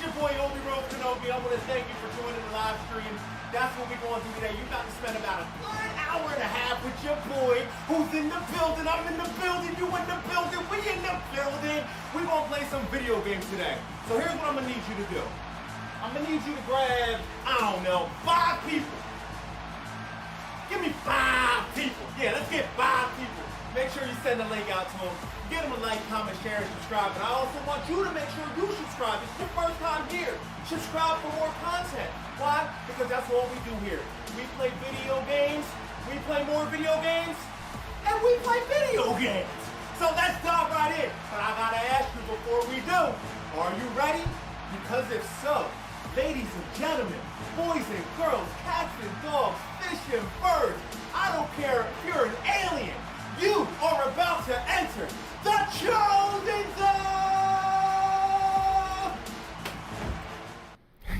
your boy Obies. I want to thank you for joining the live stream. That's what we're going to do today. You got to spend about a good hour and a half with your boy who's in the building. I'm in the building. You in the building. We in the building. We're going to play some video games today. So here's what I'm going to need you to do. I'm going to need you to grab, I don't know, 5 people. Give me 5 people. Yeah, let's get 5 people. Make sure you send the link out to them. Get them a like, comment, share, and subscribe. And I also want you to make sure you subscribe. It's your first time here. Subscribe for more content. Why? Because that's what we do here. We play video games. We play more video games. And we play video games. So let's dive right in. But I gotta ask you before we do, are you ready? Because if so, ladies and gentlemen, boys and girls, cats and dogs, fish and birds, I don't care if you're an alien, you are about to enter the chosen zone!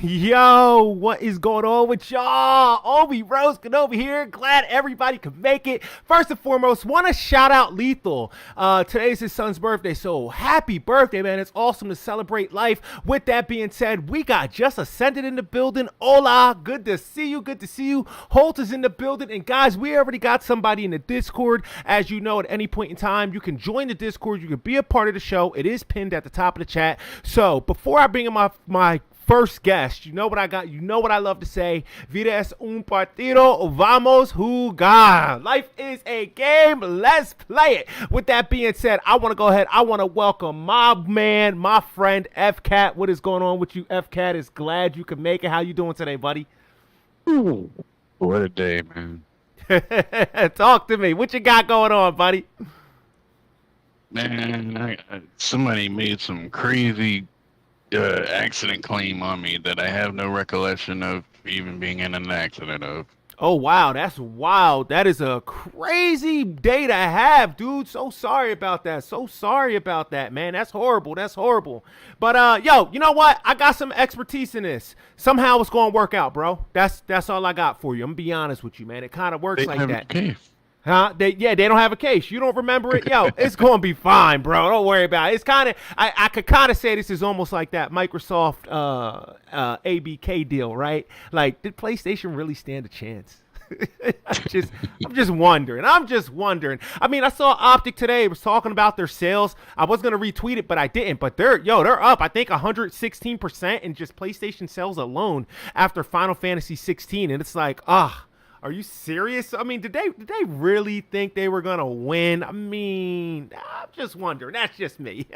Yo, what is going on with y'all? Obi Roasting over here. Glad everybody could make it. First and foremost, want to shout out Lethal. Today's his son's birthday, so happy birthday, man. It's awesome to celebrate life. With that being said, we got Just Ascended in the building. Hola, good to see you. Good to see you. Holt is in the building. And guys, we already got somebody in the Discord. As you know, at any point in time, you can join the Discord. You can be a part of the show. It is pinned at the top of the chat. So before I bring in my first guest, you know what I got, you know what I love to say. Vida es un partido, vamos jugar. Life is a game, let's play it. With that being said, I want to go ahead, I want to welcome my man, my friend, F-Cat. What is going on with you, F-Cat? Is glad you could make it. How you doing today, buddy? Ooh, what a day, man. Talk to me. What you got going on, buddy? Man, somebody made some crazy accident claim on me that I have no recollection of even being in an accident of. Oh, wow. That's wild. That is a crazy day to have, dude. So sorry about that. So sorry about that, man. That's horrible. That's horrible. But, yo, you know what? I got some expertise in this. Somehow it's going to work out, bro. That's all I got for you. I'm going to be honest with you, man. It kind of works like that. Okay. Huh? They don't have a case. You don't remember it? Yo, it's going to be fine, bro. Don't worry about it. It's kind of, I could kind of say this is almost like that Microsoft ABK deal, right? Like, did PlayStation really stand a chance? I'm just wondering. I mean, I saw Optic today. It was talking about their sales. I was going to retweet it, but I didn't. But they're up, I think, 116% in just PlayStation sales alone after Final Fantasy 16. And it's like, are you serious? I mean, did they really think they were gonna win? I mean, I'm just wondering. That's just me.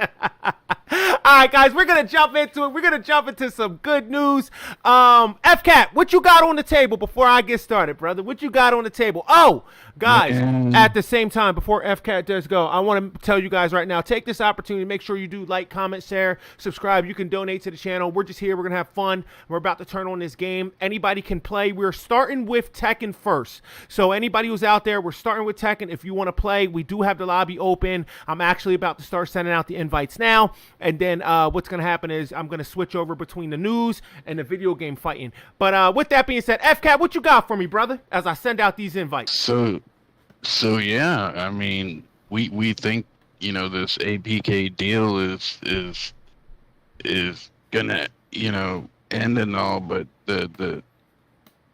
All right, guys, we're gonna jump into it. We're gonna jump into some good news. F-Cat, what you got on the table before I get started, brother? What you got on the table? Oh, guys, at the same time, before F-Cat does go, I want to tell you guys right now, take this opportunity. Make sure you do like, comment, share, subscribe. You can donate to the channel. We're just here. We're gonna have fun. We're about to turn on this game. Anybody can play. We're starting with Tekken first. So anybody who's out there, we're starting with Tekken. If you want to play, we do have the lobby open. I'm actually about to start sending out the invites now. And then what's going to happen is I'm going to switch over between the news and the video game fighting. But with that being said, F-Cat, what you got for me, brother, as I send out these invites? So yeah, I mean, we think, you know, this APK deal is gonna, you know, end and all, but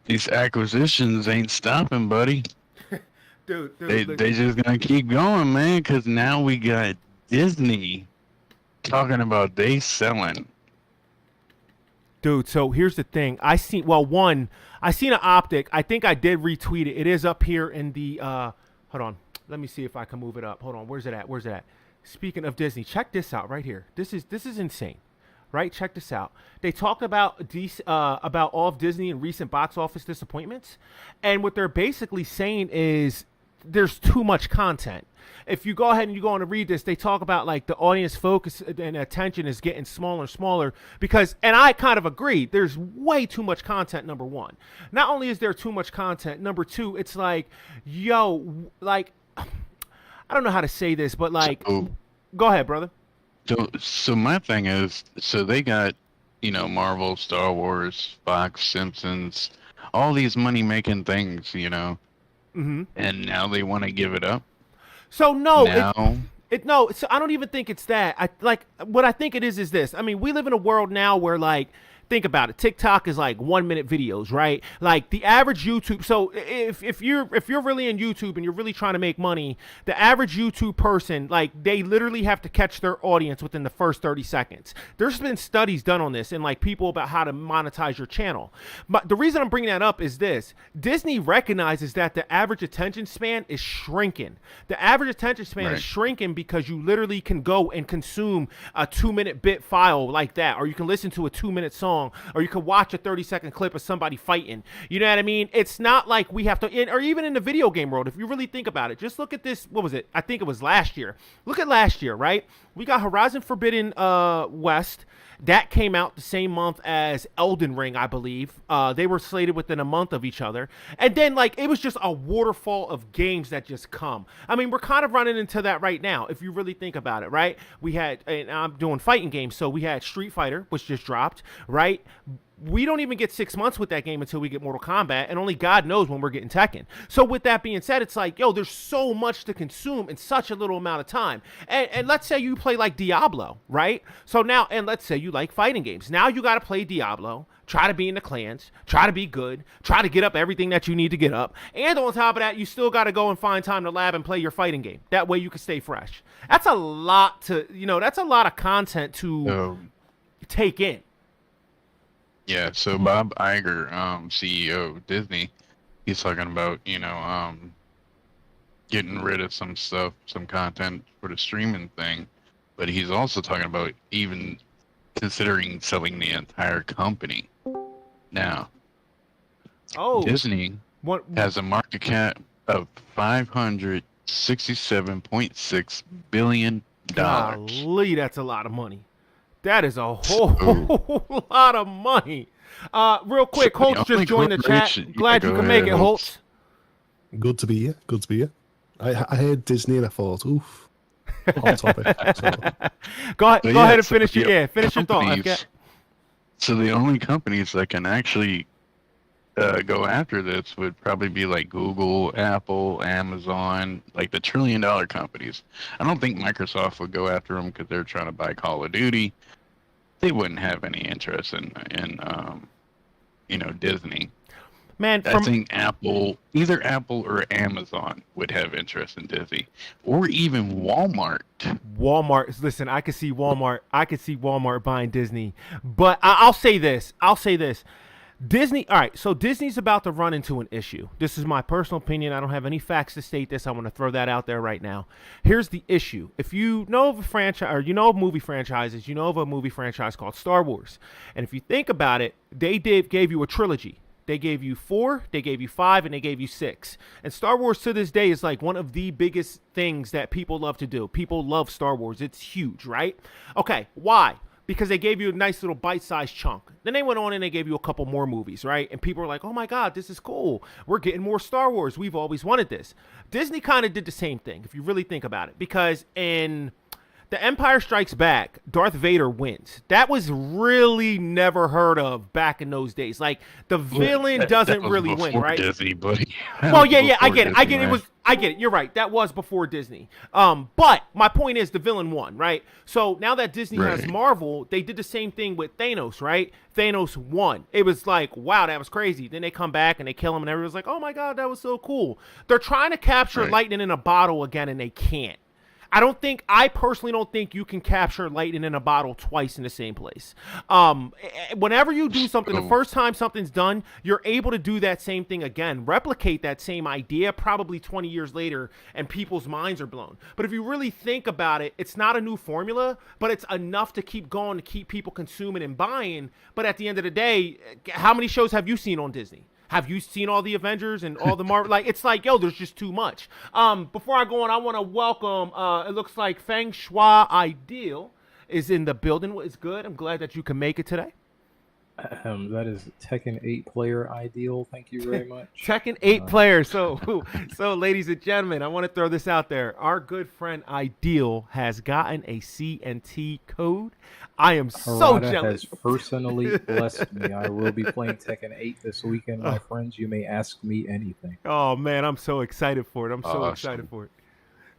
these acquisitions ain't stopping, buddy. Dude, they just gonna keep going, man, because now we got Disney talking about they selling. Dude, so here's the thing. I seen an Optic. I think I did retweet it. It is up here in the hold on. Let me see if I can move it up. Hold on. Where's it at? Speaking of Disney, check this out right here. This is insane. Right? Check this out. They talked about all of Disney and recent box office disappointments. And what they're basically saying is there's too much content. If you go ahead and you go on to read this, they talk about like the audience focus and attention is getting smaller and smaller because, and I kind of agree, there's way too much content, number one. Not only is there too much content, number two, it's like, yo, like, I don't know how to say this, but like, go ahead, brother. So my thing is, so they got, you know, Marvel, Star Wars, Fox, Simpsons, all these money-making things, you know, and now they want to give it up. So no, No, so I don't even think it's that. What I think it is this. I mean, we live in a world now where like, think about it. TikTok is like 1 minute videos, right? Like the average YouTube. So if you're really in YouTube and you're really trying to make money, the average YouTube person, like they literally have to catch their audience within the first 30 seconds. There's been studies done on this and like people about how to monetize your channel. But the reason I'm bringing that up is this: Disney recognizes that the average attention span is shrinking. The average attention span is shrinking because you literally can go and consume a 2-minute bit file like that, or you can listen to a 2-minute song, or you could watch a 30-second clip of somebody fighting. You know what I mean? It's not like we have to, or even in the video game world, if you really think about it, just look at this. What was it? I think it was last year. Look at last year, right? We got Horizon Forbidden West. That came out the same month as Elden Ring, I believe. They were slated within a month of each other. And then, like, it was just a waterfall of games that just come. I mean, we're kind of running into that right now, if you really think about it, right? We had, and I'm doing fighting games, so we had Street Fighter, which just dropped, right? We don't even get 6 months with that game until we get Mortal Kombat, and only God knows when we're getting Tekken. So with that being said, it's like, yo, there's so much to consume in such a little amount of time. And let's say you play like Diablo, right? So now, and let's say you like fighting games. Now you got to play Diablo, try to be in the clans, try to be good, try to get up everything that you need to get up. And on top of that, you still got to go and find time to lab and play your fighting game. That way you can stay fresh. That's a lot to, that's a lot of content to take in. Yeah, so Bob Iger, CEO of Disney, he's talking about, getting rid of some stuff, some content for the streaming thing, but he's also talking about even considering selling the entire company. Now, Disney has a market cap of $567.6 billion. Golly, that's a lot of money. That is a whole lot of money. Real quick, Holtz just joined the chat. Glad you can make it, Holtz. Good to be here. Good to be here. I heard Disney and I thought, oof, hot topic. So. Go ahead and finish your thought. So the only companies that can actually go after this would probably be like Google, Apple, Amazon, like the $1 trillion companies. I don't think Microsoft would go after them because they're trying to buy Call of Duty. They wouldn't have any interest in Disney. Man, I think either Apple or Amazon would have interest in Disney, or even Walmart. Listen, I could see Walmart. Buying Disney, but I'll say this. Disney, all right, so Disney's about to run into an issue. This is my personal opinion. I don't have any facts to state this. I want to throw that out there right now. Here's the issue. If you know of a franchise, or you know of movie franchises, you know of a movie franchise called Star Wars. And if you think about it, they gave you a trilogy. They gave you 4, they gave you 5, and they gave you 6. And Star Wars to this day is like one of the biggest things that people love to do. People love Star Wars. It's huge, right? Okay, why? Because they gave you a nice little bite-sized chunk. Then they went on and they gave you a couple more movies, right? And people were like, oh my God, this is cool. We're getting more Star Wars. We've always wanted this. Disney kind of did the same thing, if you really think about it. Because in The Empire Strikes Back, Darth Vader wins. That was really never heard of back in those days. Like, the villain doesn't really win, right? Disney, buddy. Well, yeah, I get it. I get it. You're right. That was before Disney. But my point is the villain won, right? So now that Disney has Marvel, they did the same thing with Thanos, right? Thanos won. It was like, wow, that was crazy. Then they come back and they kill him and everyone's like, oh my God, that was so cool. They're trying to capture lightning in a bottle again and they can't. I personally don't think you can capture lightning in a bottle twice in the same place. Whenever you do something, the first time something's done, you're able to do that same thing again, replicate that same idea probably 20 years later, and people's minds are blown. But if you really think about it, it's not a new formula, but it's enough to keep going, to keep people consuming and buying. But at the end of the day, how many shows have you seen on Disney? Have you seen all the Avengers and all the Marvel? Like, it's like, yo, there's just too much. Before I go on, I want to welcome, it looks like Feng Shui Ideal is in the building. It's good. I'm glad that you can make it today. That is Tekken 8 player Ideal. Thank you very much. Tekken 8 player. So, ladies and gentlemen, I want to throw this out there. Our good friend Ideal has gotten a CNT code. I am so jealous. Has personally blessed me. I will be playing Tekken 8 this weekend, my friends. You may ask me anything. Oh man, I'm so excited for it. I'm so excited for it.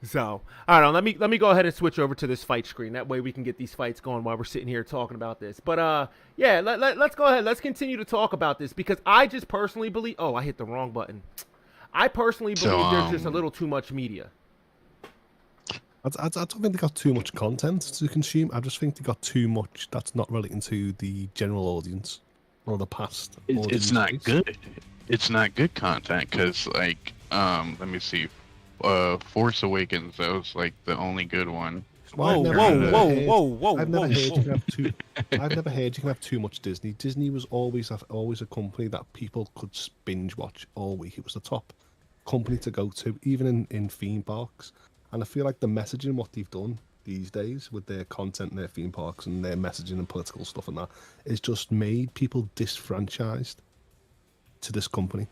So, I don't know. Let me go ahead and switch over to this fight screen. That way we can get these fights going while we're sitting here talking about this. But yeah, let's go ahead. Let's continue to talk about this because I just personally believe. Oh, I hit the wrong button. I personally believe there's just a little too much media. I don't think they got too much content to consume. I just think they got too much that's not relating to the general audience or the past. It's not good. It's not good content because, like, let me see. Force Awakens, that was like the only good one. Whoa! I've never heard you can have too. I've never heard you can have too much Disney. Disney was always a company that people could binge watch all week. It was the top company to go to, even in theme parks. And I feel like the messaging, what they've done these days with their content and their theme parks and their messaging and political stuff and that, is just made people disfranchised to this company.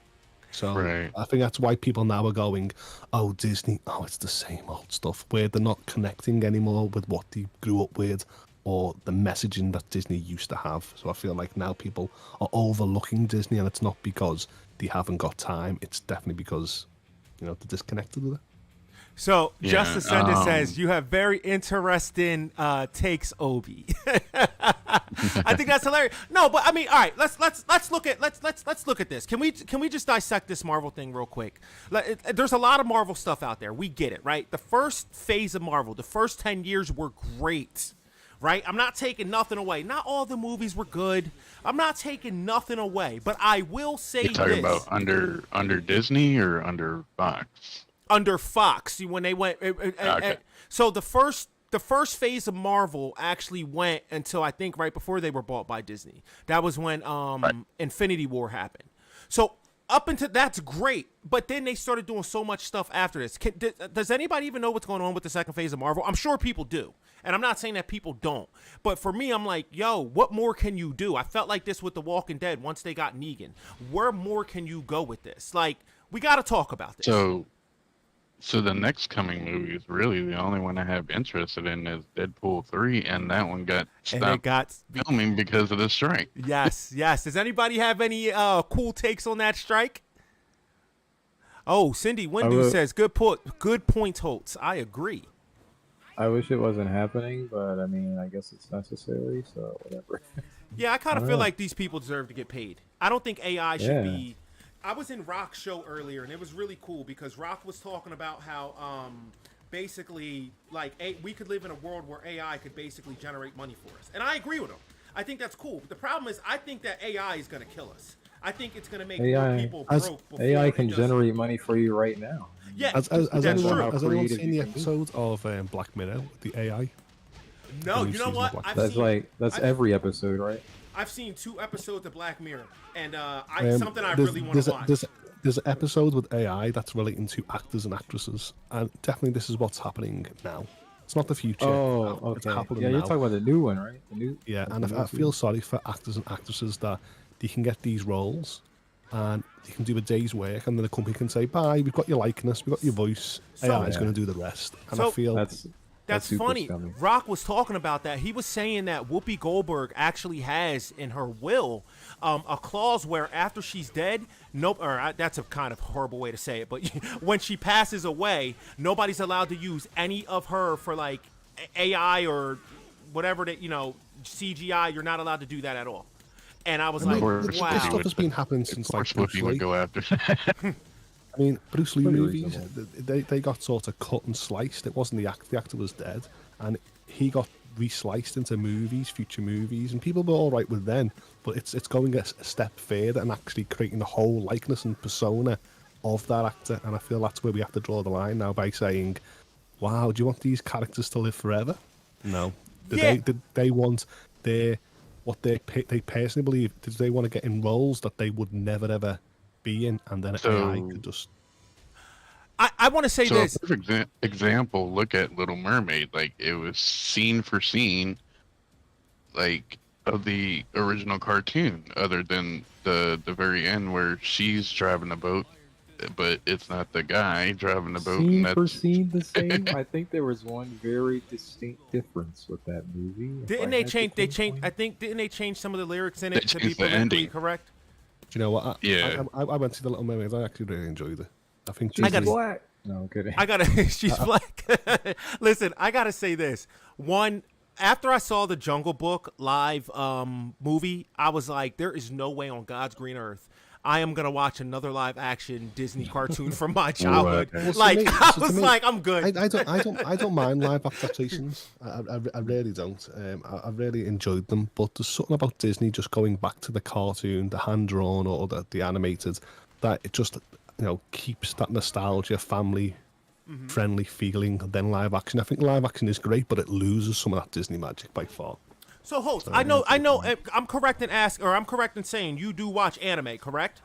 So right. I think that's why people now are going, oh, Disney, oh, it's the same old stuff, where they're not connecting anymore with what they grew up with or the messaging that Disney used to have. So I feel like now people are overlooking Disney, and it's not because they haven't got time. It's definitely because, they're disconnected with it. So Justice Sender says you have very interesting takes, Obi. I think that's hilarious. No, but I mean, all right, let's look at this. Can we just dissect this Marvel thing real quick? There's a lot of Marvel stuff out there. We get it, right? The first phase of Marvel, the first 10 years were great. Right? I'm not taking nothing away. Not all the movies were good. I'm not taking nothing away, but I will say You're talking about under Disney or under Fox? Under Fox, when they went. Okay. So the first phase of Marvel actually went until I think right before they were bought by Disney. That was when Infinity War happened. So up until that's great, but then they started doing so much stuff after this. Does anybody even know what's going on with the second phase of Marvel? I'm sure people do, and I'm not saying that people don't. But for me, I'm like, yo, what more can you do? I felt like this with The Walking Dead once they got Negan. Where more can you go with this? Like, we got to talk about this. So the next coming movie is really the only one I have interested in is Deadpool 3, and that one got stopped filming because of the strike. Yes. Does anybody have any cool takes on that strike? Oh, Cindy Windu says, good point, Holtz. I agree. I wish it wasn't happening, but I mean, I guess it's necessary, so whatever. Yeah, I kind of feel like these people deserve to get paid. I don't think AI should be... I was in Rock's show earlier, and it was really cool because Rock was talking about how basically, like, we could live in a world where AI could basically generate money for us. And I agree with him. I think that's cool. But the problem is I think that AI is going to kill us. I think it's going to make more people broke. AI can generate money for you right now. Yeah, has anyone seen the episode of Black Mirror with the AI? No, you know what? That's every episode, right? I've seen 2 episodes of Black Mirror, and something I really want to watch. There's an episode with AI that's relating to actors and actresses, and definitely this is what's happening now. It's not the future. Oh, okay. It's happening you're now. talking about the new one, right? And I feel sorry for actors and actresses that they can get these roles, and they can do a day's work, and then the company can say, "Bye, we've got your likeness, we've got your voice. AI is going to do the rest." And I feel that's funny. Rock was talking about that. He was saying that Whoopi Goldberg actually has in her will a clause where after she's dead, that's a kind of horrible way to say it, but when she passes away, nobody's allowed to use any of her for like AI or whatever that CGI. You're not allowed to do that at all. And I was like, wow. This stuff has been happening since like Bruce Lee would go after. I mean, Bruce Lee movies, they got sort of cut and sliced. It wasn't the actor was dead, and he got re-sliced into future movies, and people were all right with them. But it's going a step further and actually creating the whole likeness and persona of that actor. And I feel that's where we have to draw the line now by saying, "Wow, do you want these characters to live forever?" No. Did they want what they personally believe? Did they want to get in roles that they would never ever be in, and then AI could just... I want to say this. A perfect example, look at Little Mermaid. Like, it was scene for scene, like, of the original cartoon, other than the very end where she's driving the boat, but it's not the guy driving the boat. Scene for scene the same? I think there was one very distinct difference with that movie. Didn't they change some of the lyrics in it to be politically correct? Do you know what? I went to the Little Mermaid. I actually really enjoyed it. I think she's black. No, I'm kidding. I gotta. She's black. Listen, I gotta say this. One, after I saw the Jungle Book live movie, I was like, there is no way on God's green earth I am gonna watch another live action Disney cartoon from my childhood. Well, Like to me- I so to was me, like, I'm good. I don't mind live adaptations. I really don't. I really enjoyed them. But there's something about Disney just going back to the cartoon, the hand drawn or the animated, that it just keeps that nostalgia, family friendly feeling. Then live action. I think live action is great, but it loses some of that Disney magic by far. So Holt, I know. I'm correct in saying you do watch anime, correct?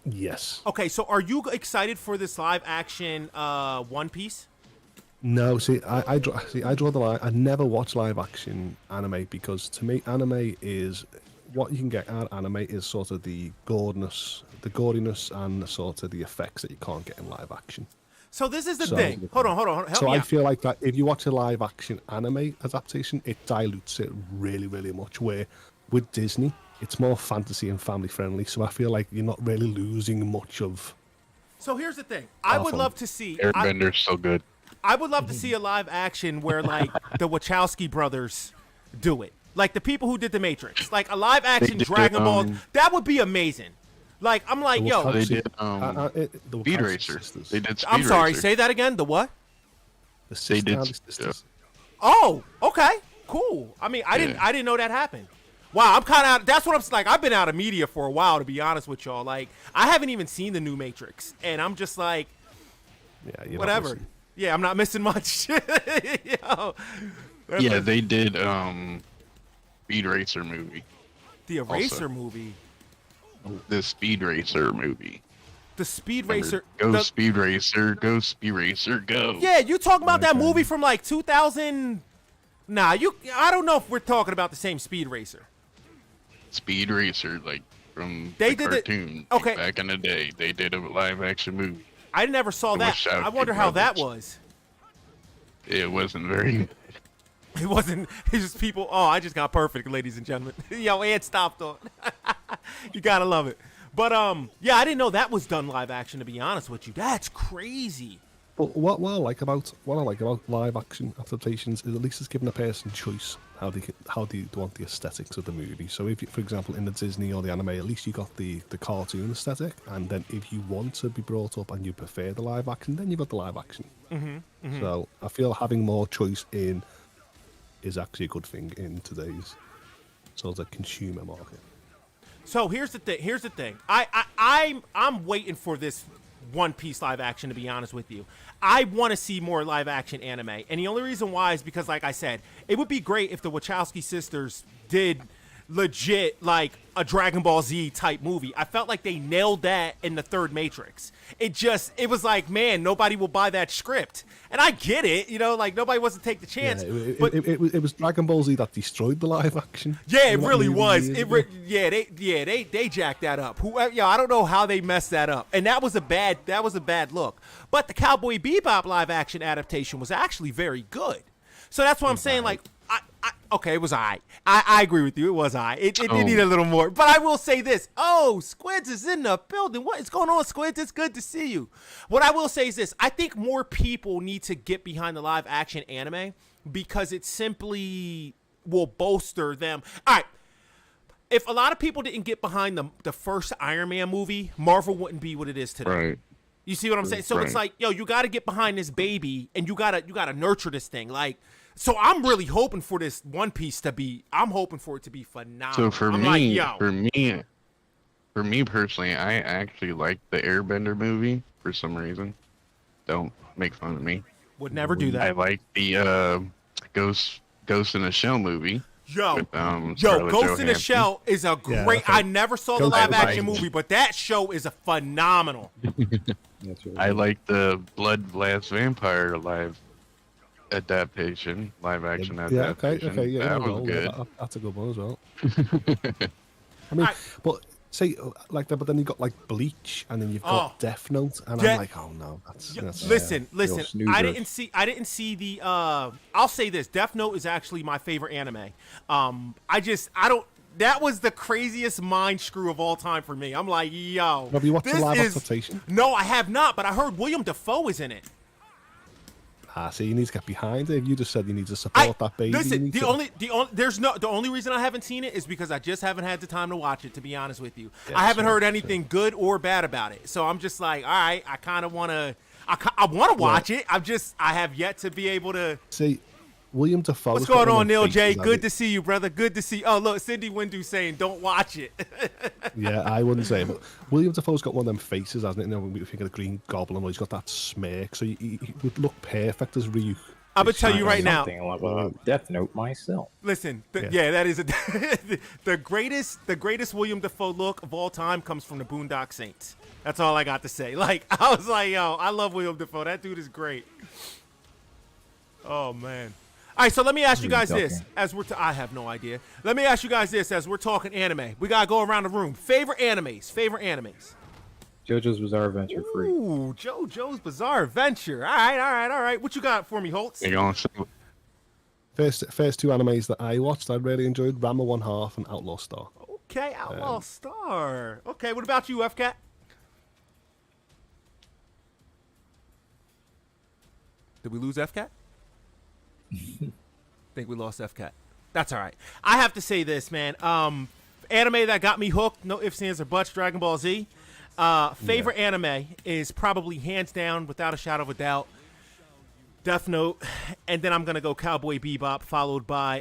Yes. Okay, so are you excited for this live action One Piece? No, I draw the line. I never watch live action anime because to me, anime is what you can get out of anime is sort of the gaudiness, and sort of the effects that you can't get in live action. So this is the thing. Hold on. Help So me I out. feel like that if you watch a live action anime adaptation, it dilutes it really, really much. Where with Disney, it's more fantasy and family friendly. So I feel like you're not really losing much of. So here's the thing. I would Awesome. love to see. Airbender's so good. I would love to see a live action where like the Wachowski brothers do it, like the people who did the Matrix, like a live action did, Dragon Ball. That would be amazing. Like I'm like, yo. They did The Speed Wachowski Racer. sisters. They did Speed I'm sorry. Racer. Say that again. The what? The They did. sisters. Oh, okay, cool. I mean, I didn't know that happened. Wow, I'm kind of out. That's what I'm like. I've been out of media for a while, to be honest with y'all. Like, I haven't even seen the new Matrix, and I'm just like, Yeah, you're not whatever. missing. Yeah, I'm not missing much. Yo, Yeah, they did Speed Racer movie. the Eraser also. movie, The Speed Racer movie. the Speed Remember, Racer. Go the- Speed Racer, go Speed Racer, go. Yeah, you talking about that movie from like 2000? Nah, I don't know if we're talking about the same Speed Racer. Speed Racer, like from They the did it- cartoon. okay. Back in the day, they did a live action movie. I never saw The that. Wachowski I wonder how that brothers. was. It wasn't very. It wasn't. It's just people. Oh, I just got perfect, ladies and gentlemen. Yo, Ed stopped on. You gotta love it. But yeah, I didn't know that was done live action. To be honest with you, that's crazy. But what I like about live action adaptations is at least it's giving a person choice how they want the aesthetics of the movie. So if you, for example, in the Disney or the anime, at least you got the cartoon aesthetic, and then if you want to be brought up and you prefer the live action, then you've got the live action. So I feel having more choice in is actually a good thing in today's sort of consumer market. So here's the thing. I'm waiting for this One Piece live action. To be honest with you, I want to see more live action anime, and the only reason why is because, like I said, it would be great if the Wachowski sisters did legit like a Dragon Ball Z type movie. I felt like they nailed that in the third Matrix. It was like, man, nobody will buy that script, and I get it, like nobody wants to take the chance. Yeah, but it was Dragon Ball Z that destroyed the live action. yeah, it That really movie was. years ago. They jacked that up. I don't know how they messed that up, and that was a bad look. But the Cowboy Bebop live action adaptation was actually very good. So that's what I'm saying. Like, okay, it was I agree with you. It was It needed a little more. But I will say this. Oh, Squids is in the building. What is going on, Squids? It's good to see you. What I will say is this. I think more people need to get behind the live action anime because it simply will bolster them. All right. If a lot of people didn't get behind the first Iron Man movie, Marvel wouldn't be what it is today. Right. You see what I'm saying? So it's Right. like, yo, you got to get behind this baby, and you gotta nurture this thing. Like, so I'm really hoping for this One Piece to be. I'm hoping for it to be phenomenal. So for I'm me, like, yo, for me personally, I actually like the Airbender movie for some reason. Don't make fun of me. would never do I that. like the Ghost in the Shell movie. Yo, with, yo, Scarlett Ghost in the Johansson. Shell is a Yeah, great. okay. I never saw the Ghost live in the action Shell. movie, but that show is a phenomenal. That's really I good. like the Blood Last Vampire live action Yeah, adaptation. okay, yeah, that well, was yeah, good. that's a good one as well. I mean, Alright. but say like that, but then you got like Bleach, and then you've got Oh. Death Note, and Yeah. I'm like, oh no, that's Listen. Real snoozer. I didn't see the. I'll say this: Death Note is actually my favorite anime. that was the craziest mind screw of all time for me. I'm like, yo. Have you watched the this live is... adaptation? No, I have not, but I heard William Dafoe is in it. See, you need to get behind it. You just said you need to support that baby. Listen, the only reason I haven't seen it is because I just haven't had the time to watch it. To be honest with you, I haven't heard anything good or bad about it. So I'm just like, all right, I kind of want to. I want to watch it. I have yet to be able to see. William Dafoe. What's going on, Neil J? Good to see you, brother. Good to see. Oh, look, Cindy Windu saying, "Don't watch it." Yeah, I wouldn't say it, but William Dafoe's got one of them faces, hasn't it? You know, when we think of the Green Goblin, he's got that smirk, so he would look perfect as Ryu. I'm gonna tell you right now. Death Note myself. Listen, that is the greatest William Dafoe look of all time comes from the Boondock Saints. That's all I got to say. Like, I was like, yo, I love William Dafoe. That dude is great. Oh man. All right, so let me ask you guys this as I have no idea. Let me ask you guys this as we're talking anime. We gotta go around the room. Favorite animes. JoJo's Bizarre Adventure free. Ooh, JoJo's Bizarre Adventure. All right. What you got for me, Holtz? First two animes that I watched, I really enjoyed Ranma 1/2 and Outlaw Star. Okay, Outlaw Star. Okay, what about you, FCat? Did we lose FCat? Think we lost FCat. That's all right. I have to say this, man. Anime that got me hooked, no ifs, ands, or buts, Dragon Ball Z. Favorite anime is probably hands down, without a shadow of a doubt, Death Note, and then I'm gonna go Cowboy Bebop, followed by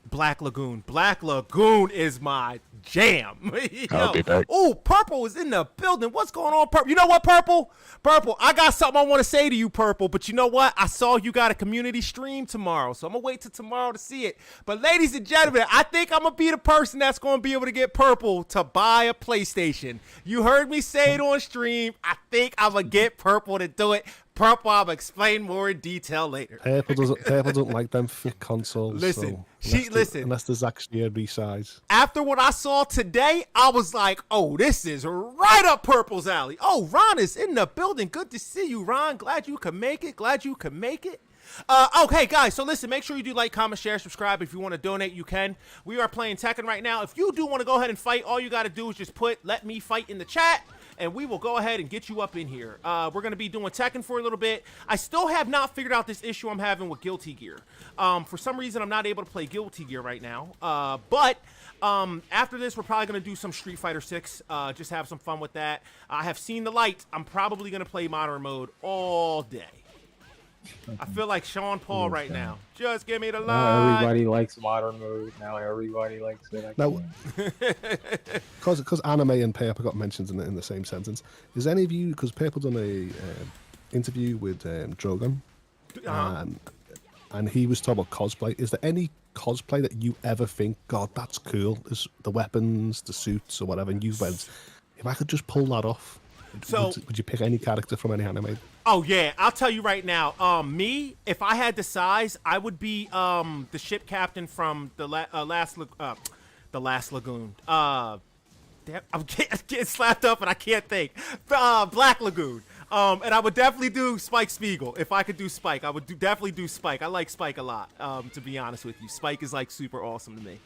Black Lagoon. Black Lagoon is my jam. I'll be back. Oh, Purple is in the building. What's going on, Purple? You know what, Purple? Purple, I got something I want to say to you, Purple. But you know what? I saw you got a community stream tomorrow, so I'm gonna wait till tomorrow to see it. But ladies and gentlemen, I think I'm gonna be the person that's gonna be able to get Purple to buy a PlayStation. You heard me say it on stream. I think I'm gonna get Purple to do it. Purple, I'll explain more in detail later. Purple doesn't like them thick consoles. Listen, so unless there's actually a resize. After what I saw today, I was like, oh, this is right up Purple's alley. Oh, Ron is in the building. Good to see you, Ron. Glad you could make it. Okay, guys, so listen, make sure you do like, comment, share, subscribe. If you want to donate, you can. We are playing Tekken right now. If you do want to go ahead and fight, all you got to do is just put "let me fight" in the chat, and we will go ahead and get you up in here. We're going to be doing Tekken for a little bit. I still have not figured out this issue I'm having with Guilty Gear. For some reason, I'm not able to play Guilty Gear right now. But after this, we're probably going to do some Street Fighter 6. Just have some fun with that. I have seen the light. I'm probably going to play Modern Mode all day. I feel like Sean Paul right now. Just give me the light. Now everybody likes Modern Mode. Now everybody likes it. Because anime and Purple got mentioned in the same sentence. Is any of you, because Purple done a interview with Drogon, and he was talking about cosplay. Is there any cosplay that you ever think, God, that's cool? Is the weapons, the suits, or whatever, and you went, if I could just pull that off, would you pick any character from any anime? Oh yeah, I'll tell you right now. Me, if I had the size, I would be the ship captain from the last Lagoon. Damn, I'm getting slapped up and I can't think. Black Lagoon. And I would definitely do Spike Spiegel. If I could do Spike, I would definitely do Spike. I like Spike a lot. To be honest with you, Spike is like super awesome to me.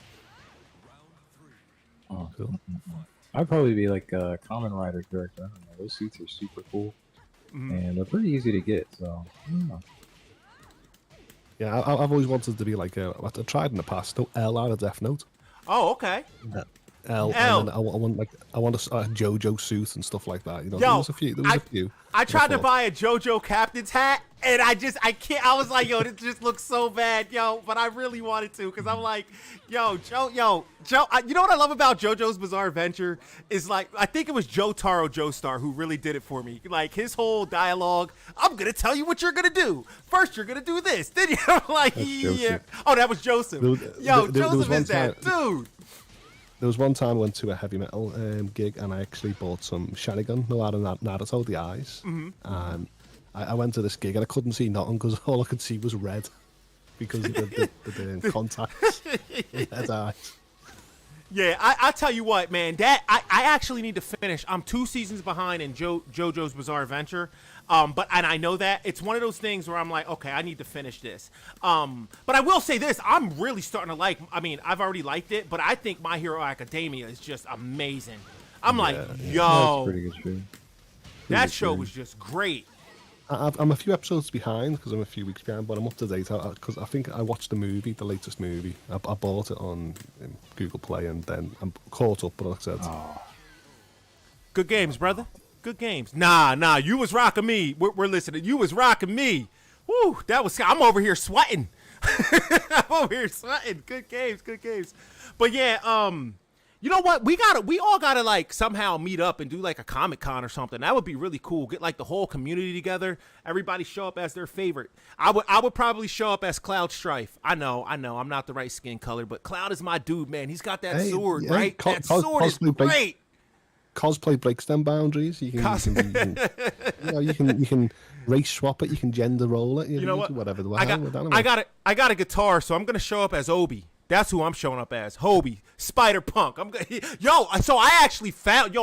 Oh, cool. I'd probably be like a Kamen Rider character. I don't know. Those suits are super cool. And they're pretty easy to get, so I don't know. Yeah, I've always wanted to be like I've tried in the past. L out of Death Note. Oh, okay. L. And then I want a JoJo suit and stuff like that. You know, Yo, there was a few. I tried to buy a JoJo captain's hat, and I can't. I was like, yo, this just looks so bad, yo. But I really wanted to, because I'm like, yo, Joe. You know what I love about JoJo's Bizarre Adventure is, like, I think it was Jotaro Joestar who really did it for me. Like, his whole dialogue, I'm gonna tell you what you're gonna do. First, you're gonna do this. Then you're like, yeah. Oh, that was Joseph. Joseph is that dude. There was one time I went to a heavy metal gig and I actually bought some Sharingan, out of Naruto, the eyes. And I went to this gig and I couldn't see nothing because all I could see was red because of the contacts. Red eyes. Yeah, I tell you what, man. That I actually need to finish. I'm 2 seasons behind in JoJo's Bizarre Adventure. But I know that it's one of those things where I'm like, okay, I need to finish this. But I will say this: I'm really starting to like. I mean, I've already liked it, but I think My Hero Academia is just amazing. I'm like, yo, That's a pretty good show. that show was just great. I'm a few episodes behind because I'm a few weeks behind, but I'm up to date because I think I watched the movie, the latest movie. I bought it on Google Play, and then I'm caught up. But like I said, Good games, brother. Good games. Nah, you was rocking me. We're listening. You was rocking me. Woo, that was. I'm over here sweating. I'm over here sweating. Good games. But yeah, you know what? We all gotta like somehow meet up and do like a Comic-Con or something. That would be really cool. Get like the whole community together. Everybody show up as their favorite. I would probably show up as Cloud Strife. I know. I'm not the right skin color, but Cloud is my dude, man. He's got that sword, right? That sword is great. Cosplay breaks them boundaries. You can race swap it. You can gender roll it. You know what? Whatever. I got a guitar, so I'm gonna show up as Obi. That's who I'm showing up as. Hobie, Spider Punk. So I actually found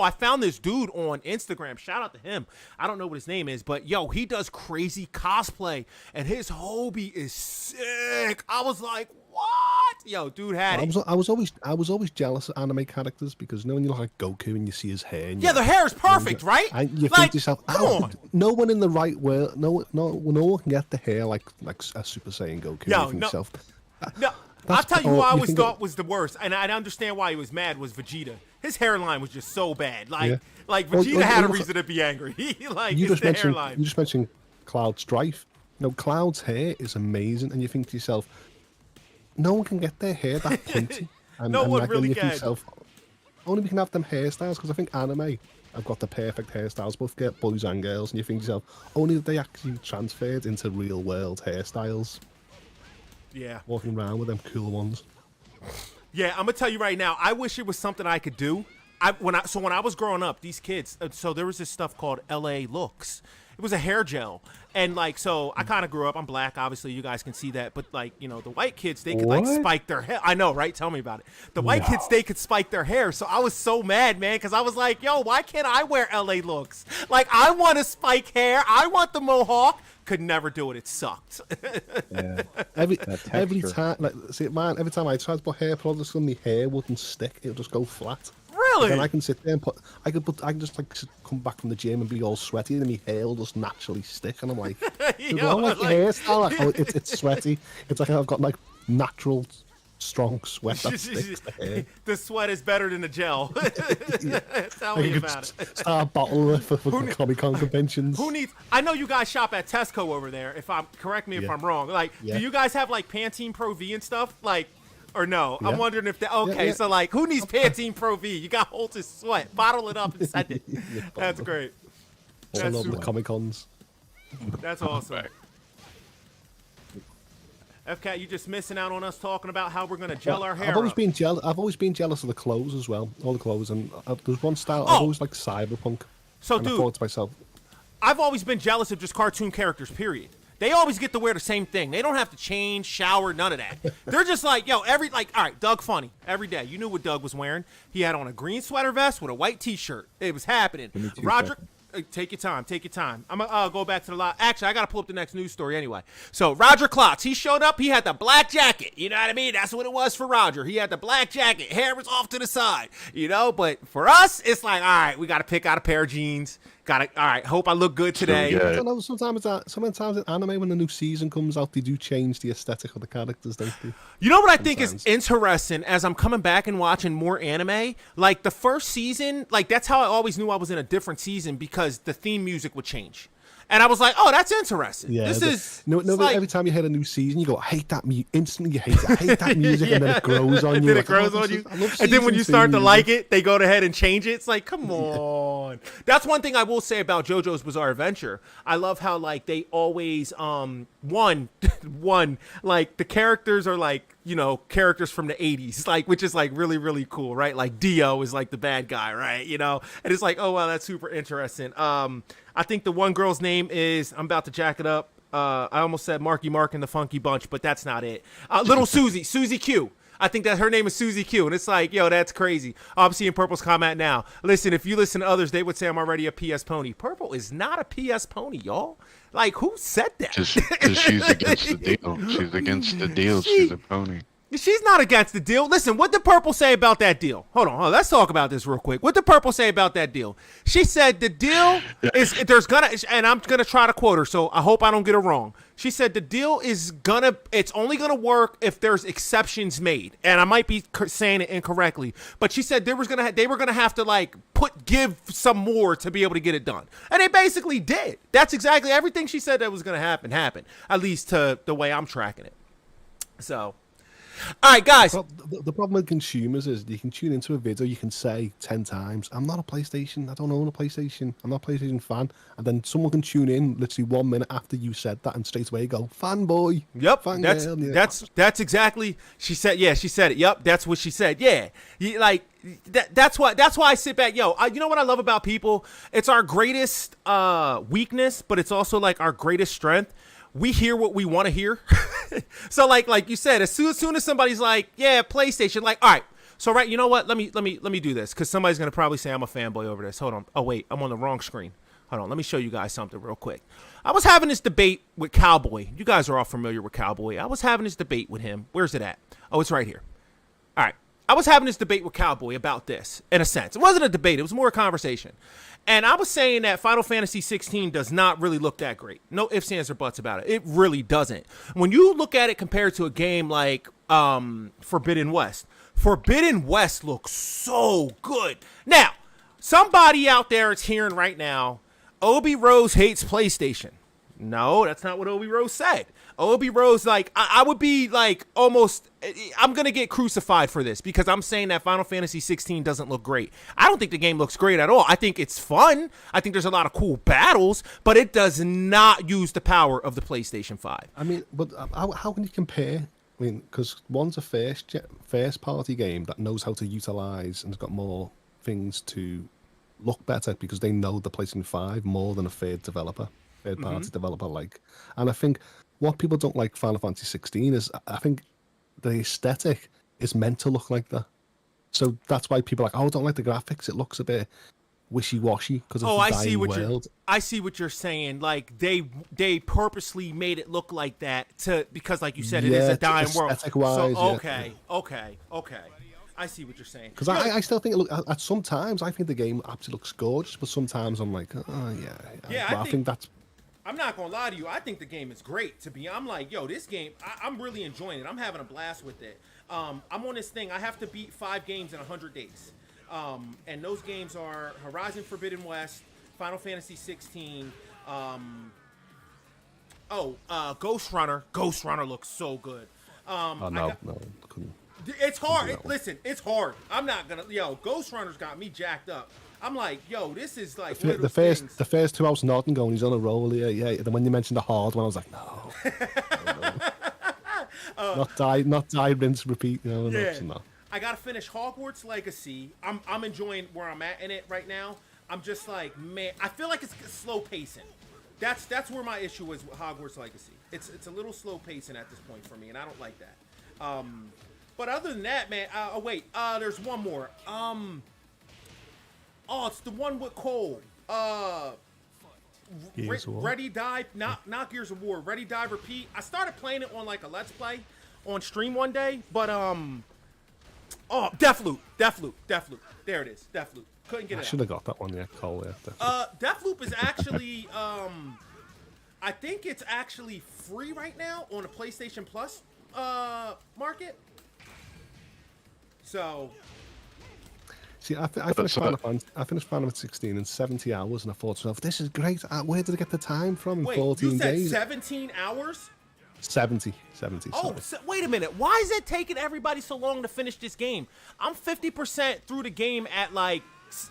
this dude on Instagram. Shout out to him. I don't know what his name is, but he does crazy cosplay, and his Hobie is sick. I was like, what? Yo, dude had it. I was always jealous of anime characters because when you look like Goku and you see his hair. And the hair is perfect, right? And you like, think to yourself, come on. No one in the right world, no one can get the hair like a Super Saiyan Goku. No. I'll tell you who I always thought was the worst, and I understand why he was mad, was Vegeta. His hairline was just so bad. Like Vegeta had a reason to be angry. You just mentioned Cloud Strife. Cloud's hair is amazing, and you think to yourself, no one can get their hair that pointy. No one really can. Only we can have them hairstyles, because I think anime have got the perfect hairstyles, both get boys and girls, and you think to yourself, only they actually transferred into real world hairstyles. Yeah. Walking around with them cool ones. Yeah, I'm gonna tell you right now. I wish it was something I could do. When I was growing up, these kids. So there was this stuff called LA Looks. It was a hair gel, and I kind of grew up. I'm black, obviously. You guys can see that, but the white kids, they could spike their hair. I know, right? Tell me about it. The white kids, they could spike their hair. So I was so mad, man, because I was like, yo, why can't I wear LA Looks? Like, I want to spike hair. I want the mohawk. Could never do it. It sucked. Yeah. Every time, every time I tried to put hair products on, my hair wouldn't stick. It would just go flat. Really? And I can sit there and I can just come back from the gym and be all sweaty, and my hair will just naturally stick. And I'm like, hairstyle. It's sweaty. It's like I've got natural strong sweat that sticks to hair. The sweat is better than the gel. Tell me about it. Start bottling for Comic-Con conventions. I know you guys shop at Tesco over there. Correct me if I'm wrong. Do you guys have Pantene Pro V and stuff? Or no? Yeah. I'm wondering if so who needs Pantene Pro V? You got Holtz's sweat. Bottle it up and send it. That's great. All over the Comic-Cons. That's awesome. FCat, you just missing out on us talking about how we're gonna gel our hair. I've always been jealous of the clothes as well. All the clothes, and there's one style I've always liked, cyberpunk. So, dude, I thought to myself, I've always been jealous of just cartoon characters. Period. They always get to wear the same thing. They don't have to change, shower, none of that. They're just all right, Doug Funny, every day. You knew what Doug was wearing. He had on a green sweater vest with a white T-shirt. It was happening. Roger. Take your time. I'm gonna go back to the lot. Actually, I gotta pull up the next news story anyway. So Roger Klotz, he showed up. He had the black jacket. You know what I mean? That's what it was for Roger. He had the black jacket. Hair was off to the side. But for us, it's like, all right, we gotta pick out a pair of jeans. All right, hope I look good today. I don't know, sometimes in anime, when the new season comes out, they do change the aesthetic of the characters, don't they? You know what I think is interesting as I'm coming back and watching more anime? The first season, that's how I always knew I was in a different season, because the theme music would change. And I was like, oh, that's interesting. Yeah, every time you hit a new season, you go, I hate that music. Instantly, you hate it. I hate that music, and then it grows on you. And then when you start to like it, they go ahead and change it. It's like, come on. That's one thing I will say about JoJo's Bizarre Adventure. I love how they always the characters are characters from the 80s, which is really, really cool, right? Dio is the bad guy, right? And it's oh wow, that's super interesting. I think the one girl's name is, I'm about to jack it up. I almost said Marky Mark and the Funky Bunch, but that's not it. Little Susie Q. I think that her name is Susie Q, and it's like, yo, that's crazy. I'm seeing Purple's comment now. Listen, if you listen to others, they would say I'm already a PS pony. Purple is not a PS pony, y'all. Like, who said that? Just because she's against the deal. She's against the deal. She's a pony. She's not against the deal. Listen, what did Purple say about that deal? Hold on, let's talk about this real quick. What did Purple say about that deal? She said the deal is and I'm gonna try to quote her, so I hope I don't get it wrong. She said the deal is it's only gonna work if there's exceptions made, and I might be saying it incorrectly, but she said they were gonna have to like give some more to be able to get it done, and they basically did. That's exactly everything she said that was gonna happen, at least to the way I'm tracking it. So. All right, guys. The problem with consumers is you can tune into a video, you can say 10 times, I'm not a PlayStation, I don't own a PlayStation, I'm not a PlayStation fan, and then someone can tune in literally 1 minute after you said that and straight away go, fanboy. Yep, that's exactly, she said it. Yep, that's what she said. Yeah, that's why I sit back. Yo, you know what I love about people? It's our greatest weakness, but it's also like our greatest strength. We hear what we want to hear. So like you said, as soon as somebody's like, yeah, PlayStation, like, all right, so right, you know what? Let me do this, because somebody's gonna probably say I'm a fanboy over this. Hold on. Oh wait, I'm on the wrong screen. Hold on, let me show you guys something real quick. I was having this debate with Cowboy. You guys are all familiar with Cowboy. I was having this debate with him. Where's it at? Oh, it's right here. All right. I was having this debate with Cowboy about this, in a sense. It wasn't a debate. It was more a conversation. And I was saying that Final Fantasy 16 does not really look that great. No ifs, ands, or buts about it. It really doesn't. When you look at it compared to a game like Forbidden West looks so good. Now, somebody out there is hearing right now, Obi Rose hates PlayStation. No, that's not what Obi Rose said. Obi Rose, like, I would be like almost, I'm going to get crucified for this because I'm saying that Final Fantasy 16 doesn't look great. I don't think the game looks great at all. I think it's fun. I think there's a lot of cool battles, but it does not use the power of the PlayStation 5. I mean, but how can you compare? I mean, because one's a first party game that knows how to utilize and has got more things to look better because they know the PlayStation 5 more than a third party developer like. And I think what people don't like Final Fantasy 16 is I think the aesthetic is meant to look like that. So that's why people are like, oh, I don't like the graphics. It looks a bit wishy-washy because of the dying world. I see what you're saying. Like they purposely made it look like that because like you said, it is a dying world. So okay. I see what you're saying. Because I still think at sometimes I think the game absolutely looks gorgeous, but sometimes I'm like, oh yeah. Yeah, I think that's. I'm not gonna lie to you. I think the game is great. I'm like, yo, this game, I'm really enjoying it. I'm having a blast with it. I'm on this thing. I have to beat 5 games in 100 days. And those games are Horizon Forbidden West, Final Fantasy 16. Ghost Runner. Ghost Runner looks so good. No, couldn't. It's hard. Listen, it's hard. I'm not gonna. Yo, Ghost Runner's got me jacked up. I'm like, yo, this is like the first 2 I was nodding, going, he's on a roll here. Yeah. Then when you mentioned the hard one, I was like, no. Not die, rinse, repeat. No. I gotta finish Hogwarts Legacy. I'm enjoying where I'm at in it right now. I'm just like, man, I feel like it's slow pacing. That's where my issue is with Hogwarts Legacy. It's a little slow pacing at this point for me, and I don't like that. But other than that, man, there's one more. It's the one with Cole. Ready, Die, not Gears of War. Ready, Die, Repeat. I started playing it on like a Let's Play on stream one day, but Deathloop. There it is, Deathloop. Couldn't get it. I should have got that one, yeah, Cole. Yeah, Deathloop is actually, I think it's actually free right now on the PlayStation Plus market. So. See, I finished Final Fantasy 16 in 70 hours, and I thought to myself, this is great. Where did I get the time from in 14 days? You said 17 hours? 70. Oh, wait a minute. Why is it taking everybody so long to finish this game? I'm 50% through the game at like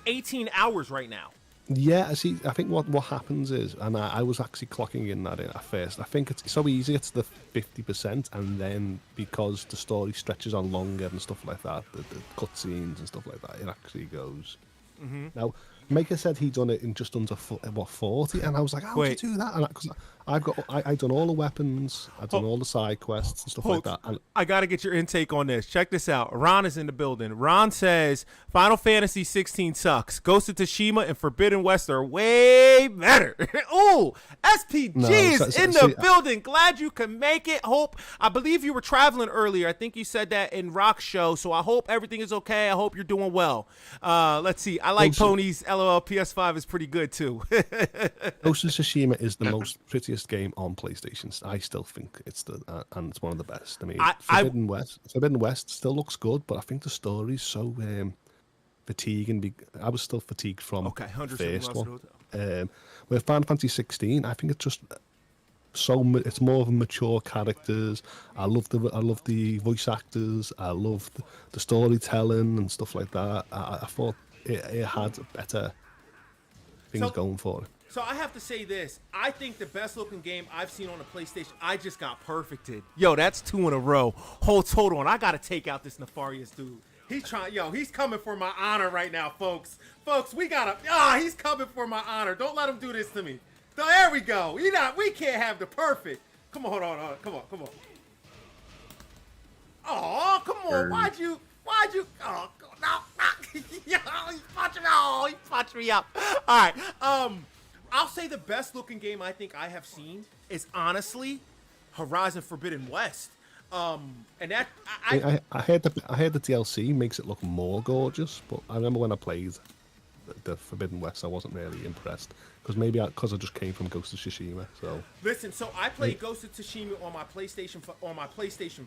18 hours right now. Yeah, see, I think what happens is, and I was actually clocking in that at first, I think it's so easy, it's the 50%, and then because the story stretches on longer and stuff like that, the cutscenes and stuff like that, it actually goes. Mm-hmm. Now, Maker said he'd done it in just under 40, and I was like, how would you do that? Because I've done all the weapons, I've done all the side quests and stuff like that. And I gotta get your intake on this. Check this out. Ron is in the building. Ron says Final Fantasy 16 sucks. Ghost of Tsushima and Forbidden West are way better. Ooh, SPG is in the building. Glad you can make it. Hope, I believe you were traveling earlier. I think you said that in Rock's show. So I hope everything is okay. I hope you're doing well. Let's see. I like Ponies. LOL. PS5 is pretty good too. Ghost of Tsushima is the most prettiest game on PlayStation. I still think it's and it's one of the best. I mean, Forbidden West still looks good, but I think the story's so fatiguing. I was still fatigued from the first one. With Final Fantasy 16, I think it's just it's more of a mature characters. I love the voice actors. I love the storytelling and stuff like that. I thought it had better things going for it. So I have to say this. I think the best looking game I've seen on the PlayStation, I just got perfected. Yo, that's 2 in a row. Hold on. I got to take out this nefarious dude. He's coming for my honor right now, folks. Folks, he's coming for my honor. Don't let him do this to me. There we go. We can't have the perfect. Come on, hold on. Come on. Oh, come on. Why'd you, oh, no. Yo, he punched me up. All right. I'll say the best looking game I think I have seen is honestly Horizon Forbidden West. And that I heard the DLC makes it look more gorgeous, but I remember when I played the Forbidden West, I wasn't really impressed because I just came from Ghost of Tsushima. So listen, I played Ghost of Tsushima on my PlayStation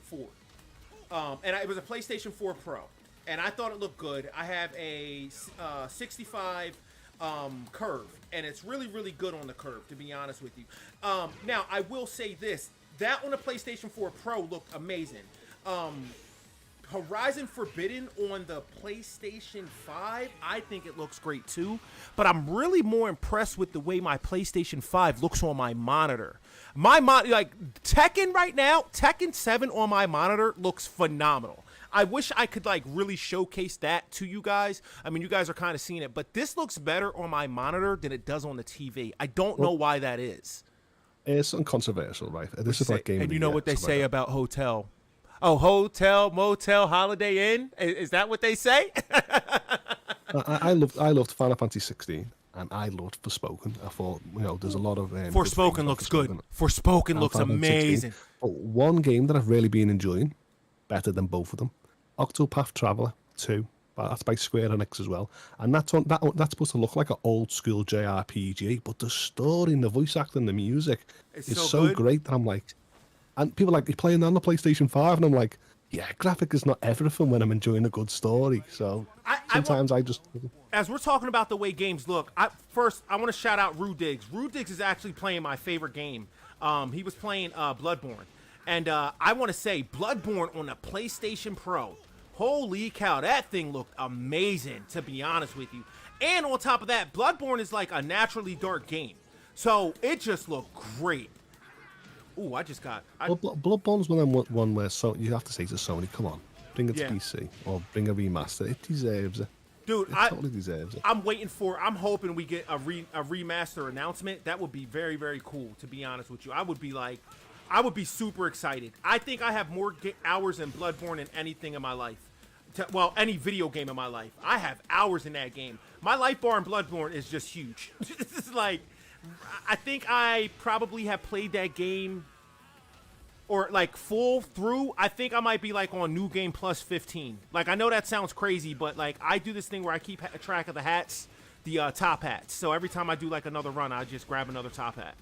4, and it was a PlayStation 4 Pro, and I thought it looked good. I have a 65 curve, and it's really, really good on the curve, to be honest with you. Now I will say this. That on the PlayStation 4 Pro looked amazing. Horizon Forbidden on the PlayStation 5, I think it looks great too. But I'm really more impressed with the way my PlayStation 5 looks on my monitor. Like Tekken right now, Tekken 7 on my monitor looks phenomenal. I wish I could like really showcase that to you guys. I mean, you guys are kind of seeing it, but this looks better on my monitor than it does on the TV. I don't know why that is. It's uncontroversial, right? This is like game. And you know what they say about Hotel? Oh, Hotel, Motel, Holiday Inn. Is that what they say? I loved Final Fantasy 16, and I loved Forspoken. I thought, there's a lot of Forspoken looks good. Forspoken looks amazing. But one game that I've really been enjoying, better than both of them, Octopath Traveler 2. That's by Square Enix as well, and that's supposed to look like an old school JRPG. But the story, and the voice acting, and the music is so great that I'm like, and people are like, you're playing on the PlayStation 5, and I'm like, yeah, graphic is not everything when I'm enjoying a good story. So sometimes I just. As we're talking about the way games look, I want to shout out Rude Diggs. Rude Diggs is actually playing my favorite game. He was playing Bloodborne, and I want to say Bloodborne on the PlayStation Pro. Holy cow, that thing looked amazing, to be honest with you. And on top of that, Bloodborne is like a naturally dark game. So it just looked great. Ooh, Bloodborne's one where you have to say to Sony, come on, bring it to PC or bring a remaster. It deserves it. Dude, it totally deserves it. I'm hoping we get a remaster announcement. That would be very, very cool, to be honest with you. I would be super excited. I think I have more hours in Bloodborne than anything in my life. Any video game in my life. I have hours in that game. My life bar in Bloodborne is just huge. This is like, I think I probably have played that game or like full through. I think I might be like on New Game Plus 15. Like, I know that sounds crazy, but like I do this thing where I keep track of the hats, the top hats. So every time I do like another run, I just grab another top hat.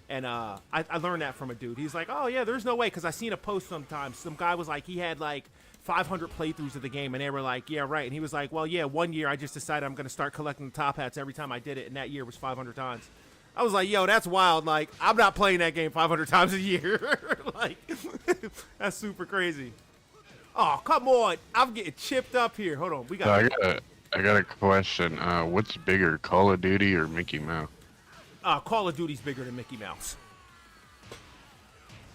And I learned that from a dude. He's like, oh, yeah, there's no way. Because I seen a post sometimes. Some guy was like, he had like 500 playthroughs of the game. And they were like, yeah, right. And he was like, well, yeah, one year I just decided I'm going to start collecting the top hats every time I did it. And that year was 500 times. I was like, yo, that's wild. Like, I'm not playing that game 500 times a year. Like, that's super crazy. Oh, come on. I'm getting chipped up here. Hold on. I got a question. What's bigger, Call of Duty or Mickey Mouse? Call of Duty's bigger than Mickey Mouse.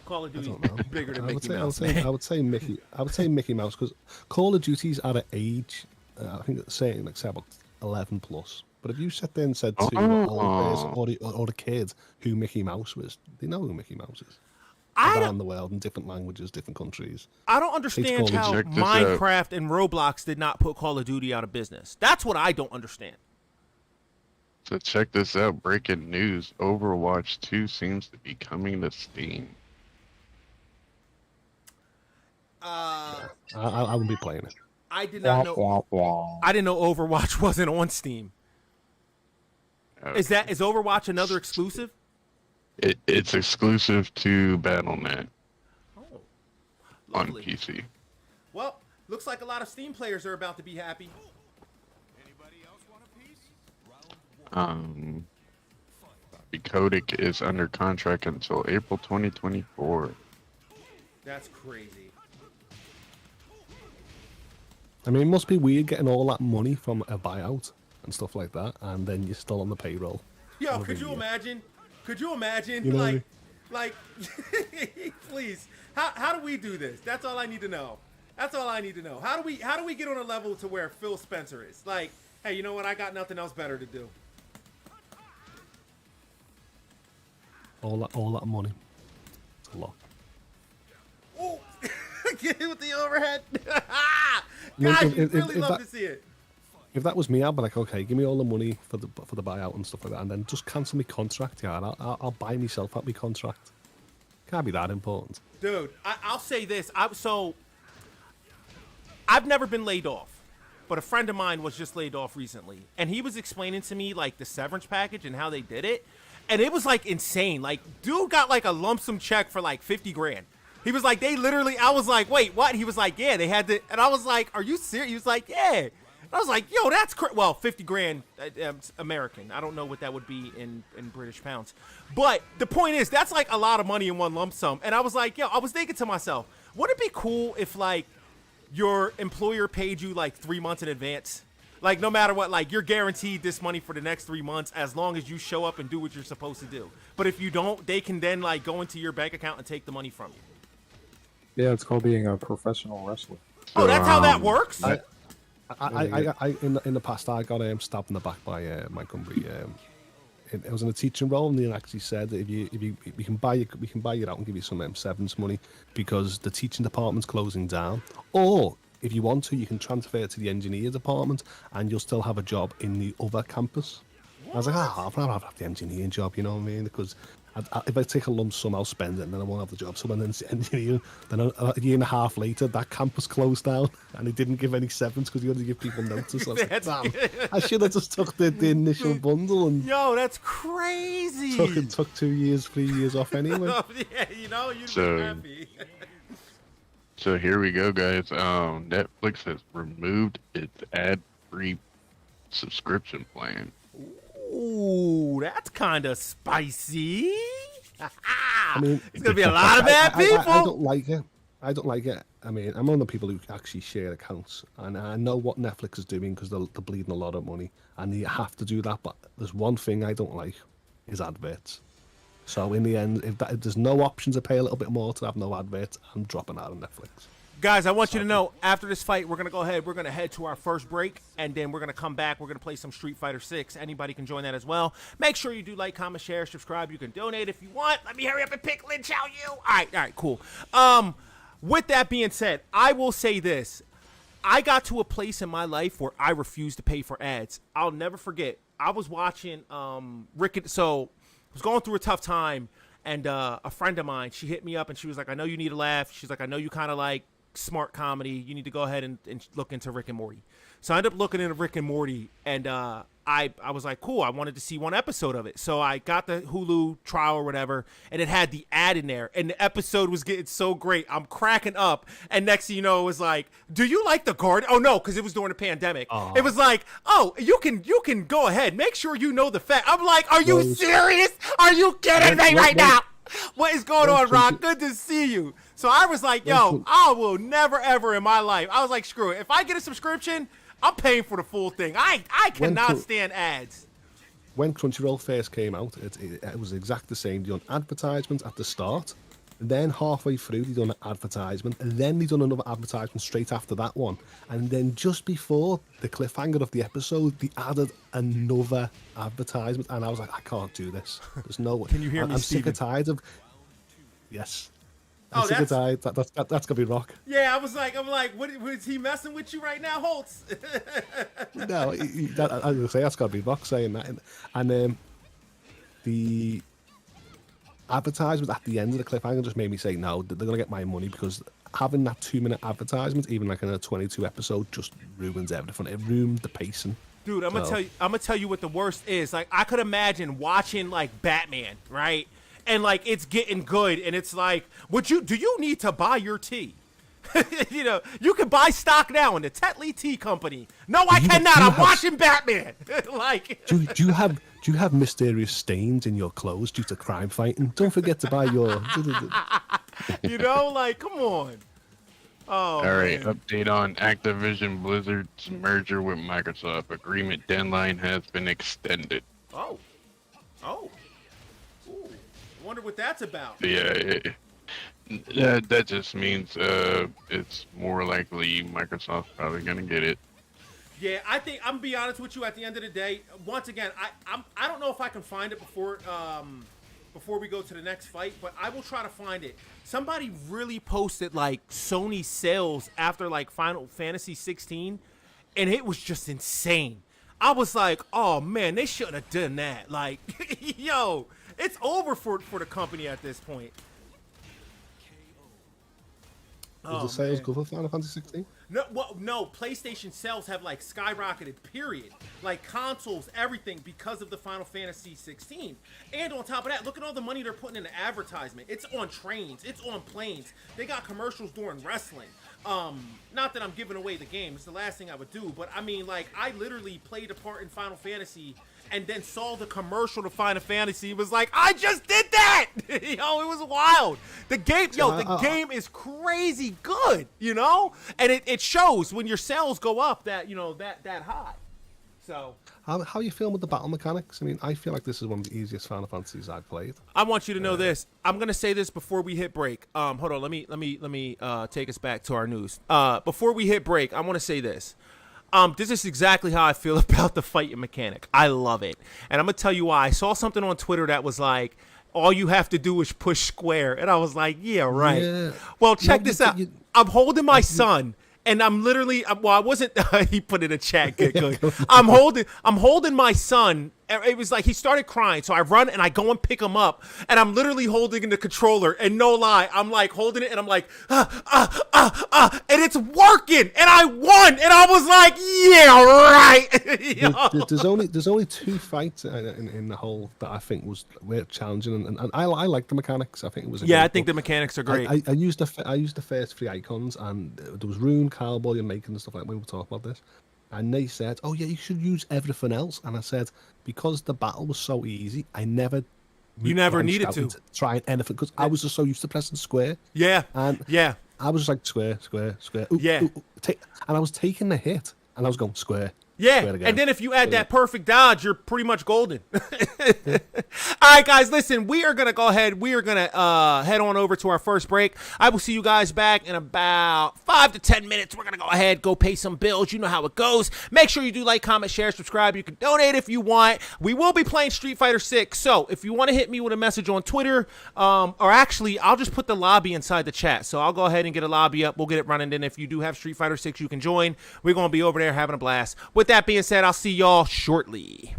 Call of Duty's bigger than Mickey Mouse. I would say Mickey Mouse because Call of Duty's at an age. I think it's saying like say about 11 plus, But if you sat there and said to an old person or a kid who Mickey Mouse was, they know who Mickey Mouse is. Around the world in different languages, different countries. I don't understand how Minecraft and Roblox did not put Call of Duty out of business. That's what I don't understand. So check this out. Breaking news. Overwatch 2 seems to be coming to Steam. I wouldn't be playing it. I did not know. I didn't know Overwatch wasn't on Steam. Is Overwatch another exclusive? It's exclusive to Battle.net on PC. Well, looks like a lot of Steam players are about to be happy. Codic is under contract until April 2024. That's crazy. I mean, it must be weird getting all that money from a buyout and stuff like that, and then you're still on the payroll. Yo, could you imagine? Could you imagine? You know like, please. How do we do this? That's all I need to know. That's all I need to know. How do we get on a level to where Phil Spencer is? Like, hey, you know what? I got nothing else better to do. All that money. It's a lot. Oh, get hit with the overhead. Guys, you'd really love to see it. If that was me, I'd be like, okay, give me all the money for the buyout and stuff like that, and then just cancel my contract. Yeah, I'll buy myself out my contract. Can't be that important, dude. I'll say this. I've never been laid off, but a friend of mine was just laid off recently, and he was explaining to me like the severance package and how they did it, and it was like insane. Like, dude got like a lump sum check for like 50 grand. He was like, they literally. I was like, wait, what? He was like, yeah, they had to, and I was like, are you serious? He was like, yeah. I was like, yo, that's well, 50 grand American. I don't know what that would be in British pounds. But the point is, that's like a lot of money in one lump sum. And I was like, yo, I was thinking to myself, wouldn't it be cool if like your employer paid you like 3 months in advance? Like, no matter what, like you're guaranteed this money for the next 3 months as long as you show up and do what you're supposed to do. But if you don't, they can then like go into your bank account and take the money from you. Yeah, it's called being a professional wrestler. Oh, that's how that works? I in the past I got stabbed in the back by my company. It was in a teaching role, and they actually said that if you we can buy you out and give you some severance money because the teaching department's closing down, or if you want to, you can transfer it to the engineer department, and you'll still have a job in the other campus. I was like, I'll have the engineering job, you know what I mean? Because if I take a lump sum, I'll spend it, and then I won't have the job. So then engineering, then a year and a half later, that campus closed down, and they didn't give any severance because you had to give people notice. I was like, damn, I should have just took the initial bundle and. Yo, that's crazy. Took 2 years, 3 years off anyway. Yeah, you know, you'd be happy. So here we go, guys. Netflix has removed its ad-free subscription plan. Ooh, that's kind of spicy. I mean, it's gonna be a lot of bad people. I don't like it. I don't like it. I mean, I'm one of the people who actually share accounts, and I know what Netflix is doing because they're bleeding a lot of money, and you have to do that. But there's one thing I don't like is adverts. So in the end, if there's no option to pay a little bit more to have no adverts, I'm dropping out of Netflix. Guys, I want you to know, after this fight, we're going to go ahead. We're going to head to our first break, and then we're going to come back. We're going to play some Street Fighter 6. Anybody can join that as well. Make sure you do like, comment, share, subscribe. You can donate if you want. Let me hurry up and pick Lynch out you. All right, cool. With that being said, I will say this. I got to a place in my life where I refuse to pay for ads. I'll never forget. I was watching Rick. So I was going through a tough time, and a friend of mine, she hit me up, and she was like, I know you need a laugh. She's like, I know you kind of like smart comedy. You need to go ahead and look into Rick and Morty. So I ended up looking into Rick and Morty, and I was like, cool, I wanted to see one episode of it. So I got the Hulu trial or whatever, and it had the ad in there, and the episode was getting so great. I'm cracking up, and next thing you know, it was like, do you like The Guardian? Oh, no, because it was during the pandemic. It was like, oh, you can go ahead. Make sure you know the fact. I'm like, are you serious? Are you kidding me right now? What is going on, Rock? Good to see you. So I was like, yo, I will never, ever in my life. I was like, screw it. If I get a subscription, I'm paying for the full thing. I cannot stand ads. When Crunchyroll first came out, it was exactly the same. They done advertisements at the start, Then halfway through, they done an advertisement, and then they done another advertisement straight after that one. And then just before the cliffhanger of the episode, they added another advertisement, and I was like, I can't do this. There's no way. Can you hear me, I'm sick Steven? and tired of. Yes. I'm Oh, sick and that's- tired. That's gonna be rock. Yeah, I'm like, what is he messing with you right now, Holtz? No, I was gonna say that's gotta be rock saying that, and the advertisement at the end of the cliffhanger just made me say no, they're gonna get my money, because having that 2-minute advertisement, even like in a 22 episode, just ruins everything. It ruined the pacing. Dude, I'm gonna tell you what the worst is. Like, I could imagine watching like Batman, right? And like it's getting good, and it's like, do you need to buy your tea? You know, you can buy stock now in the Tetley Tea Company. No, I cannot. I'm watching Batman. Like, Do you have mysterious stains in your clothes due to crime fighting? Don't forget to buy your. you know, like, come on. Oh, All right, man. update on Activision Blizzard's merger with Microsoft. Agreement deadline has been extended. Oh. Ooh. Wonder what that's about. Yeah, that just means it's more likely Microsoft's probably gonna get it. Yeah, I think I'm gonna be honest with you. At the end of the day, once again, I don't know if I can find it before we go to the next fight, but I will try to find it. Somebody really posted like Sony sales after like Final Fantasy 16, and it was just insane. I was like, oh man, they shouldn't have done that. Like, yo, it's over for the company at this point. Was the sales good for Final Fantasy 16? No, PlayStation sales have like skyrocketed, period. Like consoles, everything, because of the Final Fantasy 16. And on top of that, look at all the money they're putting into advertisement. It's on trains, it's on planes. They got commercials during wrestling. Not that I'm giving away the game, it's the last thing I would do, but I mean, like, I literally played a part in Final Fantasy and then saw the commercial to Final Fantasy. It was like, I just did that! Yo, it was wild. The game, the game is crazy good, you know? And it shows when your sales go up that, you know, that high. So How you feeling with the battle mechanics? I mean, I feel like this is one of the easiest Final Fantasies I've played. I want you to know this. I'm gonna say this before we hit break. Hold on. Let me take us back to our news. Before we hit break, I want to say this. This is exactly how I feel about the fighting mechanic. I love it, and I'm gonna tell you why. I saw something on Twitter that was like, all you have to do is push square, and I was like, yeah, right. Yeah. Well, check this out. I'm holding my son. And I'm literally, well, I wasn't, he put in a chat, good. I'm holding my son. It was like he started crying. So I run and I go and pick him up. And I'm literally holding the controller. And no lie, I'm like holding it and I'm like, and it's working. And I won. And I was like, yeah, right. There's only 2 fights in the whole that I think was challenging. And I like the mechanics. I think it was. I think the mechanics are great. I used the first 3 icons, and there was Rune, Cowboy, and Macon and stuff like that. We were talking about this. And they said, oh, yeah, you should use everything else. And I said, because the battle was so easy, I never... You never needed to. Try anything, because I was just so used to pressing square. Yeah, and I was just like, square. Ooh, yeah. Ooh, and I was taking the hit, and I was going, square. Yeah, and then if you add that perfect dodge, you're pretty much golden. All right, guys, listen, we are going to go ahead. We are going to head on over to our first break. I will see you guys back in about 5 to 10 minutes. We're going to go ahead, go pay some bills. You know how it goes. Make sure you do like, comment, share, subscribe. You can donate if you want. We will be playing Street Fighter 6. So if you want to hit me with a message on Twitter, or actually, I'll just put the lobby inside the chat. So I'll go ahead and get a lobby up. We'll get it running. Then if you do have Street Fighter 6, you can join. We're going to be over there having a blast. With that being said, I'll see y'all shortly.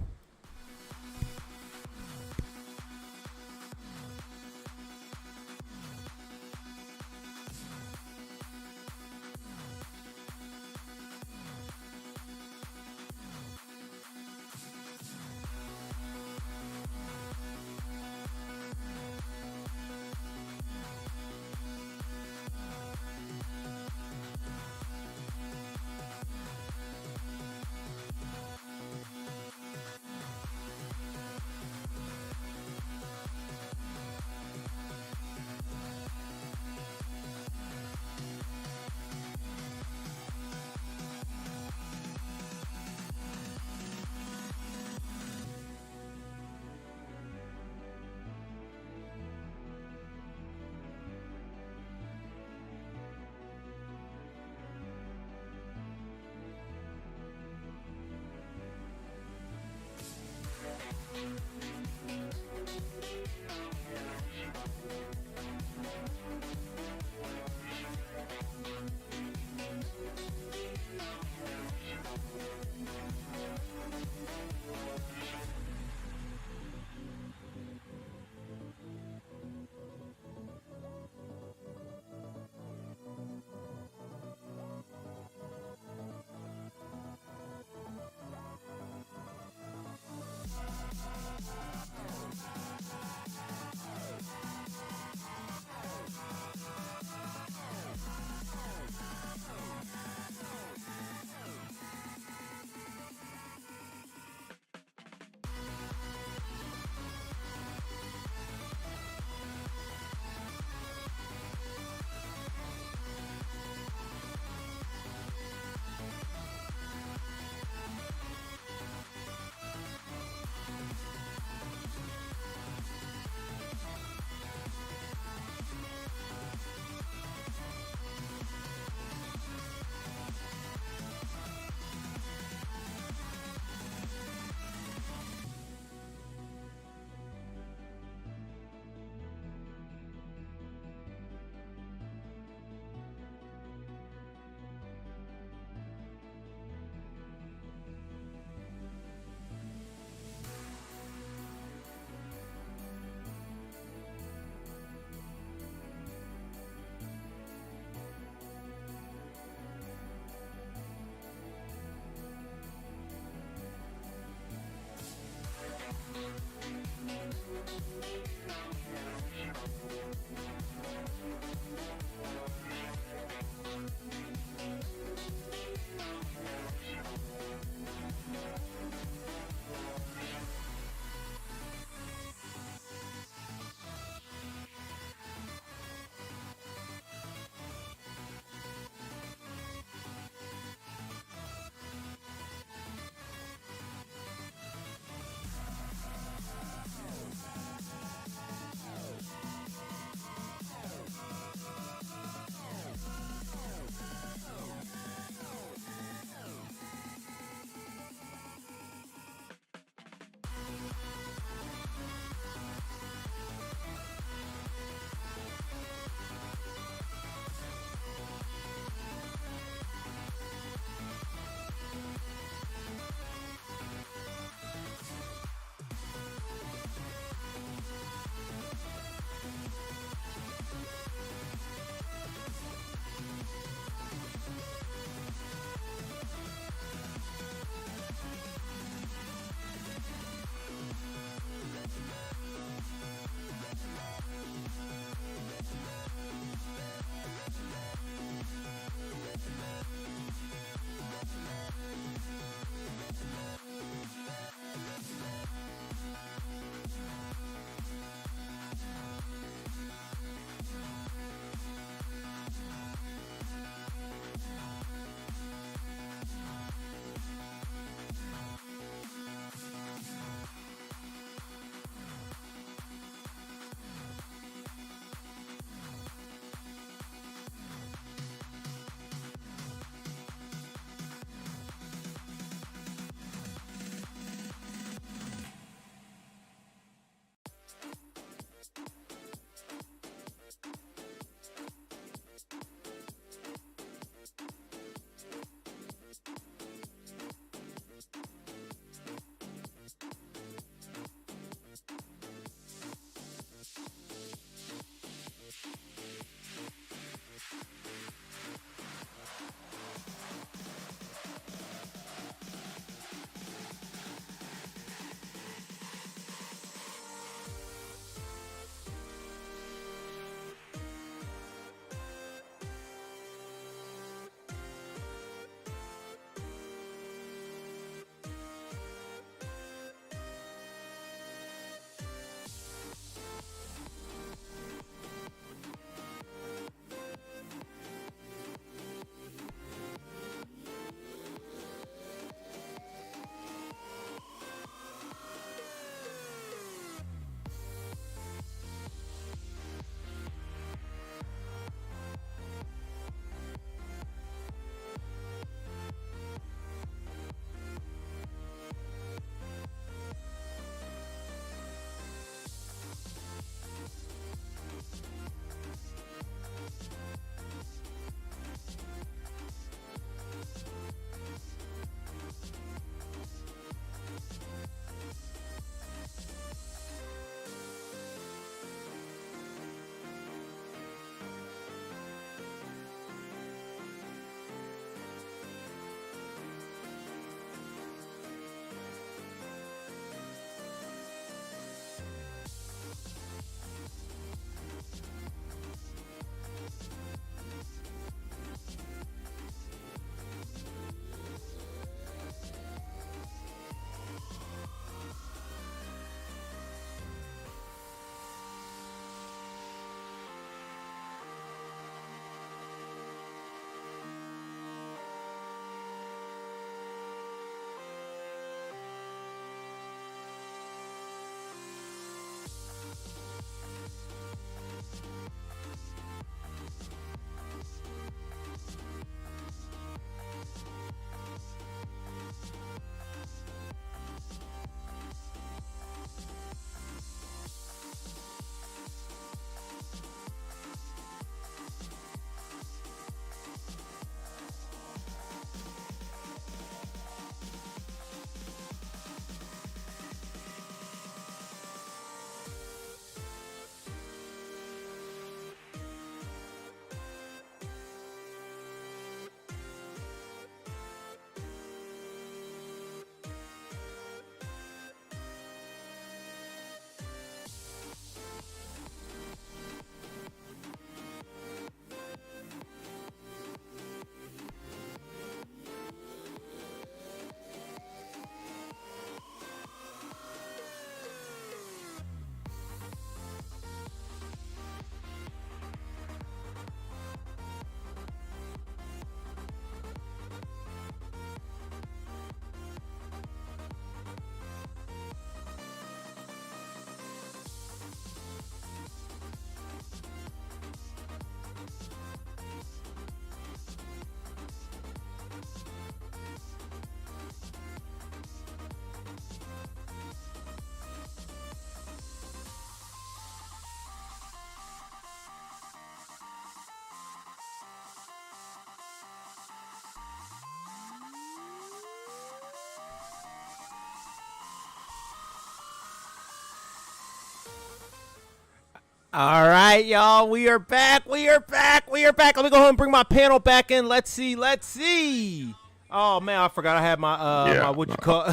All right, y'all. We are back. Let me go ahead and bring my panel back in. Let's see. Oh man, I forgot I had my my what you call.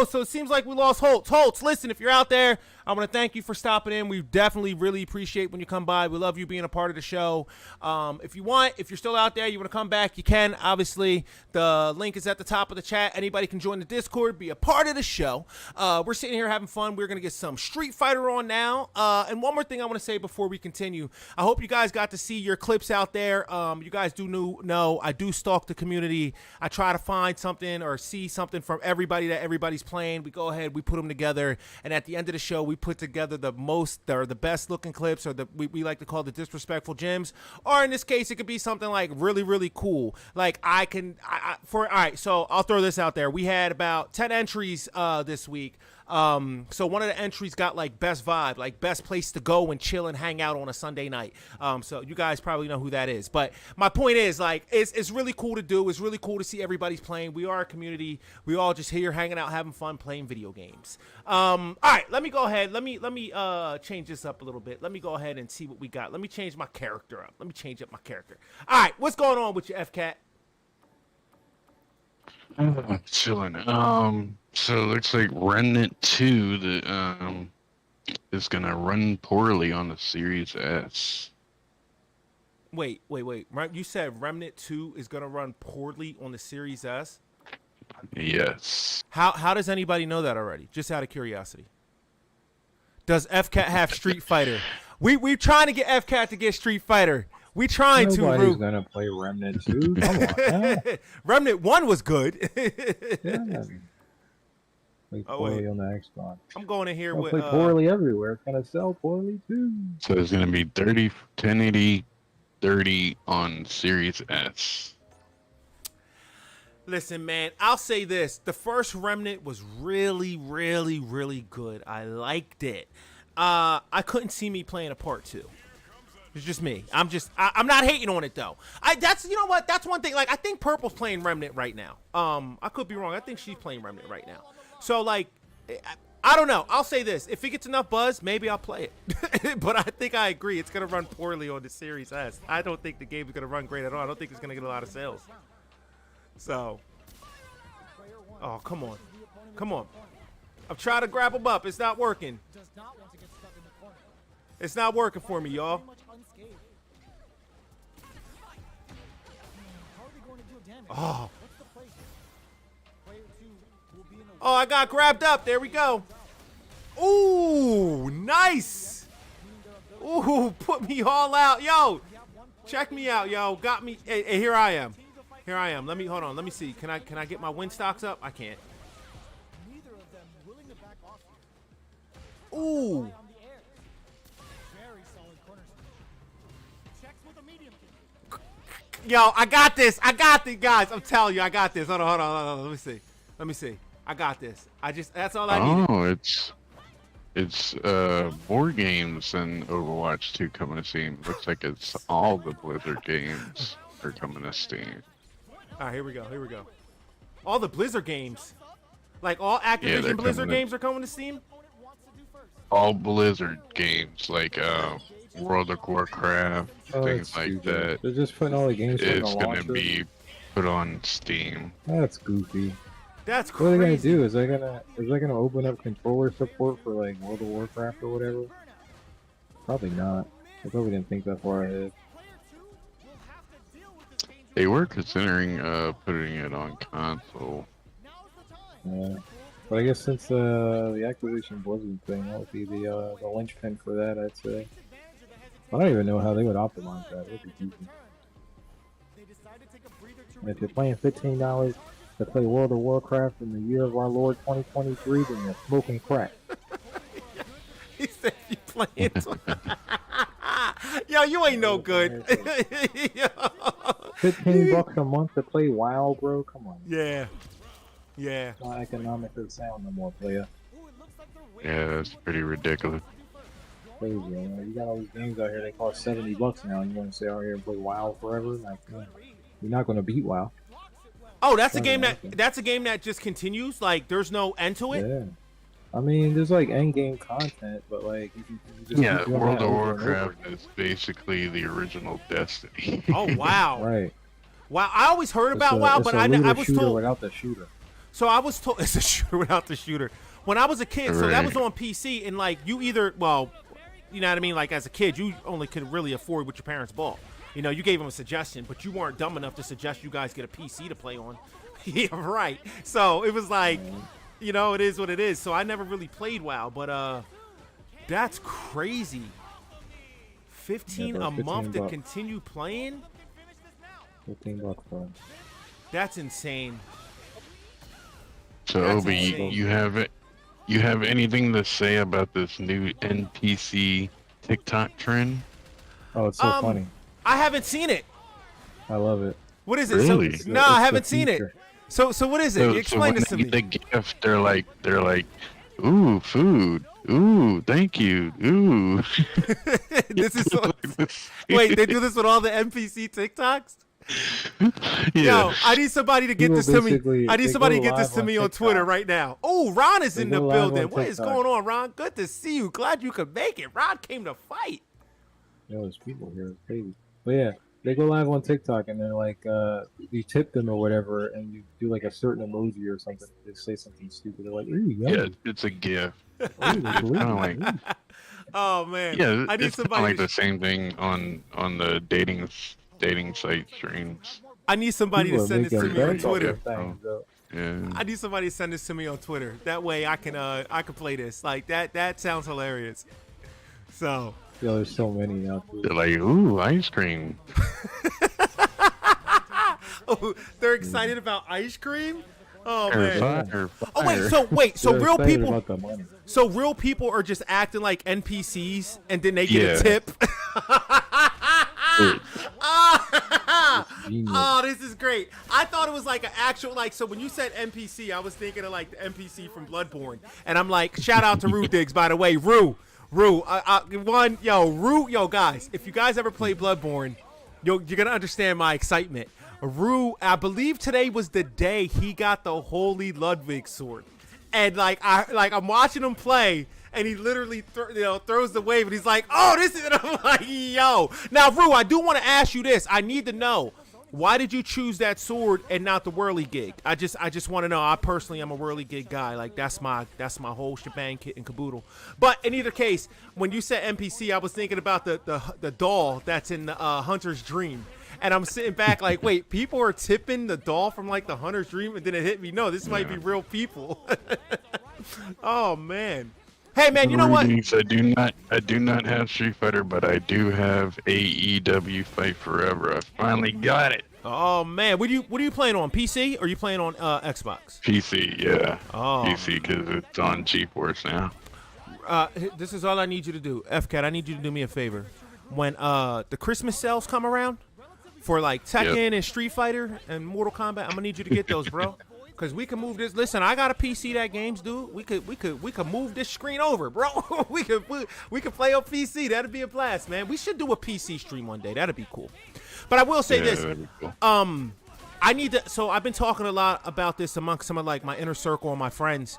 So it seems like we lost Holtz. Holtz, listen, if you're out there, I want to thank you for stopping in. We definitely really appreciate when you come by. We love you being a part of the show. If you're still out there, you want to come back, you can. Obviously, the link is at the top of the chat. Anybody can join the Discord, be a part of the show. We're sitting here having fun. We're gonna get some Street Fighter on now. And one more thing I want to say before we continue. I hope you guys got to see your clips out there. You guys do know I do stalk the community. I try to find something or see something from everybody that everybody's playing. We go ahead, we put them together, and at the end of the show, we put together the best looking clips, or we like to call the disrespectful gems, or in this case, it could be something like really, really cool. Like all right, so I'll throw this out there. We had about 10 entries this week. So one of the entries got like best vibe, like best place to go and chill and hang out on a Sunday night. So you guys probably know who that is. But my point is, like, it's really cool to do. It's really cool to see everybody's playing. We are a community. We all just here hanging out, having fun, playing video games. All right, let me go ahead. Let me change this up a little bit. Let me go ahead and see what we got. Let me change my character up. Let me change up my character. All right, what's going on with you, FCat? Chilling. So it looks like Remnant 2 is gonna run poorly on the Series S. Wait. You said Remnant 2 is gonna run poorly on the Series S? Yes. How does anybody know that already? Just out of curiosity. Does FCat have Street Fighter? We're trying to get FCat to get Street Fighter. We trying to. Nobody's gonna play Remnant 2. Come on, man. Remnant 1 was good. Yeah. Play poorly on the Xbox. I'm going in here with play poorly everywhere. It's gonna sell poorly too. So it's gonna be 1080 30 on Series S. Listen, man, I'll say this. The first Remnant was really, really, really good. I liked it. I couldn't see me playing a part 2. It's just me. I'm not hating on it though. You know what? That's one thing. Like, I think Purple's playing Remnant right now. I could be wrong. I think she's playing Remnant right now. So like, I don't know. I'll say this: if it gets enough buzz, maybe I'll play it. But I think I agree. It's gonna run poorly on the Series S. I don't think the game is gonna run great at all. I don't think it's gonna get a lot of sales. So, oh come on. I'm trying to grab him up. It's not working. It's not working for me, y'all. Oh. Oh, I got grabbed up. There we go. Ooh, nice. Ooh, put me all out. Yo, check me out, yo. Got me. Hey, here I am. Let me, hold on. Let me see. Can I get my win stocks up? I can't. Ooh. Yo, I got this, guys. I'm telling you, I got this. Hold on. Let me see. I got this. That's all I need. Oh, it's more games than Overwatch 2 coming to Steam. Looks like it's all the Blizzard games are coming to Steam. All right, here we go. All the Blizzard games, like all Activision Blizzard games, are coming to Steam. All Blizzard games, like World of Warcraft, things like that. They're just putting all the games. It's gonna be put on Steam. That's goofy. That's crazy. What are they gonna do? Is they gonna open up controller support for like World of Warcraft or whatever? Probably not. They probably didn't think that far ahead. They were considering putting it on console. Yeah. But I guess since the Activision Blizzard thing, that would be the linchpin for that, I'd say. I don't even know how they would optimize that. It would be goofy. And if you're paying $15 to play World of Warcraft in the year of our Lord 2023, then you're smoking crack. He said you playing. Yo, you ain't no good. $15 a month to play WoW, bro? Come on. Yeah. It's not economically sound no more, player. Yeah, that's pretty ridiculous. Crazy, man. You got all these games out here, they cost $70 now, and you want to stay out here and play WoW forever? Like, you're not going to beat WoW. Oh, that's a game that just continues? Like, there's no end to it? Yeah. I mean, there's like end game content, but like you just Yeah, keep doing World that of over and over. Warcraft is basically the original Destiny. Oh wow, Right. wow! I always heard It's about a, WoW, it's but a I looter was shooter told. without the shooter. So I was told it's a shooter without the shooter. When I was a kid, so that Right. was on PC, and like you either, well, you know what I mean. Like as a kid, you only could really afford what your parents bought. You know, you gave them a suggestion, but you weren't dumb enough to suggest you guys get a PC to play on. Yeah, right. So it was like, you know, it is what it is. So I never really played WoW, but that's crazy. 15 bro, a month 15 to bucks. continue playing? $15, bro. That's insane. So That's Obi, insane. you have anything to say about this new NPC TikTok trend? Oh, it's so funny. I haven't seen it. I love it. What is it? Really? So, no, I It's the haven't seen it. feature. So what is it? Explain when this to they me. get the gift, they're like, ooh, food, ooh, thank you, ooh. This is so, wait, they do this with all the NPC TikToks? Yeah. Yo, I need somebody to get People this to me. basically- I need they somebody to go get this live to on me on TikTok. Twitter right now. Oh, Ron is They in the go live on building. What is TikTok. going on, Ron? Good to see you. Glad you could make it. Ron came to fight. Yo, there's people here. It's crazy. But yeah, they go live on TikTok and they're like, you tip them or whatever, and you do like a certain emoji or something. They say something stupid. They're like, ooh, Yeah, yummy. it's a gift. Ooh, It's kind of like, Oh man. yeah, I need it's kind of somebody. like To, the same thing on the dating site streams. I need somebody to People are send this to making me on bank off Twitter. their things, though. Yeah. I need somebody to send this to me on Twitter. That way I can play this. Like that sounds hilarious. So Yo, there's so many now. Too. They're like, ooh, ice cream. oh, they're excited about ice cream? Oh Or man. fire, Oh wait, fire. so They're real excited people about the money. so real people are just acting like NPCs and then they get Yeah. a tip. Genius. Oh, this is great. I thought it was like an actual, like, so when you said NPC, I was thinking of like the NPC from Bloodborne. And I'm like, shout out to Rue Diggs, by the way. Rue, guys, if you guys ever play Bloodborne, you're going to understand my excitement. Rue, I believe today was the day he got the Holy Ludwig sword. And I'm watching him play, and he literally throws the wave, and he's like, "Oh, this is." And I'm like, "Yo." Now, Rue, I do want to ask you this. I need to know, why did you choose that sword and not the whirly gig? I just want to know. I personally am a whirly gig guy. Like that's my whole shebang, kit and caboodle. But in either case, when you said NPC, I was thinking about the doll that's in the Hunter's Dream. And I'm sitting back like, wait, people are tipping the doll from like the Hunter's Dream, and then it hit me. No, this might be real people. Oh man. Hey man, you know what? Rudies, I do not have Street Fighter, but I do have AEW Fight Forever. I finally got it. Oh man, what are you playing on? PC or are you playing on Xbox? PC, yeah. Oh. PC because it's on GeForce now. This is all I need you to do. FCAT, I need you to do me a favor. When the Christmas sales come around for like Tekken and Street Fighter and Mortal Kombat, I'm gonna need you to get those, bro. Cause we can move this. Listen, I got a PC that games, dude. We could move this screen over, bro. we could play on PC. That'd be a blast, man. We should do a PC stream one day. That'd be cool. But I will say this. That'd be cool. I need to. So I've been talking a lot about this amongst some of like my inner circle and my friends.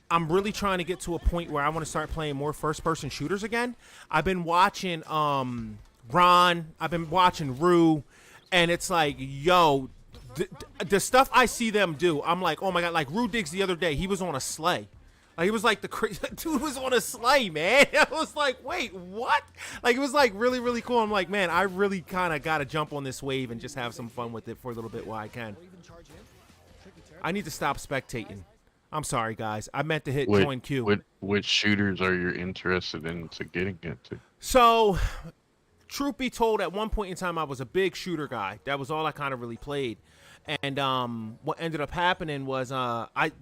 I'm really trying to get to a point where I want to start playing more first-person shooters again. I've been watching Ron. I've been watching Rue, and it's like, yo. The stuff I see them do, I'm like, oh my god! Like Rue Diggs the other day, he was on a sleigh. Like he was like dude was on a sleigh, man. I was like, wait, what? Like it was like really, really cool. I'm like, man, I really kind of got to jump on this wave and just have some fun with it for a little bit while I can. I need to stop spectating. I'm sorry, guys. I meant to hit join queue. Which shooters are you interested in getting into? So, truth be told, at one point in time, I was a big shooter guy. That was all I kind of really played. And what ended up happening was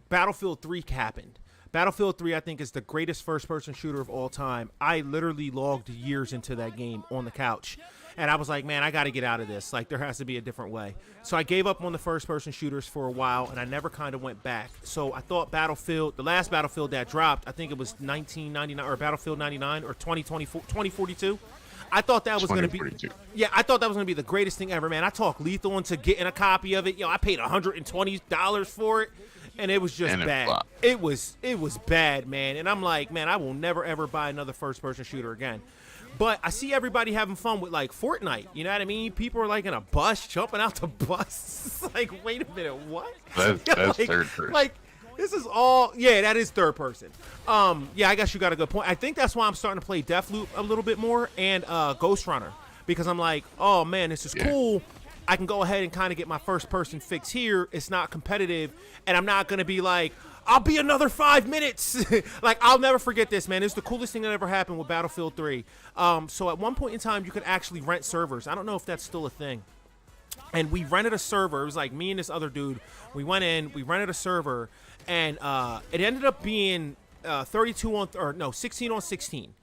Battlefield 3 happened. Battlefield 3, I think, is the greatest first-person shooter of all time. I literally logged years into that game on the couch. And I was like, man, I got to get out of this. Like, there has to be a different way. So I gave up on the first-person shooters for a while, and I never kind of went back. So I thought Battlefield, the last Battlefield that dropped, I think it was 1999 or Battlefield 99 or 2042. I thought that was going to be, I thought that was going to be the greatest thing ever, man. I talked lethal into getting a copy of it. Yo, I paid $120 for it. and it was just And it bad. flopped. It was bad, man. And I'm like, man, I will never ever buy another first-person shooter again. But I see everybody having fun with like Fortnite. You know what I mean? People are like in a bus, jumping out the bus. It's like, wait a minute, what? That's Like- third person. Like, this is all, yeah, that is third person. Yeah, I guess you got a good point. I think that's why I'm starting to play Deathloop a little bit more and Ghost Runner, because I'm like, oh man, this is cool. I can go ahead and kind of get my first person fix here. It's not competitive, and I'm not gonna be like, I'll be another 5 minutes. Like, I'll never forget this, man. It's the coolest thing that ever happened with Battlefield 3. So at one point in time, you could actually rent servers. I don't know if that's still a thing. And we rented a server. It was like me and this other dude. We went in, we rented a server, and it ended up being 16 on 16.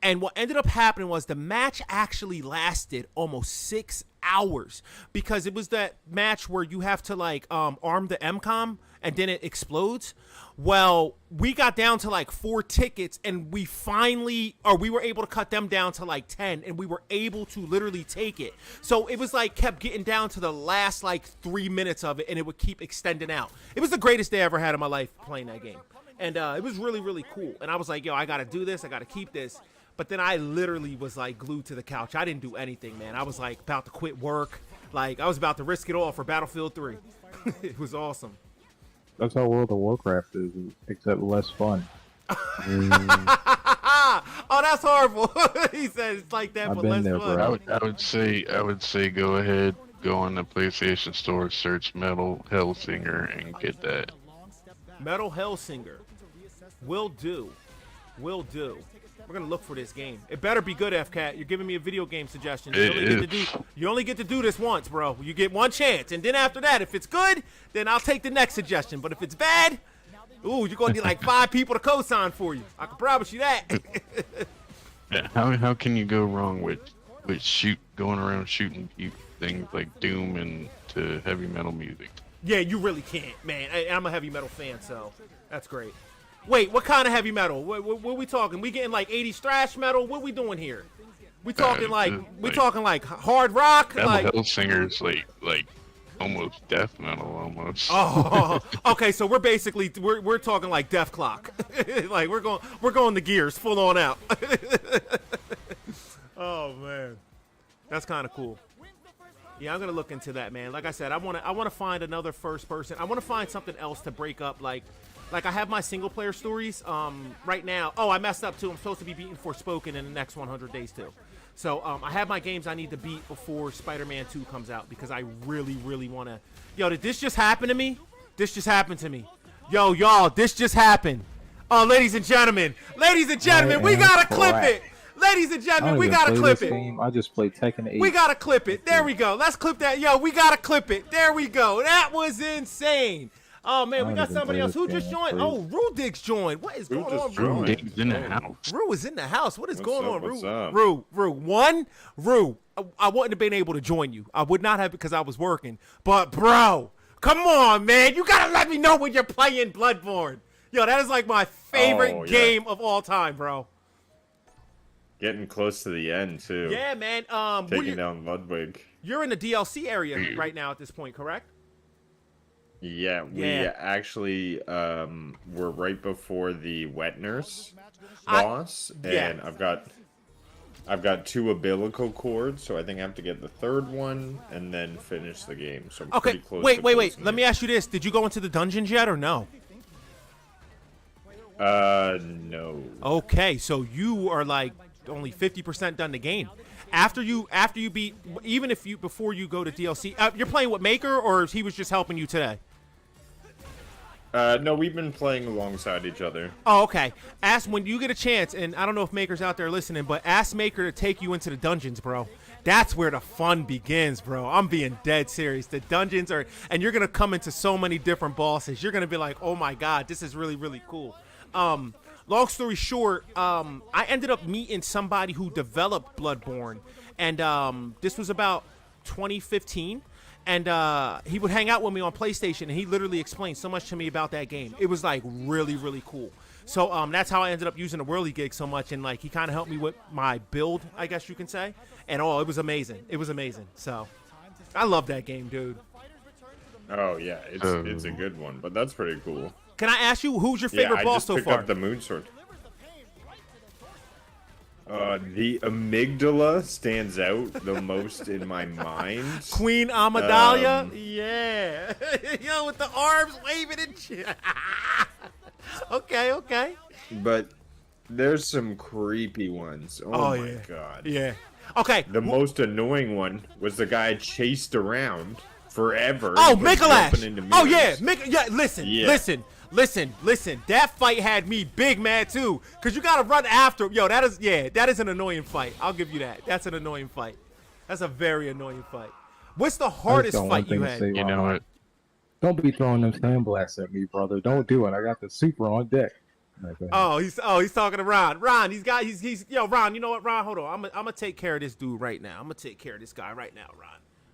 And what ended up happening was the match actually lasted almost 6 hours, because it was that match where you have to like arm the MCOM and then it explodes. Well, we got down to like 4 tickets, and we were able to cut them down to like 10, and we were able to literally take it. So it was like kept getting down to the last like 3 minutes of it, and it would keep extending out. It was the greatest day I ever had in my life playing that game. And it was really, really cool. And I was like, yo, I got to do this. I got to keep this. But then I literally was like glued to the couch. I didn't do anything, man. I was like about to quit work. Like, I was about to risk it all for Battlefield 3. It was awesome. That's how World of Warcraft is, except less fun. Oh, that's horrible. He said it's like that, I've but been less there, fun. bro. I would say go ahead, go on the PlayStation Store, search Metal Hellsinger, and get that. Metal Hellsinger. Will do. Will do. We're gonna look for this game. It better be good, FCAT. You're giving me a video game suggestion. You only get to do this once, bro. You get one chance, and then after that, if it's good, then I'll take the next suggestion. But if it's bad, ooh, you're gonna need like 5 people to co-sign for you. I can promise you that. Yeah, how can you go wrong with going around shooting things like Doom and to heavy metal music? Yeah, you really can't, man. I'm a heavy metal fan, so that's great. Wait, what kind of heavy metal? What we talking? We getting like 80s thrash metal? What we doing here? We talking like hard rock? Metal Like, Hellsinger's like almost death metal almost. oh, okay. So we're basically we're talking like Death Clock. Like we're going the gears full on out. Oh man, that's kind of cool. Yeah, I'm gonna look into that, man. Like I said, I wanna find another first person. I wanna find something else to break up. Like I have my single player stories. Right now, I messed up too. I'm supposed to be beating Forspoken in the next 100 days too. So I have my games I need to beat before Spider-Man 2 comes out, because I really, really wanna. Yo, did this just happen to me? This just happened to me. Yo, y'all, this just happened. Oh, ladies and gentlemen, we gotta clip it. Ladies and gentlemen, we gotta clip it. Game. I just played Tekken 8. We gotta clip it. There we go. Let's clip that. Yo, we gotta clip it. There we go. That was insane. Oh man, we got somebody else who just joined. Oh, Rudig's joined. What is going on, Ru? Dig's in the house. Ru is in the house. What is going on, What's up? Ru? I wouldn't have been able to join you. I would not have, because I was working. But bro, come on, man. You gotta let me know when you're playing Bloodborne. Yo, that is like my favorite game of all time, bro. Getting close to the end too. Yeah, man. Taking down Ludwig. You're in the DLC area right now at this point, correct? Yeah, we actually were right before the wet nurse boss, and I've got 2 umbilical cords, so I think I have to get the 3rd one and then finish the game. So I'm pretty close. Wait. Let me ask you this: did you go into the dungeons yet, or no? No. Okay, so you are like only 50% done the game. After you beat, even if you before you go to DLC, you're playing with Maker, or he was just helping you today? No, we've been playing alongside each other. Oh, okay. Ask when you get a chance, and I don't know if Maker's out there listening, but ask Maker to take you into the dungeons, bro. That's where the fun begins, bro. I'm being dead serious. The dungeons are, and you're gonna come into so many different bosses. You're gonna be like, oh my god, this is really, really cool. Long story short, I ended up meeting somebody who developed Bloodborne, and this was about 2015. And he would hang out with me on PlayStation, and he literally explained so much to me about that game. It was like really, really cool. So that's how I ended up using the Whirly Gig so much, and like he kind of helped me with my build, I guess you can say. And it was amazing. It was amazing. So I love that game, dude. Oh yeah, it's a good one, but that's pretty cool. Can I ask you who's your favorite I boss just so picked far? up the moon sword. The amygdala stands out the most in my mind. Queen Amadalia? Yeah. Yo, with the arms waving and shit. Okay. But there's some creepy ones. Oh, my god. Yeah. Okay. The most annoying one was the guy chased around forever. Oh, and kept jumping into Mikalash. Oh yeah, mirrors. listen. That fight had me big mad too, cause you gotta run after him. Yo, that is an annoying fight. I'll give you that. That's an annoying fight. That's a very annoying fight. What's the hardest fight you had? You know what? Don't be throwing them sandblasts at me, brother. Don't do it. I got the super on deck. Okay. He's talking to Ron. Ron, Ron, you know what, Ron? Hold on. I'm gonna take care of this dude right now. I'm gonna take care of this guy right now, Ron.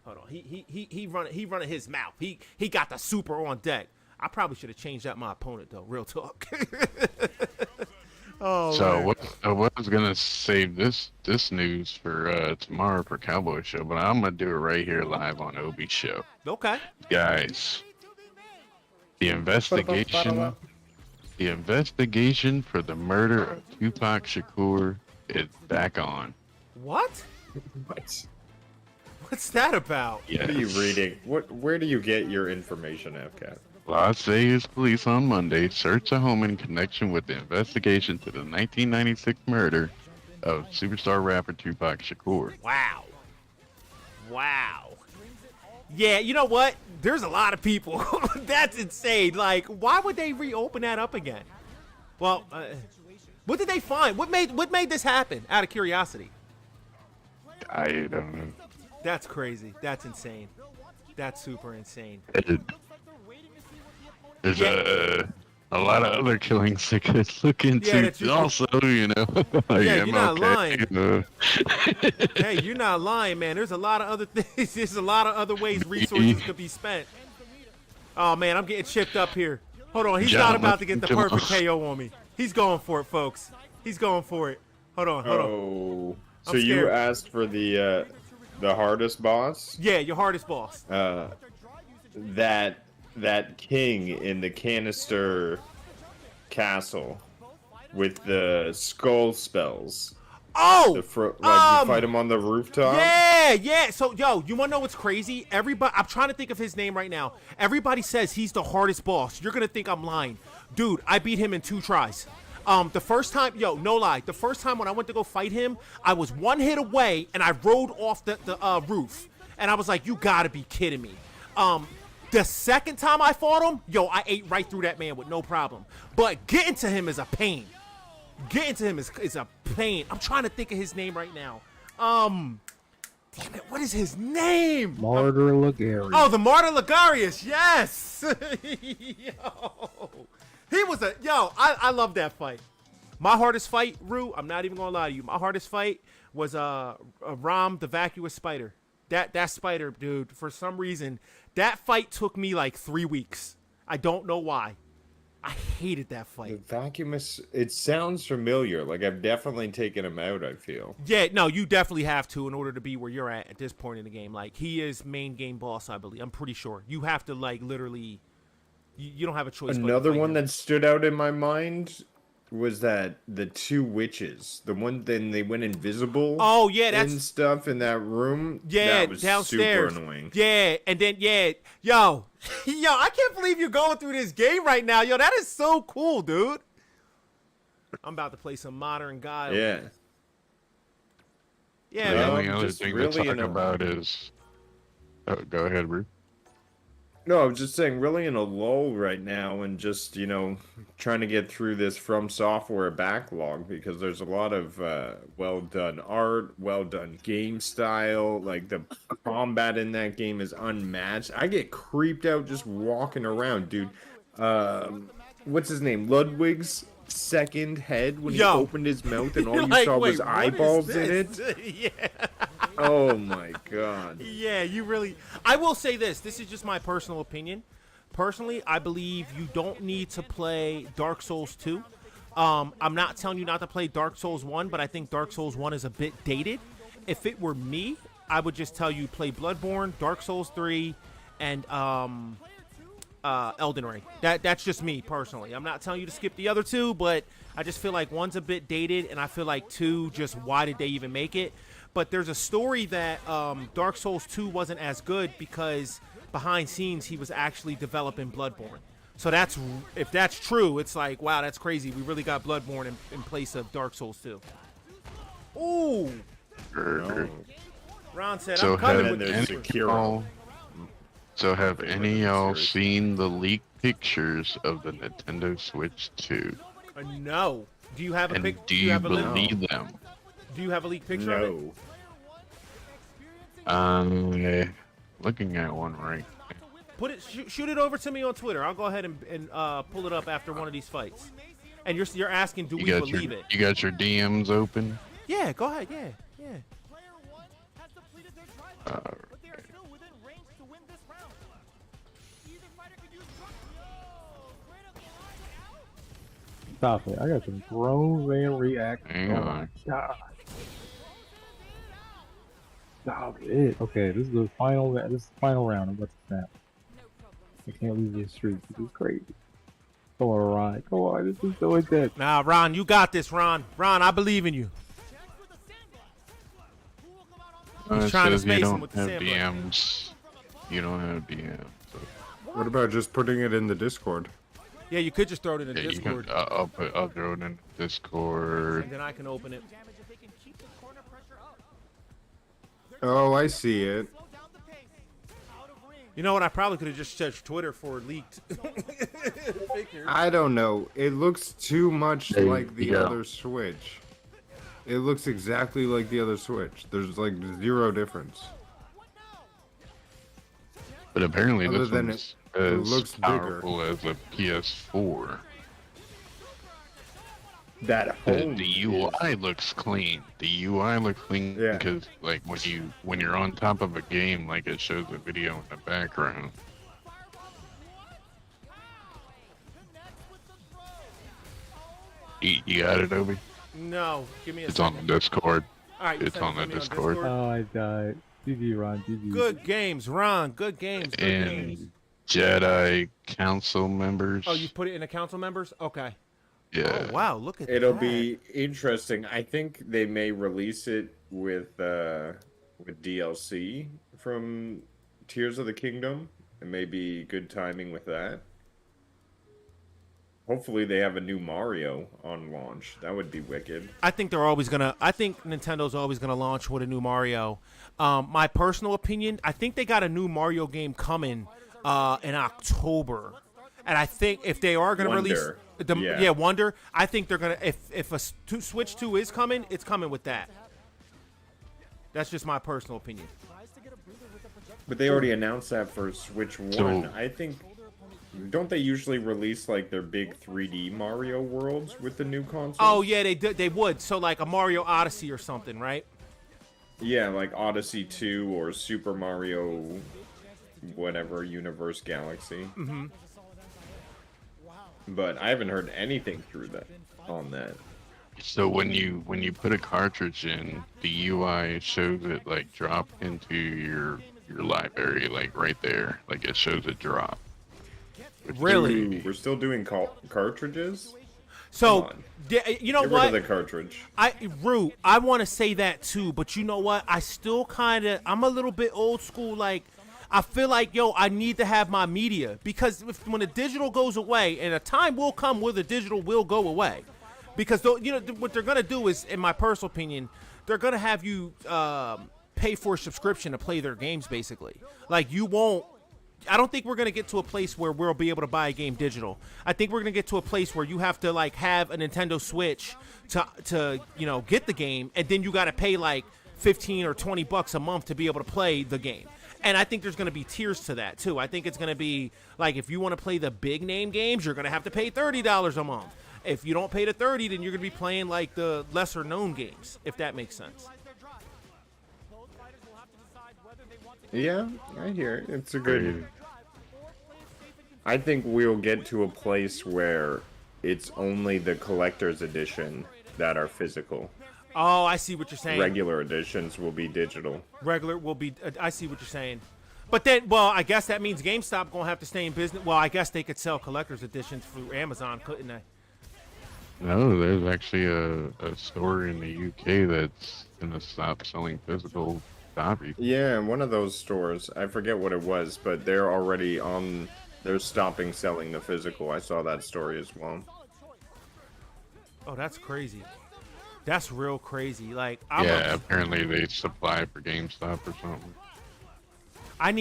Hold on. He running his mouth. He got the super on deck. I probably should have changed out my opponent though. Real talk. Oh. So man. what I was gonna save this news for tomorrow for Cowboy Show, but I'm gonna do it right here live on Obies Show. Okay. Guys, the investigation for the murder of Tupac Shakur is back on. What? What? What's that about? Yes. What are you reading? Where do you get your information, FCAT? Las Vegas police on Monday searched a home in connection with the investigation to the 1996 murder of superstar rapper Tupac Shakur. Wow. Yeah, you know what? There's a lot of people. That's insane. Like, why would they reopen that up again? Well, what did they find? What made this happen? Out of curiosity. I don't know. That's crazy. That's insane. That's super insane. There's a lot of other killings they could look into. Also, you know. Yeah, you're not lying. Hey, you're not lying, man. There's a lot of other things. There's a lot of other ways resources could be spent. Oh man, I'm getting chipped up here. Hold on, he's not about to get the perfect KO on me. He's going for it, folks. He's going for it. Hold on. Oh, so you asked for the hardest boss? Yeah, your hardest boss. That king in the canister castle with the skull spells. Oh! You fight him on the rooftop? Yeah. So, yo, you want to know what's crazy? Everybody, I'm trying to think of his name right now. Everybody says he's the hardest boss. You're going to think I'm lying. Dude, I beat him in 2 tries. The first time, no lie, the first time when I went to go fight him, I was 1 hit away, and I rode off the roof. And I was like, you got to be kidding me. The second time I fought him, I ate right through that man with no problem. But getting to him is a pain. Getting to him is a pain. I'm trying to think of his name right now. Damn it, what is his name? Martyr Ligarius. Oh, the Martyr Ligarius, yes! He was I love that fight. My hardest fight, Rue, I'm not even gonna lie to you. My hardest fight was Rom the Vacuous Spider. That spider, dude, for some reason, that fight took me like 3 weeks. I don't know why. I hated that fight. The Vacuous, it sounds familiar. Like, I've definitely taken him out, I feel. Yeah, no, you definitely have to in order to be where you're at this point in the game. Like, he is main game boss, I believe. I'm pretty sure. You have to, like, literally, you don't have a choice. Another one that stood out in my mind was that the 2 witches, the one then they went invisible. Oh yeah, that's and stuff in that room. Yeah, that was downstairs. Super annoying. Yeah, and then yo, I can't believe you're going through this game right now. Yo, that is so cool, dude. I'm about to play some Modern Guile. Yeah. Yeah. The Man. only other thing to talk about is. Oh, go ahead, Ruth. No, I was just saying, really in a lull right now, and just trying to get through this From Software backlog because there's a lot of well done art, well done game style. Like the combat in that game is unmatched. I get creeped out just walking around, dude. What's his name? Ludwig's second head when he opened his mouth and all you saw was eyeballs in it. Yeah. Oh my god. Yeah, you really. I will say this. This is just my personal opinion. Personally, I believe you don't need to play Dark Souls 2. I'm not telling you not to play Dark Souls 1, but I think Dark Souls 1 is a bit dated. If it were me, I would just tell you play Bloodborne, Dark Souls 3, and Elden Ring. That's just me personally. I'm not telling you to skip the other two, but I just feel like one's a bit dated, and I feel like 2, just why did they even make it? But there's a story that Dark Souls 2 wasn't as good because behind scenes he was actually developing Bloodborne. So if that's true, it's like, wow, that's crazy. We really got Bloodborne in place of Dark Souls 2. Ooh. No. Ron said, So I'm coming have with there's this. Sekiro. So have any of y'all series. seen the leaked pictures of the Nintendo Switch 2? No. Do you have a And pic? do you have a believe them? Do you have a leaked picture of it? No. Looking at one right. Put it, shoot it over to me on Twitter. I'll go ahead and pull it up after one of these fights. And you're asking, do we believe it? You got your DMs open? Yeah, go ahead. Yeah. Stop it. I got some grown man react. Hang Oh my on. god. Stop it. Okay, this is the final round. I'm about to snap. I can't lose this streak. This is crazy. Come on, Ron. Come on, this is so intense. Nah, Ron, you got this, Ron. Ron, I believe in you. He's It trying to says you space him don't with the have sandbag. DMs. You don't have DMs. So, What about just putting it in the Discord? Yeah, you could just throw it in the yeah, Discord, I'll throw it in Discord. and then I can open it. Oh, I see it. You know what? I probably could have just searched Twitter for leaked pictures. I don't know. It looks too much There like the you go. other Switch. It looks exactly like the other Switch. There's like zero difference. But apparently Other this than one's it as looks bigger. powerful as a PS4. That home The UI looks clean. The UI looks clean Yeah. because like when you're on top of a game, like it shows a video in the background. You got it, Obi? No, give me a It's second. on the Discord. All right, you it's sent it on to the me Discord. Oh, I died. GG, Ron. GG. Good games, Ron. Good games. Good games. And Jedi Council members. Oh, you put it in the council members? Okay. Yeah. Oh, wow. Look at that. It'll be interesting. I think they may release it with DLC from Tears of the Kingdom. It may be good timing with that. Hopefully they have a new Mario on launch. That would be wicked. I think Nintendo's always gonna launch with a new Mario. My personal opinion, I think they got a new Mario game coming in October, and I think if they are gonna release Wonder. Wonder, I think they're gonna if Switch 2 is coming, it's coming with that. That's just my personal opinion. But they already announced that for Switch 1. So- I think... Don't they usually release like their big 3D Mario worlds with the new console? Oh yeah, they would. So like a Mario Odyssey or something, right? Yeah, like Odyssey 2 or Super Mario whatever Universe Galaxy. Mm-hmm. But I haven't heard anything through that on that. So when you put a cartridge in, the UI shows it like drop into your library, like right there, like it shows it drop. Really? Ooh, we're still doing cartridges? So Come on. you know Get what? rid of the cartridge. I want to say that too, but you know what? I'm a little bit old school. Like, I feel like, I need to have my media because when the digital goes away, and a time will come where the digital will go away, because what they're gonna do is, in my personal opinion, they're gonna have you pay for a subscription to play their games, basically. Like you won't. I don't think we're going to get to a place where we'll be able to buy a game digital. I think we're going to get to a place where you have to like have a Nintendo Switch to get the game, and then you got to pay like $15 or $20 a month to be able to play the game. And I think there's going to be tiers to that too. I think it's going to be like if you want to play the big name games, you're going to have to pay $30 a month. If you don't pay the $30, then you're going to be playing like the lesser known games, if that makes sense. Yeah, I hear it. It's a good... I think we'll get to a place where it's only the collector's edition that are physical. Oh, I see what you're saying. Regular editions will be digital. I see what you're saying. But then, well, I guess that means GameStop gonna have to stay in business. Well, I guess they could sell collector's editions through Amazon, couldn't they? No, there's actually a store in the UK that's gonna stop selling physical copies. Yeah, one of those stores. I forget what it was, but they're already on. They're stopping selling the physical. I saw that story as well. Oh, that's crazy. That's real crazy. Like, Apparently they supply for GameStop or something. I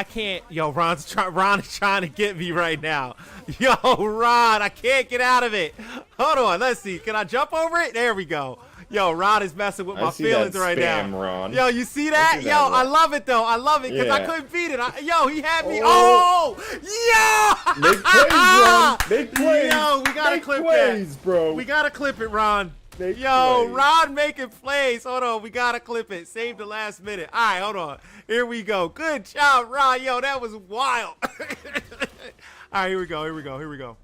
can't, Ron is trying to get me right now. Yo, Ron, I can't get out of it. Hold on, let's see. Can I jump over it? There we go. Yo, Ron is messing with my feelings right now. Ron. Yo, you see that? Yo, I love it though. I love it because I couldn't beat it. He had me. Oh, yo! Make plays, Ron. Make plays. Yo, we gotta clip that, bro. We gotta clip it, Ron. Make Yo, plays. Ron making plays. Hold on, we gotta clip it. Save the last minute. All right, hold on. Here we go. Good job, Ron. Yo, that was wild. All right, here we go.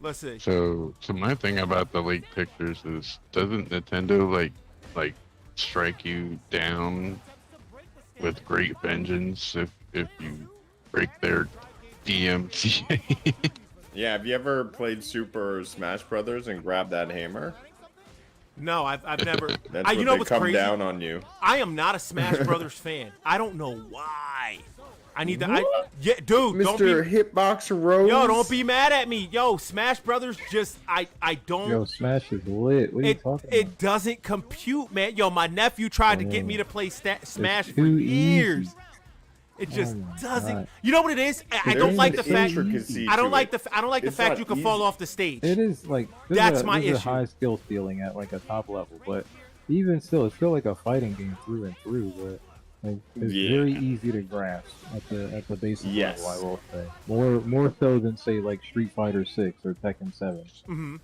Let's see. So my thing about the leaked pictures is, doesn't Nintendo like strike you down with great vengeance if you break their DMCA? Yeah, have you ever played Super Smash Brothers and grabbed that hammer? No, I've never. That's you what know they what's come crazy? down on you. I am not a Smash Brothers fan. I don't know why. I need to. Yeah, dude. Don't be. Mr. Hitbox Rose. Yo, don't be mad at me. Yo, Smash Brothers just. I don't. Yo, Smash is lit. What are you talking about? It doesn't compute, man. Yo, my nephew tried to get me to play Smash for too years. easy. It just doesn't. God. You know what it is? I don't like the fact. I don't like the fact you can fall off the stage. It is like That's my this is issue. a high skill ceiling at like a top level, but even still, it's still like a fighting game through and through. But like, it's very easy to grasp at the basic level. I will say more so than say like Street Fighter 6 or Tekken 7. Mm-hmm.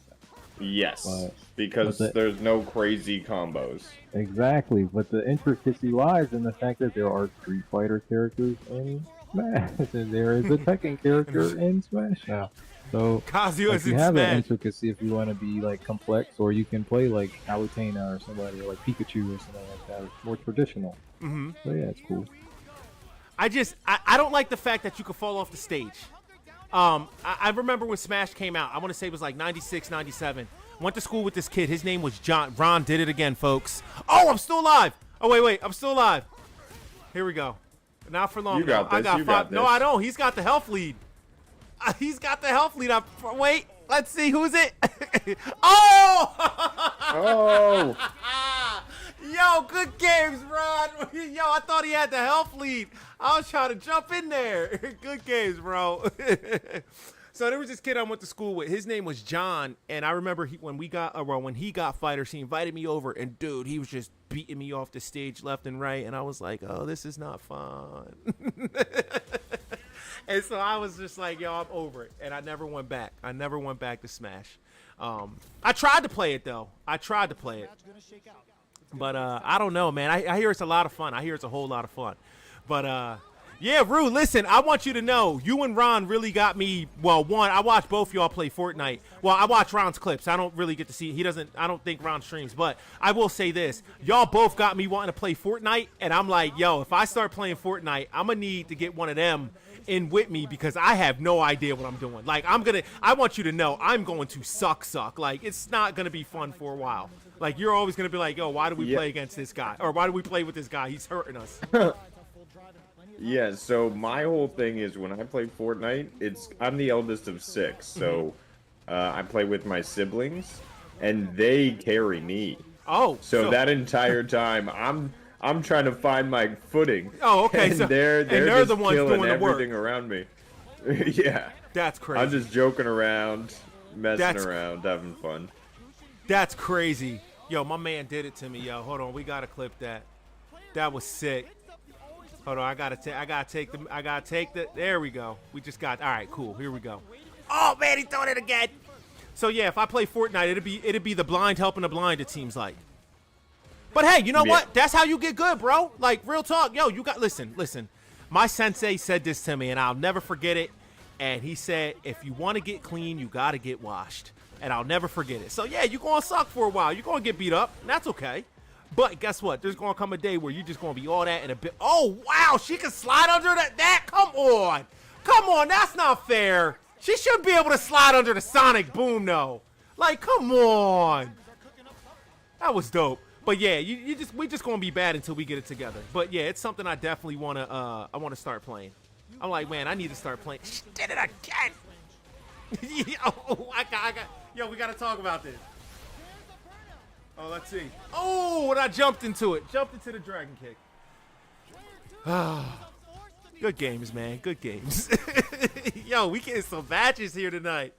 Yes, because there's no crazy combos. Exactly, but the intricacy lies in the fact that there are Street Fighter characters in Smash, and there is a Tekken character in Smash now. So Kazuya is you in have that Smash. intricacy if you want to be like complex, or you can play like Palutena or somebody, or like Pikachu or something like that, more traditional. Mm-hmm. So yeah, it's cool. I don't like the fact that you could fall off the stage. I remember when Smash came out. I want to say it was like 96, 97. Went to school with this kid. His name was John. Ron did it again, folks. Oh, I'm still alive. Oh, wait. I'm still alive. Here we go. Not for long. You got now. this. I got you 5. got this. No, I don't. He's got the health lead. He's got the health lead. Wait. Let's see. Who's it? Oh! Oh! Yo, good games, Ron. Yo, I thought he had the health lead. I was trying to jump in there. Good games, bro. So there was this kid I went to school with. His name was John, and I remember when he got fighters, he invited me over, and dude, he was just beating me off the stage left and right, and I was like, oh, this is not fun. And so I was just like, yo, I'm over it, and I never went back. I never went back to Smash. I tried to play it though. But I don't know, man. I hear it's a lot of fun. I hear it's a whole lot of fun. But yeah, Rue, listen, I want you to know, you and Ron really got me. Well, one, I watched both y'all play Fortnite. Well, I watch Ron's clips. I don't really get to see. I don't think Ron streams. But I will say this. Y'all both got me wanting to play Fortnite. And I'm like, yo, if I start playing Fortnite, I'm going to need to get one of them in with me because I have no idea what I'm doing. Like, I want you to know, I'm going to suck. Like, it's not going to be fun for a while. Like, you're always going to be like, yo, why do we play against this guy? Or why do we play with this guy? He's hurting us. Yeah, so my whole thing is when I play Fortnite, I'm the eldest of 6, so I play with my siblings, and they carry me. Oh, so that entire time, I'm trying to find my footing. Oh, okay. And so they're the just ones killing doing the work. everything around me. Yeah. That's crazy. I'm just joking around, messing around, having fun. That's crazy. Yo, my man did it to me, yo. Hold on, we gotta clip that. That was sick. Hold on, I gotta take the. There we go. We just got. All right, cool. Here we go. Oh man, he throwing it again. So yeah, if I play Fortnite, it'd be the blind helping the blind. It seems like. But hey, you know what? That's how you get good, bro. Like real talk, yo. You got listen. My sensei said this to me, and I'll never forget it. And he said, if you want to get clean, you gotta get washed. And I'll never forget it. So yeah, you're gonna suck for a while. You're gonna get beat up. And that's okay. But guess what? There's gonna come a day where you're just gonna be all that and a bit. Oh wow, she can slide under that. Come on, that's not fair. She should be able to slide under the sonic boom though. Like, come on. That was dope. But yeah, we just gonna be bad until we get it together. But yeah, it's something I definitely wanna start playing. I'm like, man, I need to start playing. She did it again. Yo, we gotta talk about this. Oh, let's see. Oh, and I jumped into it. Jumped into the dragon kick. Good games, man. Good games. Yo, we getting some matches here tonight.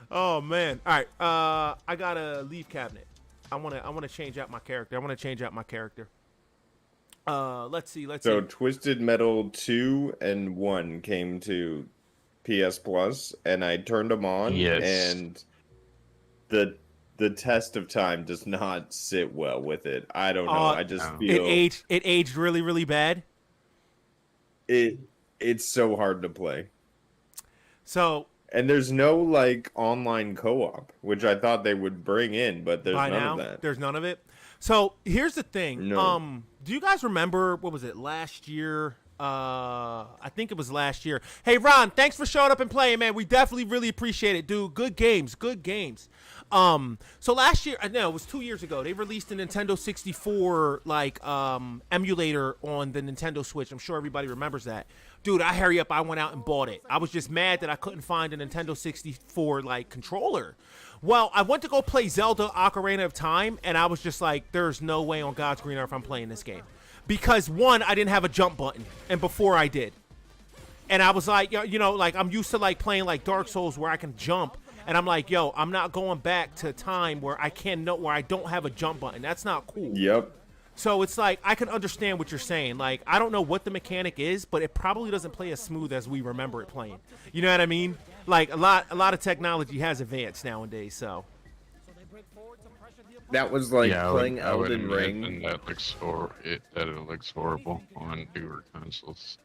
Oh man. All right. I got a leave cabinet. I wanna change out my character. Let's see. So Twisted Metal 2 and 1 came to PS Plus, and I turned them on, and the test of time does not sit well with it. I don't know. I just feel it aged really, really bad. It's so hard to play. So, and there's no like online co-op, which I thought they would bring in, but there's none of that. There's none of it. So here's the thing. No. Do you guys remember what was it last year? I think it was last year. Hey Ron, thanks for showing up and playing, man. We definitely really appreciate it, dude. Good games. So last year, I know it was 2 years ago, they released a Nintendo 64 like emulator on the Nintendo Switch. I'm sure everybody remembers that. Dude, I went out and bought it. I was just mad that I couldn't find a Nintendo 64 like controller. Well, I went to go play Zelda Ocarina of Time, and I was just like, there's no way on God's green earth I'm playing this game. Because one, I didn't have a jump button, and before I did. And I was like, like I'm used to like playing like Dark Souls where I can jump. And I'm like, yo, I'm not going back to a time where I don't have a jump button. That's not cool. Yep. So it's like, I can understand what you're saying. Like, I don't know what the mechanic is, but it probably doesn't play as smooth as we remember it playing. You know what I mean? Like, a lot of technology has advanced nowadays, so. That was like playing Elden Ring. That it looks horrible on newer consoles.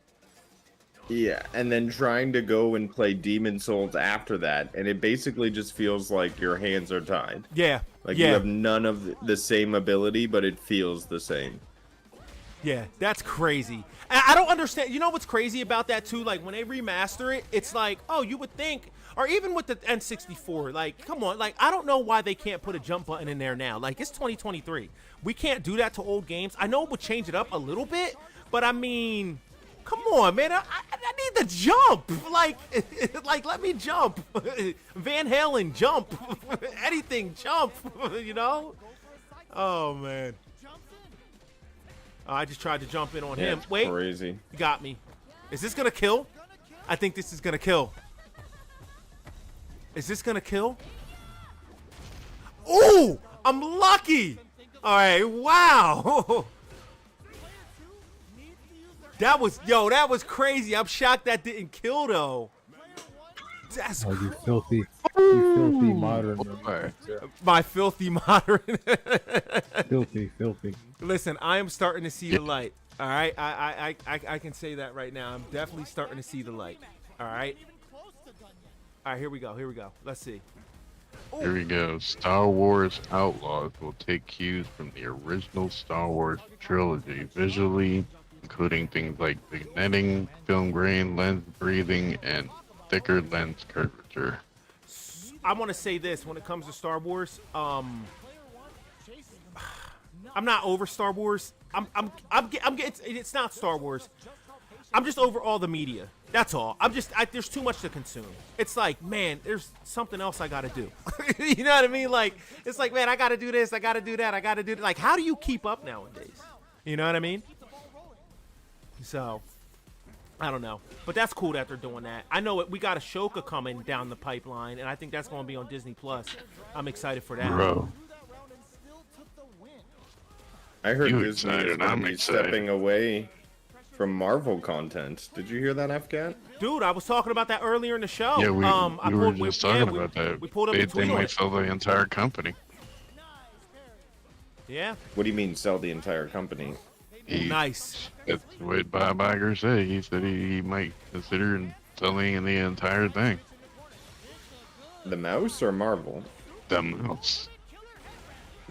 Yeah, and then trying to go and play Demon Souls after that, and it basically just feels like your hands are tied. Yeah. Like you have none of the same ability, but it feels the same. Yeah, that's crazy. I don't understand. You know what's crazy about that too? Like when they remaster it, it's like, oh, you would think, or even with the N64, like, come on, like I don't know why they can't put a jump button in there now. Like it's 2023, we can't do that to old games. I know it would change it up a little bit, but I mean, come on, man, I need the jump. Like let me jump. Van Halen, jump. Anything, jump. You know? Oh man. I just tried to jump in on him. Wait, crazy. You got me. Is this gonna kill? I think this is gonna kill. Is this gonna kill? Ooh, I'm lucky. All right, wow. That was crazy. I'm shocked that didn't kill though. That's you filthy modern. My filthy modern. filthy. Listen, I am starting to see the light. All right, I can say that right now. I'm definitely starting to see the light. All right. All right, here we go. Let's see. Ooh. Here we go. Star Wars Outlaws will take cues from the original Star Wars trilogy visually, including things like vignetting, film grain, lens breathing, and thicker lens curvature. I want to say this when it comes to Star Wars. I'm not over Star Wars. It's not Star Wars. I'm just over all the media. That's all. There's too much to consume. It's like, man, there's something else I got to do. You know what I mean? Like, it's like, man, I got to do this. I got to do that. I got to do that. Like, how do you keep up nowadays? You know what I mean? So, I don't know. But that's cool that they're doing that. I know we got Ashoka coming down the pipeline, and I think that's going to be on Disney+. I'm excited for that. Bro. I heard Disney is going to be stepping away from Marvel content. Did you hear that, FCAT? Dude, I was talking about that earlier in the show. Yeah, we were just talking about that. We pulled up a tweet. They might sell the entire company. Yeah. What do you mean, sell the entire company? Nice. That's what Bob Iger said. He said he might consider selling the entire thing. The mouse or Marvel? The mouse.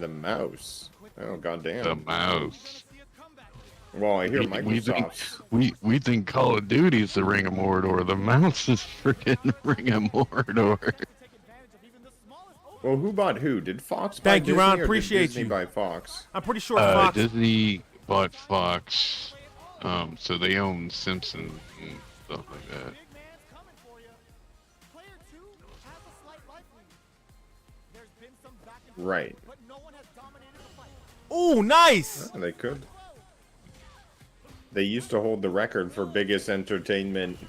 The mouse. Oh goddamn. The mouse. Well, I hear We think Microsoft's. we think Call of Duty's the Ring of Mordor. The mouse is freaking Ring of Mordor. Well, who bought who? Did Fox buy Thank you, Disney, Ron. or Appreciate did Disney you. buy Fox? I'm pretty sure Fox. Disney bought Fox, so they own Simpsons and stuff like that. Right. Ooh, nice. Oh, they could. They used to hold the record for biggest entertainment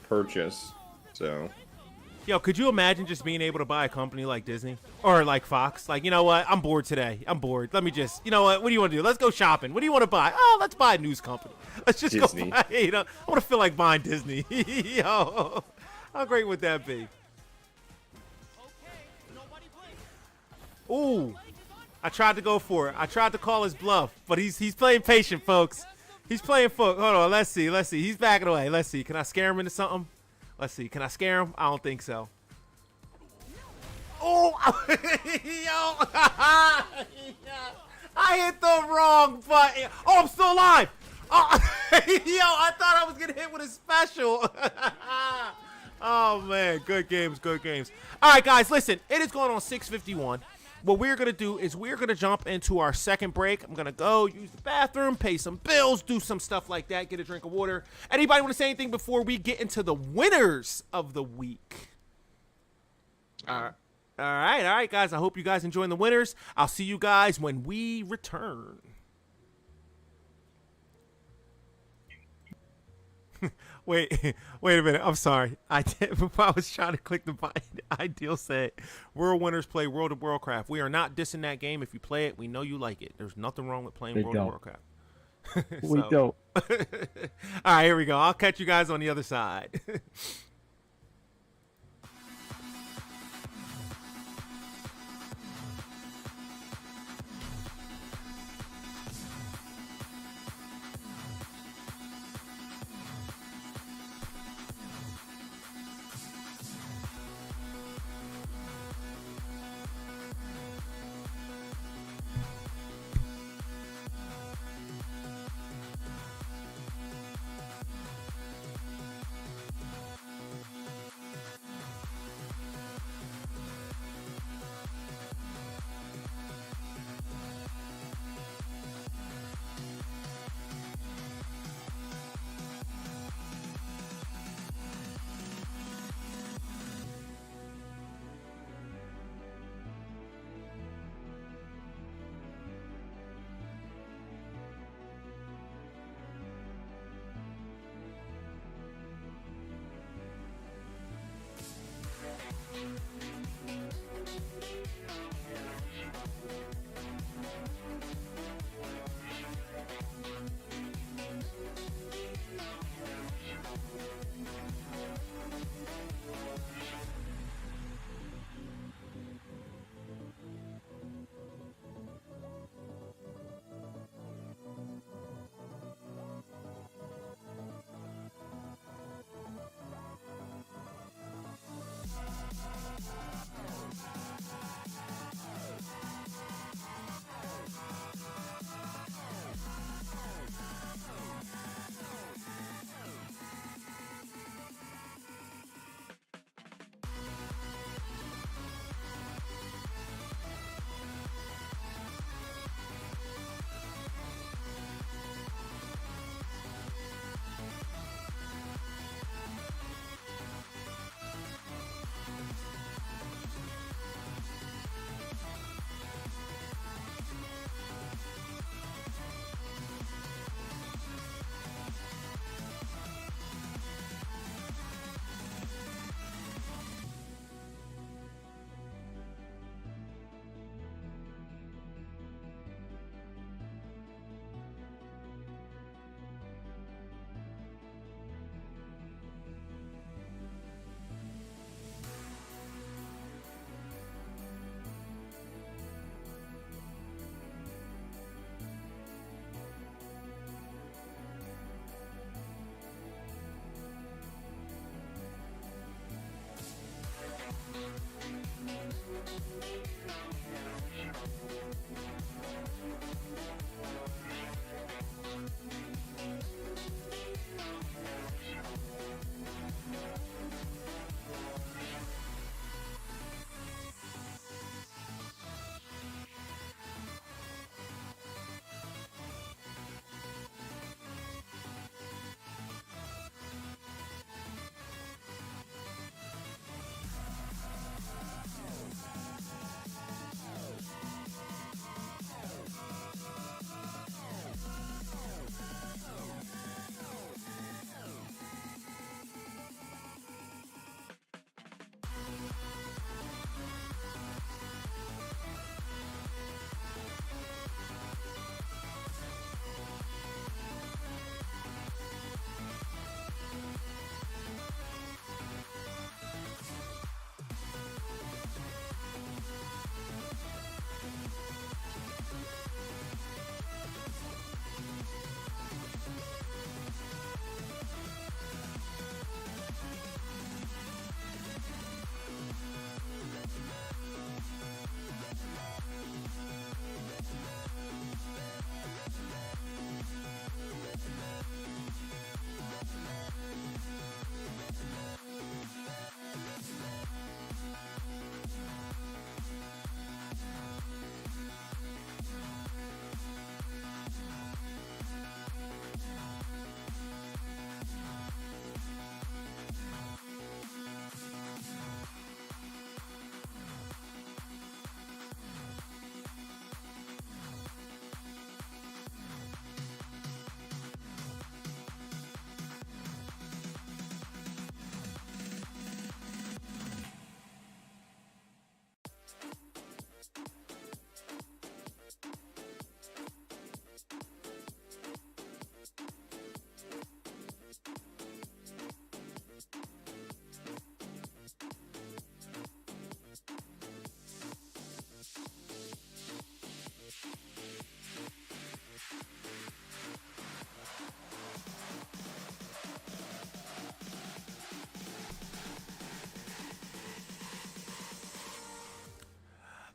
purchase. So. Yo, could you imagine just being able to buy a company like Disney or like Fox? Like, you know what? I'm bored today. I'm bored. Let me just, you know what? What do you want to do? Let's go shopping. What do you want to buy? Oh, let's buy a news company. Let's just Disney. go buy, you know, I want to feel like buying Disney. Yo, how great would that be? Ooh, I tried to go for it. I tried to call his bluff, but he's playing patient, folks. He's playing folk. Hold on, let's see. He's backing away. Let's see. Can I scare him into something? Let's see. Can I scare him? I don't think so. Oh, yo, I hit the wrong button. Oh, I'm still alive. Oh, yo, I thought I was gonna hit with a special. Oh man, good games, good games. All right, guys, listen. It is going on 6:51. What we're going to do is we're going to jump into our second break. I'm going to go use the bathroom, pay some bills, do some stuff like that, get a drink of water. Anybody want to say anything before we get into the winners of the week? All right, guys. I hope you guys enjoying the winners. I'll see you guys when we return. Wait a minute. I'm sorry. Before I was trying to click the button, Ideal said, World Winners play World of Warcraft. We are not dissing that game. If you play it, we know you like it. There's nothing wrong with playing World of Warcraft. We don't. All right, here we go. I'll catch you guys on the other side.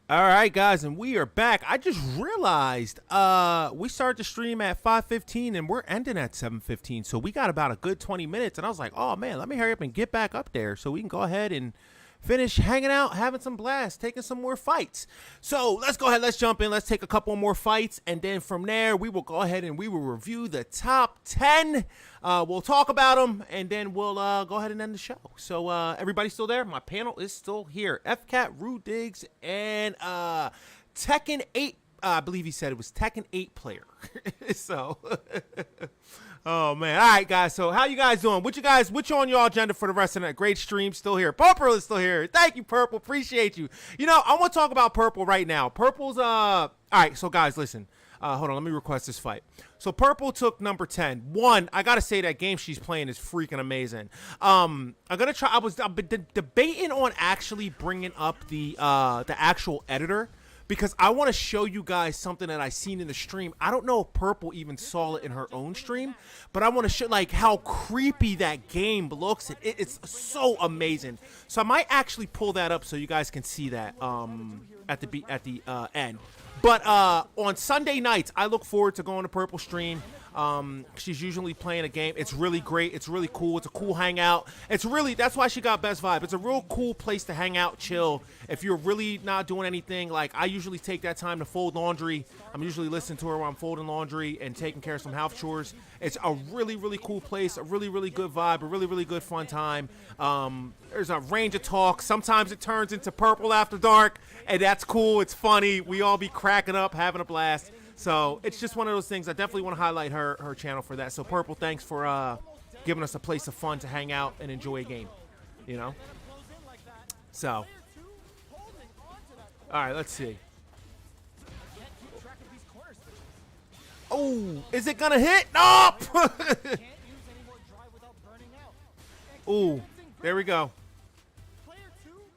All right, guys, and we are back. I just realized we started the stream at 5:15 and we're ending at 7:15, so we got about a good 20 minutes. And I was like, oh man, let me hurry up and get back up there so we can go ahead and finish hanging out, having some blast, taking some more fights. So let's go ahead, let's jump in, let's take a couple more fights, and then from there we will go ahead and we will review the top 10. We'll talk about them, and then we'll go ahead and end the show. So everybody still there? My panel is still here. FCat, Rude Diggs, and Tekken 8. I believe he said it was Tekken 8 player. So, oh man. All right, guys. So how you guys doing? What's on your agenda for the rest of that great stream? Still here. Purple is still here. Thank you, Purple. Appreciate you. You know, I want to talk about Purple right now. Purple's all right. So guys, listen. Hold on, let me request this fight. So Purple took number 10. One, I gotta say that game she's playing is freaking amazing. I'm gonna try. I've been debating on actually bringing up the actual editor, because I want to show you guys something that I seen in the stream. I don't know if Purple even saw it in her own stream, but I want to show like how creepy that game looks. It's so amazing. So I might actually pull that up so you guys can see that at the end. But on Sunday nights, I look forward to going to Purple stream. She's usually playing a game. It's really great. It's really cool. It's a cool hangout. That's why she got best vibe. It's a real cool place to hang out, chill. If you're really not doing anything, like I usually take that time to fold laundry. I'm usually listening to her while I'm folding laundry and taking care of some house chores. It's a really, really cool place, a really, really good vibe, a really, really good fun time. There's a range of talk. Sometimes it turns into Purple After Dark, and that's cool. It's funny. We all be cracking up, having a blast. So it's just one of those things. I definitely want to highlight her channel for that. So Purple, thanks for giving us a place of fun to hang out and enjoy a game, you know? So, all right, let's see. Oh, is it gonna hit? Nope. Oh, there we go.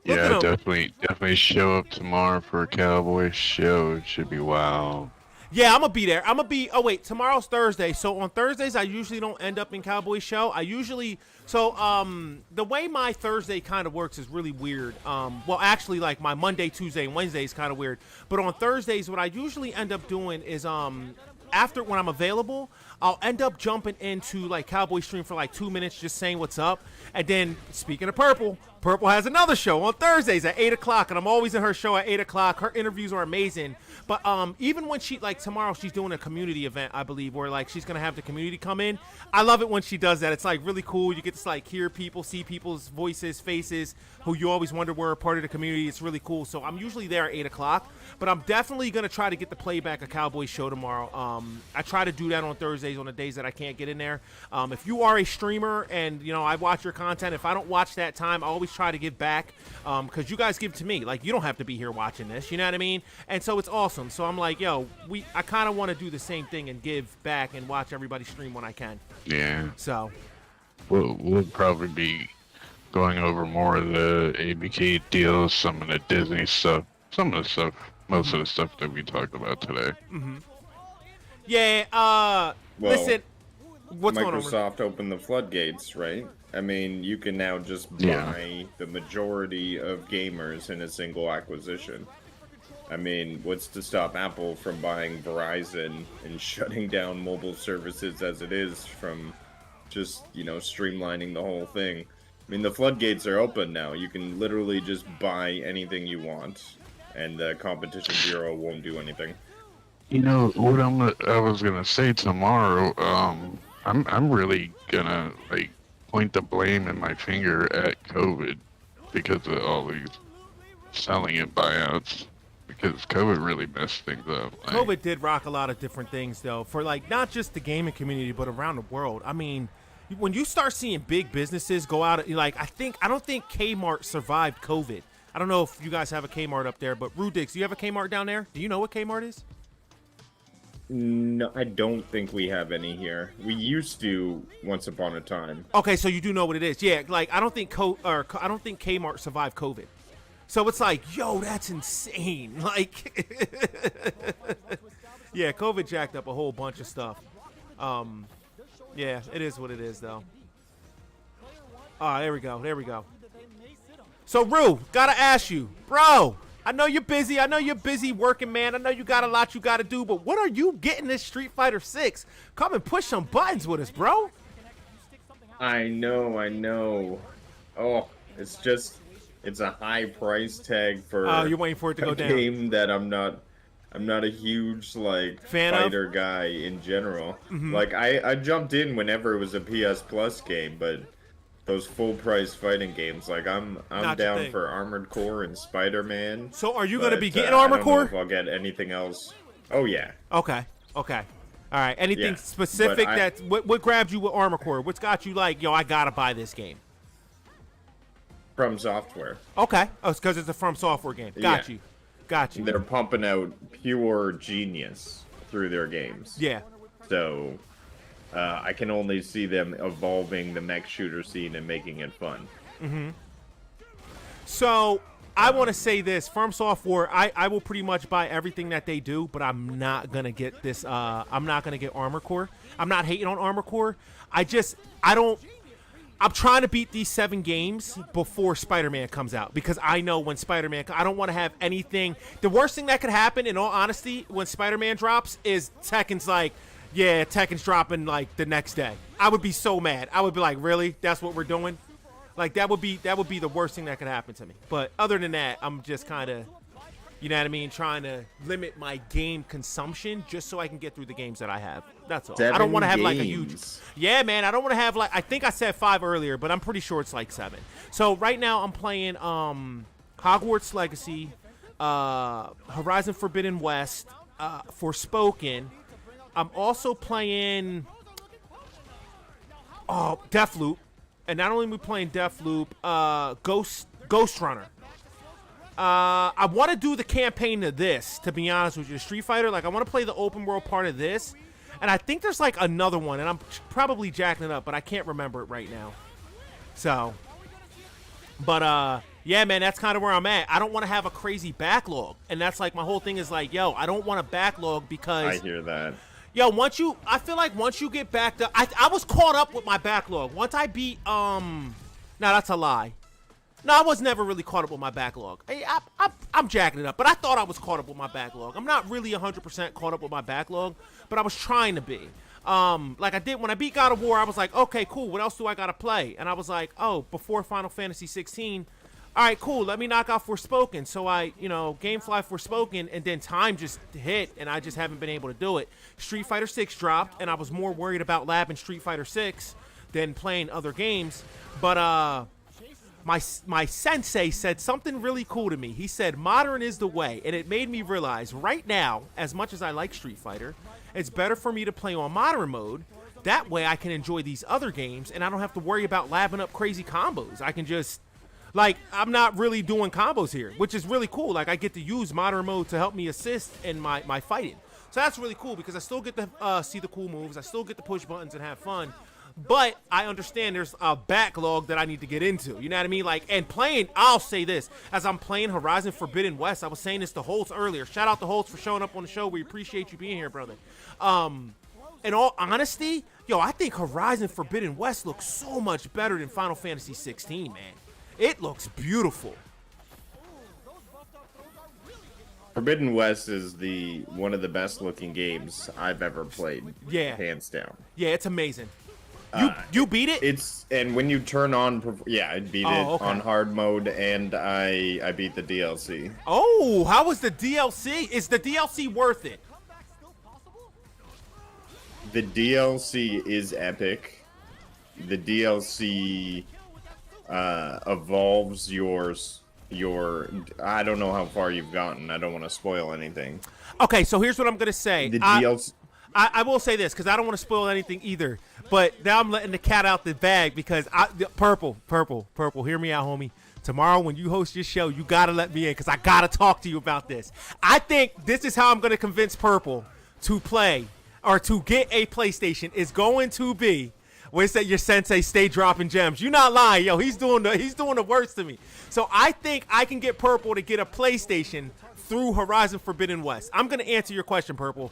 Yeah, definitely show up tomorrow for a Cowboy show. It should be wild. Yeah, I'm gonna be there. Oh wait, tomorrow's Thursday. So on Thursdays, I usually don't end up in Cowboy show. The way my Thursday kind of works is really weird. Well, actually, like my Monday, Tuesday, and Wednesday is kind of weird. But on Thursdays, what I usually end up doing is after when I'm available, I'll end up jumping into like Cowboy stream for like 2 minutes, just saying what's up. And then speaking of Purple has another show on Thursdays at 8 o'clock, and I'm always in her show at 8 o'clock. Her interviews are amazing. But even when she, like tomorrow, she's doing a community event, I believe, where like she's gonna have the community come in. I love it when she does that. It's like really cool. You get to like hear people, see people's voices, faces, who you always wonder were a part of the community. It's really cool. So I'm usually there at 8 o'clock, but I'm definitely gonna try to get the playback of Cowboy show tomorrow. I try to do that on Thursdays on the days that I can't get in there. If you are a streamer and you know I watch your content, if I don't watch that time, I always try to give back because you guys give to me. Like you don't have to be here watching this, you know what I mean? And so it's awesome. So I'm like, yo, I kind of want to do the same thing and give back and watch everybody stream when I can. Yeah. So we'll probably be going over more of the ABK deals, some of the Disney stuff, most of the stuff that we talked about today. Mm-hmm. Yeah. Listen, what's going on? Microsoft opened the floodgates, right? I mean, you can now just buy the majority of gamers in a single acquisition. I mean, what's to stop Apple from buying Verizon and shutting down mobile services as it is from just, you know, streamlining the whole thing? I mean, the floodgates are open now. You can literally just buy anything you want, and the Competition Bureau won't do anything. You know what I was gonna say tomorrow. I'm really gonna like point the blame and my finger at COVID because of all these selling it buyouts. Because COVID really messed things up. Like, COVID did rock a lot of different things, though, for like not just the gaming community, but around the world. I mean, when you start seeing big businesses go out, like I don't think Kmart survived COVID. I don't know if you guys have a Kmart up there, but Rudix, do you have a Kmart down there? Do you know what Kmart is? No, I don't think we have any here. We used to once upon a time. Okay, so you do know what it is. Yeah, like I don't think Kmart survived COVID. So it's like, yo, that's insane. Like, yeah, COVID jacked up a whole bunch of stuff. Yeah, it is what it is, though. There we go. So, Rue, gotta ask you, bro, I know you're busy. I know you're busy working, man. I know you got a lot you got to do, but when are you getting this Street Fighter 6? Come and push some buttons with us, bro. I know. Oh, it's a high price tag for you're waiting for it to go down. Game that I'm not a huge like fan fighter guy in general. Like I jumped in whenever it was a PS Plus game, but those full price fighting games, like I'm down for Armored Core and Spider-Man. So are you gonna be getting Armored Core? I don't know if I'll get anything else. Oh yeah. Okay. All right. Anything specific what grabbed you with Armored Core? What's got you like, yo, I gotta buy this game? From Software. Okay. Oh, it's because it's a From Software game. Got you. They're pumping out pure genius through their games. Yeah. So I can only see them evolving the mech shooter scene and making it fun. So I want to say this. From Software, I will pretty much buy everything that they do, but I'm not going to get this. I'm not going to get Armored Core. I'm not hating on Armored Core. I'm trying to beat these 7 games before Spider-Man comes out because I know when Spider-Man I don't want to have anything. The worst thing that could happen, in all honesty, when Spider-Man drops is Tekken's like, yeah, Tekken's dropping like the next day. I would be so mad. I would be like, really? That's what we're doing? Like that would be the worst thing that could happen to me. But other than that, I'm just kind of, you know what I mean, trying to limit my game consumption just so I can get through the games that I have. That's all. I don't want to have like a huge. Yeah, man. I don't want to have like. I think I said 5 earlier, but I'm pretty sure it's like 7. So right now I'm playing Hogwarts Legacy, Horizon Forbidden West, Forspoken. I'm also playing Deathloop, and not only am I playing Deathloop, Ghost Runner. I want to do the campaign of this, to be honest with you, Street Fighter. Like, I want to play the open world part of this, and I think there's like another one, and I'm probably jacking it up, but I can't remember it right now. So, but yeah, man, that's kind of where I'm at. I don't want to have a crazy backlog, and that's like my whole thing is like, yo, I don't want a backlog because I hear that. Yo, I feel like once you get backed up, I was caught up with my backlog. Once I beat, no, that's a lie. No, I was never really caught up with my backlog. I'm jacking it up, but I thought I was caught up with my backlog. I'm not really 100% caught up with my backlog, but I was trying to be. Like I did when I beat God of War, I was like, okay, cool, what else do I gotta play? And I was like, oh, before Final Fantasy 16, all right, cool, let me knock out Forspoken. So I, Gamefly Forspoken, and then time just hit, and I just haven't been able to do it. Street Fighter 6 dropped, and I was more worried about labbing Street Fighter 6 than playing other games. But my sensei said something really cool to me. He said, modern is the way, and it made me realize right now, as much as I like Street Fighter, it's better for me to play on modern mode. That way I can enjoy these other games, and I don't have to worry about labbing up crazy combos. I can just... Like, I'm not really doing combos here, which is really cool. Like, I get to use modern mode to help me assist in my fighting. So that's really cool because I still get to see the cool moves. I still get to push buttons and have fun. But I understand there's a backlog that I need to get into. You know what I mean? Like, and playing, I'll say this. As I'm playing Horizon Forbidden West, I was saying this to Holtz earlier. Shout out to Holtz for showing up on the show. We appreciate you being here, brother. In all honesty, yo, I think Horizon Forbidden West looks so much better than Final Fantasy 16, man. It looks beautiful. Forbidden West is one of the best looking games I've ever played. Yeah, hands down. Yeah, it's amazing. You beat it? And when you turn on, I beat it on hard mode, and I beat the DLC. Oh, how was the DLC? Is the DLC worth it? The DLC is epic. The DLC evolves your I don't know how far you've gotten. I don't want to spoil anything. Okay, so here's what I'm gonna say. The DLC. I will say this because I don't want to spoil anything either. But now I'm letting the cat out the bag because Purple. Hear me out, homie. Tomorrow when you host your show, you gotta let me in because I gotta talk to you about this. I think this is how I'm gonna convince Purple to play or to get a PlayStation is going to be. Where's that your sensei stay dropping gems? You're not lying, yo. He's doing the worst to me. So I think I can get Purple to get a PlayStation through Horizon Forbidden West. I'm gonna answer your question, Purple.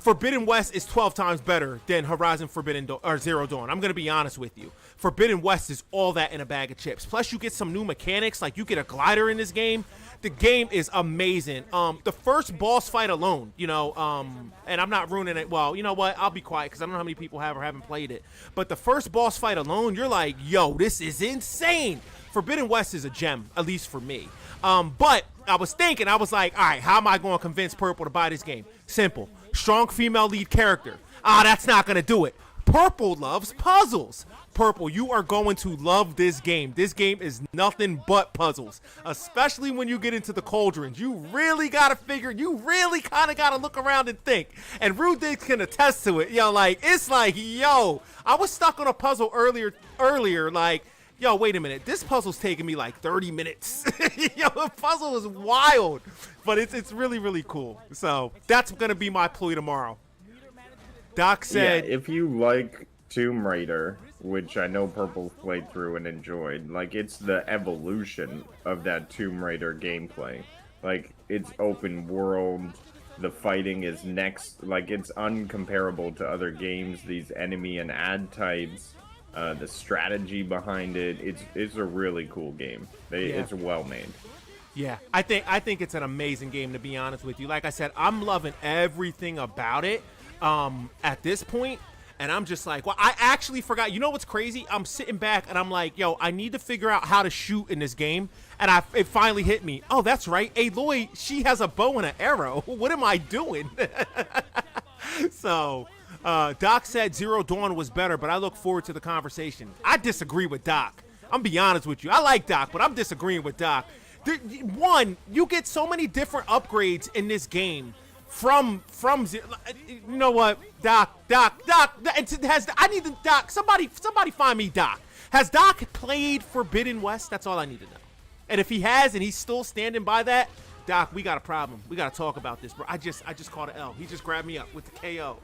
Forbidden West is 12 times better than Horizon Forbidden or Zero Dawn. I'm going to be honest with you. Forbidden West is all that in a bag of chips. Plus, you get some new mechanics. Like, you get a glider in this game. The game is amazing. The first boss fight alone, you know, and I'm not ruining it. Well, you know what? I'll be quiet because I don't know how many people have or haven't played it. But the first boss fight alone, you're like, yo, this is insane. Forbidden West is a gem, at least for me. But I was thinking, I was like, all right, how am I going to convince Purple to buy this game? Simple. Strong female lead character. That's not going to do it. Purple loves puzzles. Purple, you are going to love this game. This game is nothing but puzzles, especially when you get into the cauldrons. You really got to figure, you really kind of got to look around and think. And Rudik can attest to it. Yo, like, it's like, yo, I was stuck on a puzzle earlier, like, yo, wait a minute. This puzzle's taking me like 30 minutes. Yo, the puzzle is wild, but it's really, really cool. So that's going to be my ploy tomorrow. Doc said, if you like Tomb Raider, which I know Purple played through and enjoyed, like, it's the evolution of that Tomb Raider gameplay. Like, it's open world, the fighting is next, like, it's uncomparable to other games, these enemy and ad types, the strategy behind it, it's a really cool game. It's well made. Yeah, I think it's an amazing game, to be honest with you. Like I said, I'm loving everything about it at this point. And I'm just like, well, I actually forgot. You know what's crazy? I'm sitting back and I'm like, yo, I need to figure out how to shoot in this game. And it finally hit me. Oh, that's right. Aloy, she has a bow and an arrow. What am I doing? So, Doc said Zero Dawn was better, but I look forward to the conversation. I disagree with Doc. I'm be honest with you. I like Doc, but I'm disagreeing with Doc. One, you get so many different upgrades in this game. From you know what, Doc, I need the Doc. Somebody find me Doc. Has Doc played Forbidden West? That's all I need to know. And if he has, and he's still standing by that, Doc, we got a problem. We got to talk about this, bro. I just caught an L. He just grabbed me up with the KO.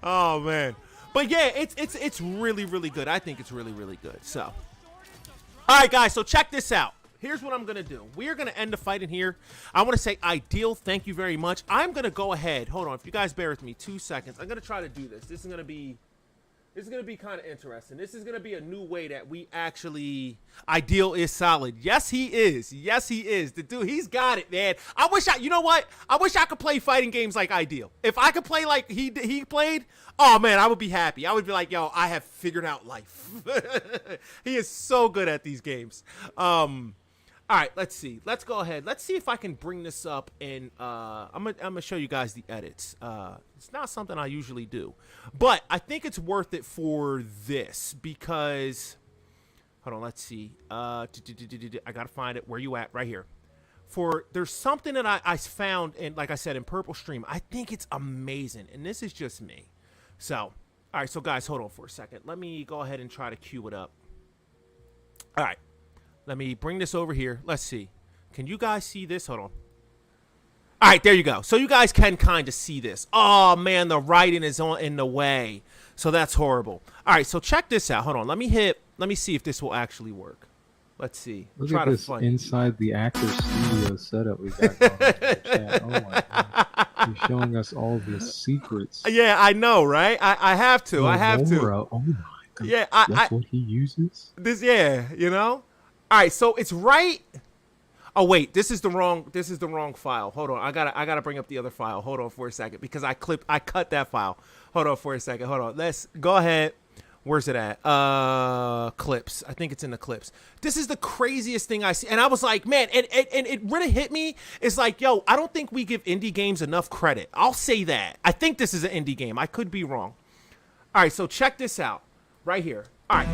Oh man, but yeah, it's really, really good. I think it's really, really good. So, all right, guys. So check this out. Here's what I'm going to do. We're going to end the fight in here. I want to say, Ideal, thank you very much. I'm going to go ahead. Hold on. If you guys bear with me 2 seconds, I'm going to try to do this. This is going to be kind of interesting. This is going to be a new way that we actually, Ideal is solid. Yes, he is. Yes, he is. The dude, he's got it, man. You know what? I wish I could play fighting games like Ideal. If I could play like he played, oh man, I would be happy. I would be like, yo, I have figured out life. He is so good at these games. All right, let's see. Let's go ahead. Let's see if I can bring this up, and I'm gonna show you guys the edits. It's not something I usually do, but I think it's worth it for this because, hold on, let's see. I gotta find it. Where you at? Right here. There's something that I found, and like I said, in Purple Stream. I think it's amazing, and this is just me. So, all right, so guys, hold on for a second. Let me go ahead and try to cue it up. All right. Let me bring this over here. Let's see. Can you guys see this? Hold on. All right, there you go. So you guys can kind of see this. Oh, man, the writing is in the way. So that's horrible. All right, so check this out. Hold on. Let me see if this will actually work. Let's see. Look at this inside the actor studio setup we got going on in the chat. Oh, my God. You're showing us all the secrets. Yeah, I know, right? I have to. I have to. Oh, my God. Yeah, that's what he uses? Yeah, you know? All right, so it's right. Oh wait, this is the wrong file. Hold on, I gotta bring up the other file. Hold on for a second because I cut that file. Hold on for a second. Hold on. Let's go ahead. Where's it at? Clips. I think it's in the clips. This is the craziest thing I see, and I was like, man, and it really hit me. It's like, yo, I don't think we give indie games enough credit. I'll say that. I think this is an indie game. I could be wrong. All right, so check this out right here. All right.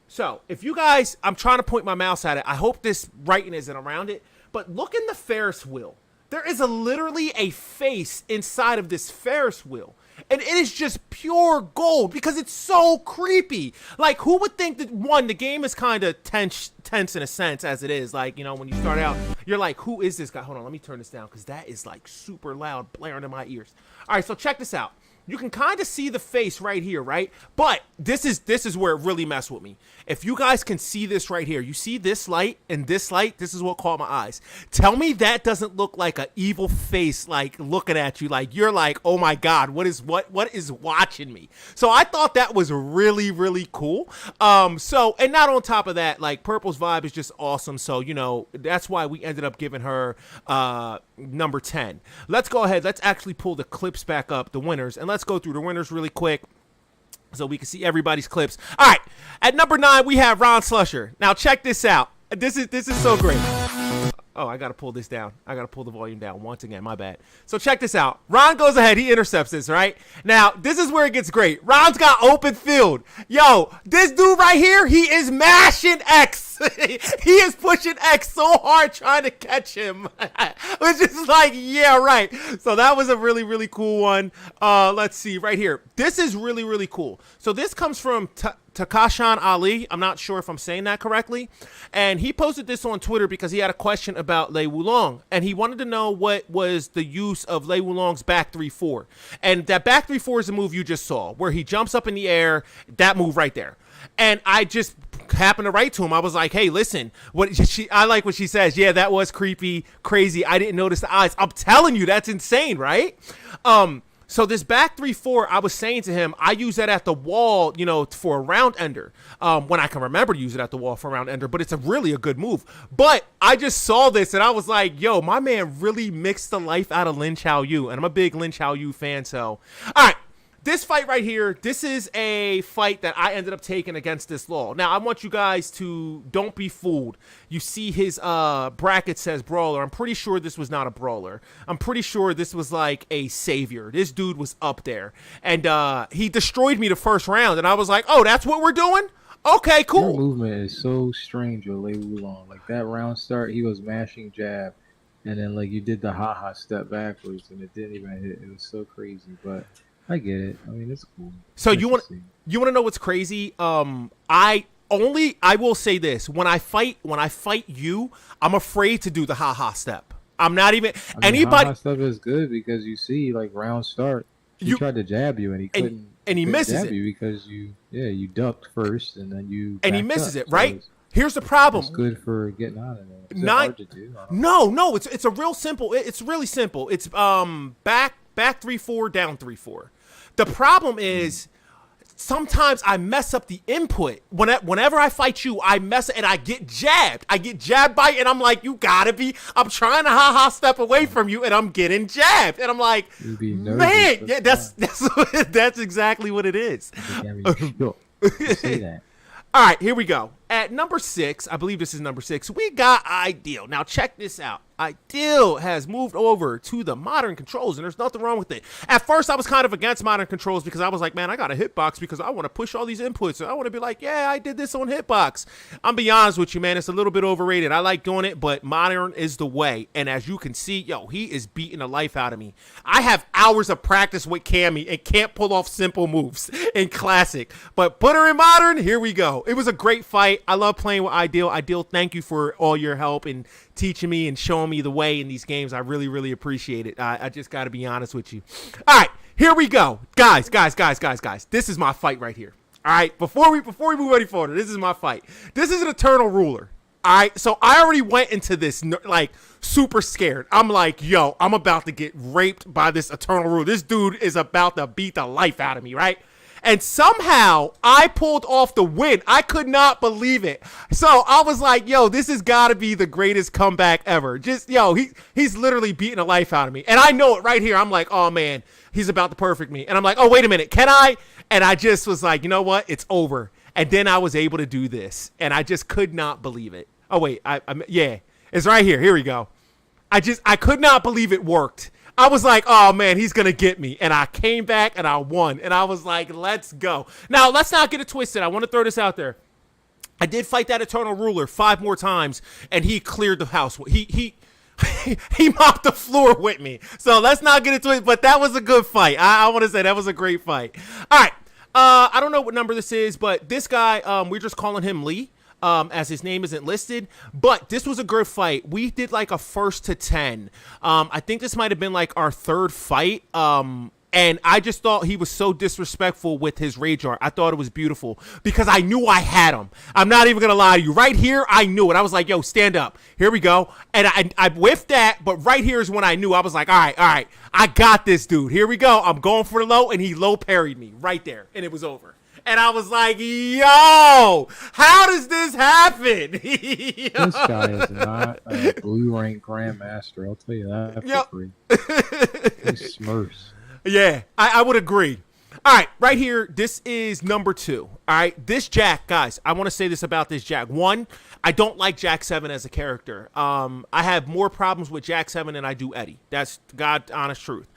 So, if you guys, I'm trying to point my mouse at it. I hope this writing isn't around it. But look in the Ferris wheel. There is literally a face inside of this Ferris wheel. And it is just pure gold because it's so creepy. Like, who would think that, one, the game is kind of tense in a sense as it is. Like, you know, when you start out, you're like, who is this guy? Hold on, let me turn this down because that is, like, super loud, blaring in my ears. All right, so check this out. you can kind of see the face right here, right? But this is where it really messed with me. If you guys can see this right here, you see this light and this light, this is what caught my eyes. Tell me that doesn't look like an evil face, like looking at you, like you're like, oh my God, what is watching me? So I thought that was really, really cool. So, and not on top of that, like Purple's vibe is just awesome. So, you know, that's why we ended up giving her number 10. Let's go ahead. Let's actually pull the clips back up, the winners, and let's go through the winners really quick so we can see everybody's clips. All right, at number 9 we have Ron Slusher. Now check this out. This is so great. Oh, I gotta pull this down. I gotta pull the volume down once again. My bad. So check this out. Ron goes ahead. He intercepts this, right? Now, this is where it gets great. Ron's got open field. Yo, this dude right here, he is mashing X. He is pushing X so hard trying to catch him. It's just like, yeah, right. So that was a really, really cool one. Let's see right here. This is really, really cool. So this comes from Takashan Ali. I'm not sure if I'm saying that correctly. And he posted this on Twitter because he had a question about Lei Wulong. And he wanted to know what was the use of Lei Wulong's back 3-4. And that back 3-4 is the move you just saw, where he jumps up in the air, that move right there. And I just happened to write to him. I was like, hey, listen, I like what she says. Yeah, that was creepy, crazy. I didn't notice the eyes. I'm telling you, that's insane, right? So this back 3-4, I was saying to him, I use that at the wall, you know, for a round ender. When I can remember to use it at the wall for a round ender, but it's really a good move. But I just saw this and I was like, yo, my man really mixed the life out of Lin Chao Yu. And I'm a big Lin Chao Yu fan, so. All right. This fight right here, this is a fight that I ended up taking against this Law. Now, I want you guys to don't be fooled. You see his bracket says brawler. I'm pretty sure this was not a brawler. I'm pretty sure this was like a savior. This dude was up there. And he destroyed me the first round. And I was like, oh, that's what we're doing? Okay, cool. Your movement is so strange with Lei Wulong. Like that round start, he was mashing jab. And then like you did the ha-ha step backwards and it didn't even hit. It was so crazy, but I get it. I mean, it's cool. So you want to know what's crazy? I will say this: when I fight you, I'm afraid to do the ha step. I'm not even anybody. Ha step is good because you see like round start. He tried to jab you and he couldn't. And he misses it because you ducked first and then you. And he misses it, right? Here's the problem. It's good for getting out of there. Is it hard to do? No. It's a real simple. It's really simple. It's back 3-4, down 3-4. The problem is sometimes I mess up the input. Whenever I fight you, I mess and I get jabbed. I get jabbed by and I'm like, you gotta be. I'm trying to ha step away from you and I'm getting jabbed. And I'm like, man, yeah, that's exactly what it is. Say that. All right, here we go. At number 6, I believe this is number 6, we got Ideal. Now, check this out. Ideal has moved over to the modern controls, and there's nothing wrong with it. At first, I was kind of against modern controls because I was like, man, I got a hitbox because I want to push all these inputs, and I want to be like, yeah, I did this on hitbox. I'm be honest with you, man. It's a little bit overrated. I like doing it, but modern is the way. And as you can see, yo, he is beating the life out of me. I have hours of practice with Cammy and can't pull off simple moves in Classic. But put her in modern, here we go. It was a great fight. I love playing with Ideal. Ideal, thank you for all your help and teaching me and showing me the way in these games. I really, really appreciate it. I just got to be honest with you. All right, here we go. Guys. This is my fight right here. All right, before we move any further, this is my fight. This is an Eternal Ruler. All right, so I already went into this like super scared. I'm like, yo, I'm about to get raped by this Eternal Ruler. This dude is about to beat the life out of me, right? And somehow I pulled off the win. I could not believe it. So I was like, yo, this has got to be the greatest comeback ever. Just, yo, he's literally beating the life out of me. And I know it right here. I'm like, oh, man, he's about to perfect me. And I'm like, oh, wait a minute. Can I? And I just was like, you know what? It's over. And then I was able to do this. And I just could not believe it. Oh, wait. Yeah, it's right here. Here we go. I could not believe it worked. I was like, oh, man, he's going to get me. And I came back and I won. And I was like, let's go. Now, let's not get it twisted. I want to throw this out there. I did fight that Eternal Ruler 5 more times, and he cleared the house. He mopped the floor with me. So let's not get it twisted. But that was a good fight. I want to say that was a great fight. All right. I don't know what number this is, but this guy, we're just calling him Lee. As his name isn't listed, but this was a good fight. We did like a 1st to 10. I think this might have been like our 3rd fight. And And I just thought he was so disrespectful with his rage art. I thought it was beautiful because I knew I had him. I'm not even going to lie to you. Right here, I knew it. I was like, yo, stand up. Here we go. And I whiffed that, but right here is when I knew. I was like, all right. I got this dude. Here we go. I'm going for the low, and he low parried me right there, and it was over. And I was like, yo, how does this happen? This guy is not a blue rank grandmaster. I'll tell you that for free. He's Smurfs. Yeah, I would agree. All right, right here, this is number 2. All right, this Jack, guys, I want to say this about this Jack. 1, I don't like Jack 7 as a character. I have more problems with Jack 7 than I do Eddie. That's God's honest truth.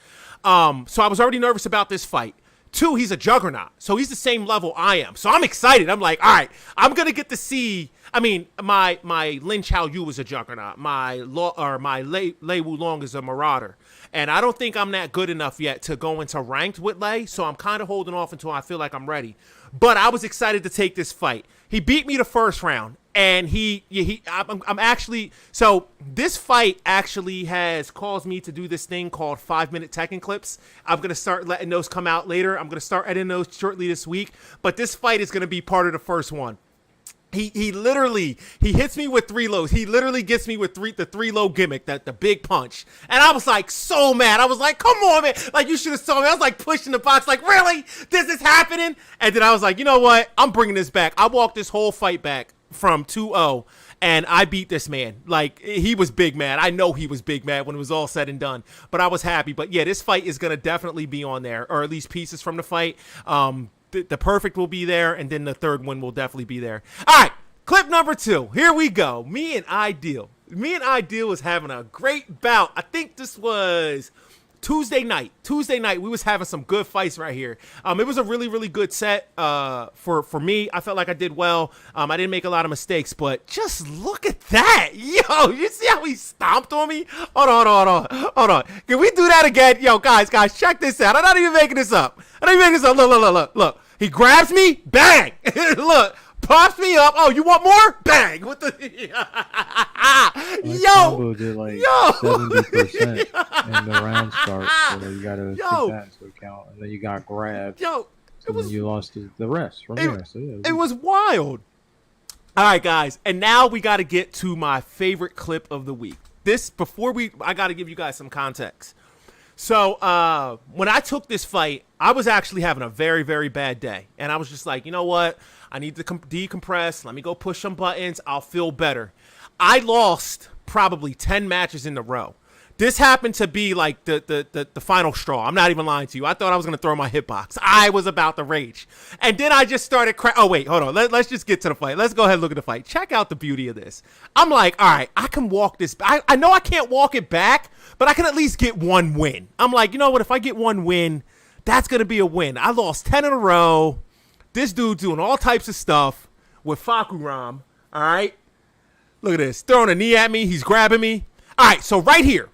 So I was already nervous about this fight. 2, he's a juggernaut, so he's the same level I am. So I'm excited. I'm like, all right, I'm gonna get to see. I mean, my Lin Chao Yu is a juggernaut. My Lei Wulong is a marauder, and I don't think I'm that good enough yet to go into ranked with Lei. So I'm kind of holding off until I feel like I'm ready. But I was excited to take this fight. He beat me the first round. And I'm actually, so this fight actually has caused me to do this thing called 5-minute Tekken clips. I'm going to start letting those come out later. I'm going to start editing those shortly this week. But this fight is going to be part of the first one. He literally hits me with 3 lows. He literally gets me with the 3 low gimmick, the big punch. And I was like so mad. I was like, come on, man. Like, you should have saw me. I was like pushing the box like, really? This is happening? And then I was like, you know what? I'm bringing this back. I walked this whole fight back from 2-0, and I beat this man. Like, he was big mad. I know he was big mad when it was all said and done, but I was happy. But yeah, this fight is going to definitely be on there, or at least pieces from the fight. The perfect will be there, and then the third one will definitely be there. All right, clip number 2. Here we go. Me and Ideal was having a great bout. I think this was Tuesday night, we was having some good fights right here. It was a really, really good set for me. I felt like I did well. I didn't make a lot of mistakes, but just look at that. Yo, you see how he stomped on me? Hold on. Can we do that again? Yo, guys, check this out. I'm not even making this up. Look. He grabs me, bang. Look. Pops me up. Oh, you want more? Bang! What the? Combo did like 70% in the round start, so you got to take that into account. And then you got grabbed. So you lost the rest from there. So yeah, it was wild. All right, guys, and now we got to get to my favorite clip of the week. I got to give you guys some context. So when I took this fight, I was actually having a very, very bad day, and I was just like, you know what? I need to decompress. Let me go push some buttons. I'll feel better. I lost probably 10 matches in a row. This happened to be like the final straw. I'm not even lying to you. I thought I was going to throw my hitbox. I was about to rage. And then I just started oh, wait, hold on. Let's just get to the fight. Let's go ahead and look at the fight. Check out the beauty of this. I'm like, all right, I can walk this. I know I can't walk it back, but I can at least get one win. I'm like, you know what? If I get one win, that's going to be a win. I lost 10 in a row. This dude doing all types of stuff with Fakuram, all right? Look at this. Throwing a knee at me. He's grabbing me. All right, so right here,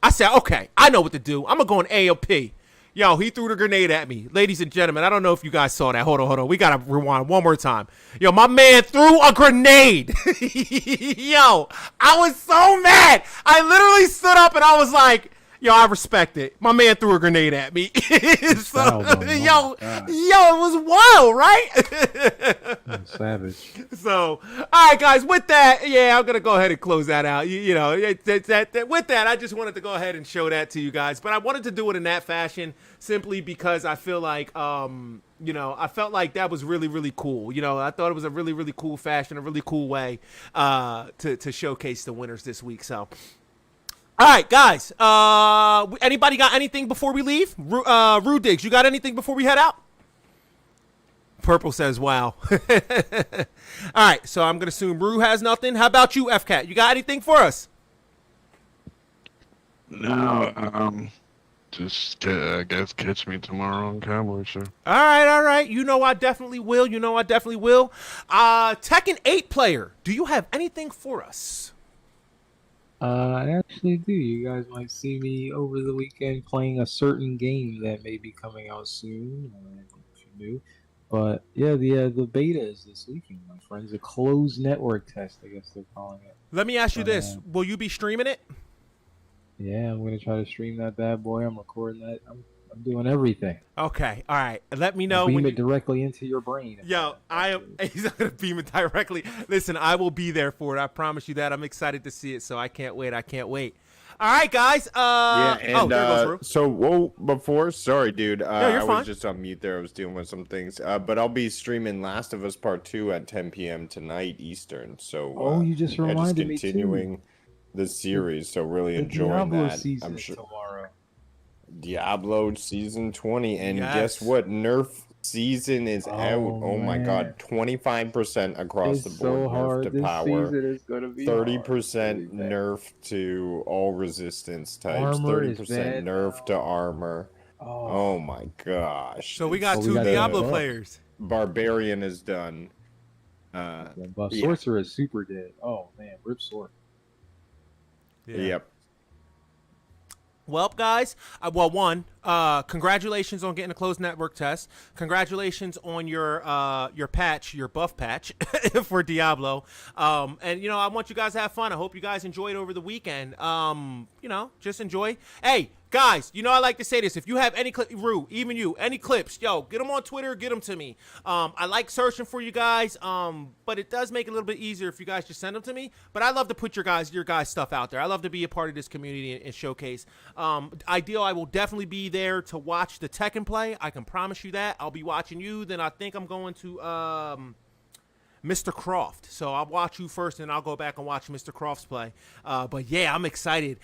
I said, okay, I know what to do. I'm going to go in AOP. Yo, he threw the grenade at me. Ladies and gentlemen, I don't know if you guys saw that. Hold on. We got to rewind one more time. Yo, my man threw a grenade. Yo, I was so mad. I literally stood up and I was like, yo, I respect it. My man threw a grenade at me. So, yo, it was wild, right? Savage. So, all right, guys, with that, yeah, I'm going to go ahead and close that out. With that, I just wanted to go ahead and show that to you guys. But I wanted to do it in that fashion simply because I feel like, I felt like that was really, really cool. I thought it was a really, really cool fashion, a really cool way to showcase the winners this week. So, all right, guys. Anybody got anything before we leave? Rue Diggs, you got anything before we head out? Purple says, wow. All right, so I'm going to assume Rue has nothing. How about you, FCAT? You got anything for us? No, just, I guess, catch me tomorrow on Cowboy Show. All right. I definitely will. Tekken 8 player, do you have anything for us? I actually do. You guys might see me over the weekend playing a certain game that may be coming out soon. If you knew. But yeah, the beta is this weekend, my friends. A closed network test, I guess they're calling it. Let me ask you this. Will you be streaming it? Yeah, I'm going to try to stream that bad boy. I'm recording that. I'm doing everything. Okay, all right. Let me know I'll beam when it directly into your brain. Yo, I am. He's not gonna beam it directly. Listen, I will be there for it. I promise you that. I'm excited to see it, so I can't wait. I can't wait. All right, guys. Yeah, and there goes Rue. so before, sorry, dude. you're I fine. was just on mute there. I was dealing with some things. But I'll be streaming Last of Us Part 2 at 10 p.m. tonight Eastern. So you just reminded me too. continuing the series. So really The enjoying Diablo that. season I'm is sure tomorrow. Diablo season 20, and Yes. guess what? Nerf season is out. Oh my man. god, 25% across It's the board. so Nerf hard. to This power. season is gonna be 30% hard. Really bad. nerf to all resistance types. Armor is 30% bad nerf now. to armor. Oh my gosh. So we got we two got the Diablo buff. players. Barbarian is done. Buff. Yeah. Sorcerer is super dead. Oh man, rip sword. Yep. Well, guys, congratulations on getting a closed network test. Congratulations on your patch, your buff patch for Diablo. And I want you guys to have fun. I hope you guys enjoyed over the weekend. Just enjoy. Hey, guys, I like to say this. If you have any Rue, even you, any clips, yo, get them on Twitter, get them to me. I like searching for you guys, but it does make it a little bit easier if you guys just send them to me. But I love to put your guys' stuff out there. I love to be a part of this community and showcase. Ideal, I will definitely be there to watch the Tekken play. I can promise you that. I'll be watching you. Then I think I'm going to Mr. Croft. So I'll watch you first, and I'll go back and watch Mr. Croft's play. But yeah, I'm excited.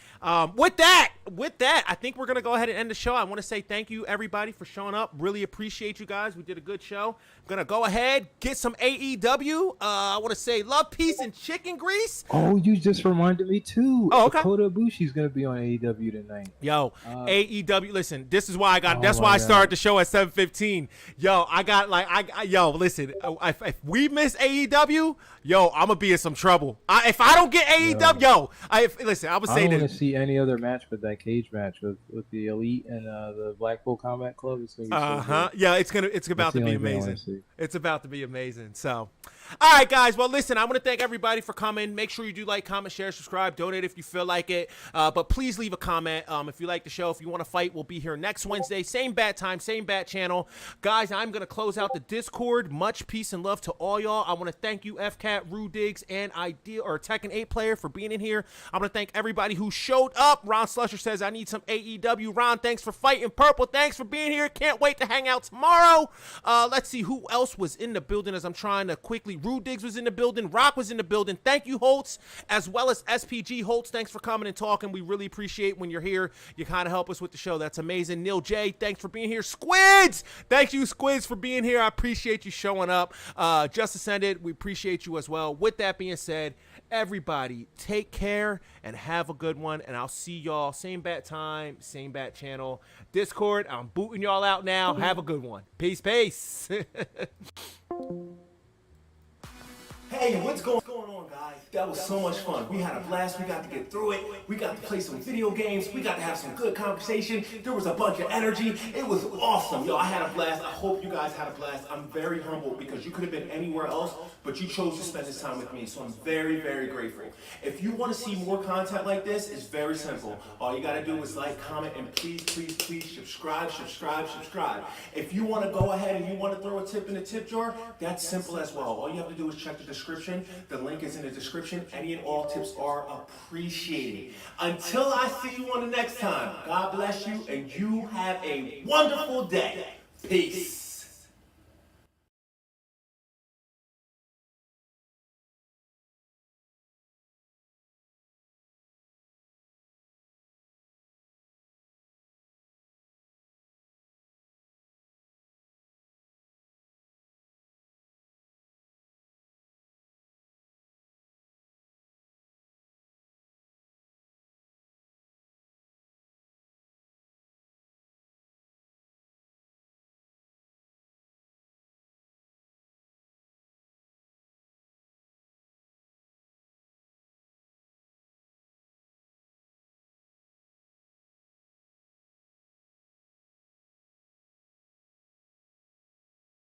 With that, I think we're gonna go ahead and end the show. I want to say thank you everybody for showing up. Really appreciate you guys. We did a good show. I'm gonna go ahead, get some AEW. I want to say love, peace, and chicken grease. Oh, you just reminded me too. Oh, okay. Kota Ibushi's gonna be on AEW tonight. Yo, AEW. Listen, this is why I got. Oh That's my why I God. started the show at 7:15. Yo, I got yo, listen. If we miss AEW, yo, I'm gonna be in some trouble. If I don't get AEW, listen. I would I say don't want to this. see any other match but that cage match with the Elite and the Blackpool Combat Club. It's gonna be so good. Yeah, it's about That's to the be only thing I wanna amazing. see. It's about to be amazing. So, all right, guys. Well, listen, I want to thank everybody for coming. Make sure you do like, comment, share, subscribe, donate if you feel like it. But please leave a comment if you like the show. If you want to fight, we'll be here next Wednesday. Same bat time, same bat channel. Guys, I'm going to close out the Discord. Much peace and love to all y'all. I want to thank you, FCAT, Rue Diggs, and Tekken 8 player for being in here. I'm going to thank everybody who showed up. Ron Slusher says, I need some AEW. Ron, thanks for fighting Purple. Thanks for being here. Can't wait to hang out tomorrow. Let's see who else was in the building as I'm trying to quickly. Rue Diggs was in the building. Rock was in the building. Thank you, Holtz, as well as SPG. Holtz, thanks for coming and talking. We really appreciate when you're here. You kind of help us with the show. That's amazing. Neil J, thanks for being here. Squids, thank you, Squids, for being here. I appreciate you showing up. Just Ascended, we appreciate you as well. With that being said, everybody take care and have a good one, and I'll see y'all same bat time, same bat channel, Discord. I'm booting y'all out now. Have a good one. Peace. Hey, what's going on, guys? That was so much fun. We had a blast. We got to get through it. We got to play some video games. We got to have some good conversation. There was a bunch of energy. It was awesome. Yo, I had a blast. I hope you guys had a blast. I'm very humbled because you could have been anywhere else, but you chose to spend this time with me. So I'm very, very grateful. If you want to see more content like this, it's very simple. All you got to do is like, comment, and please subscribe. If you want to go ahead and you want to throw a tip in the tip jar, that's simple as well. All you have to do is check the description. The link is in the description. Any and all tips are appreciated. Until I see you on the next time, God bless you, and you have a wonderful day. Peace.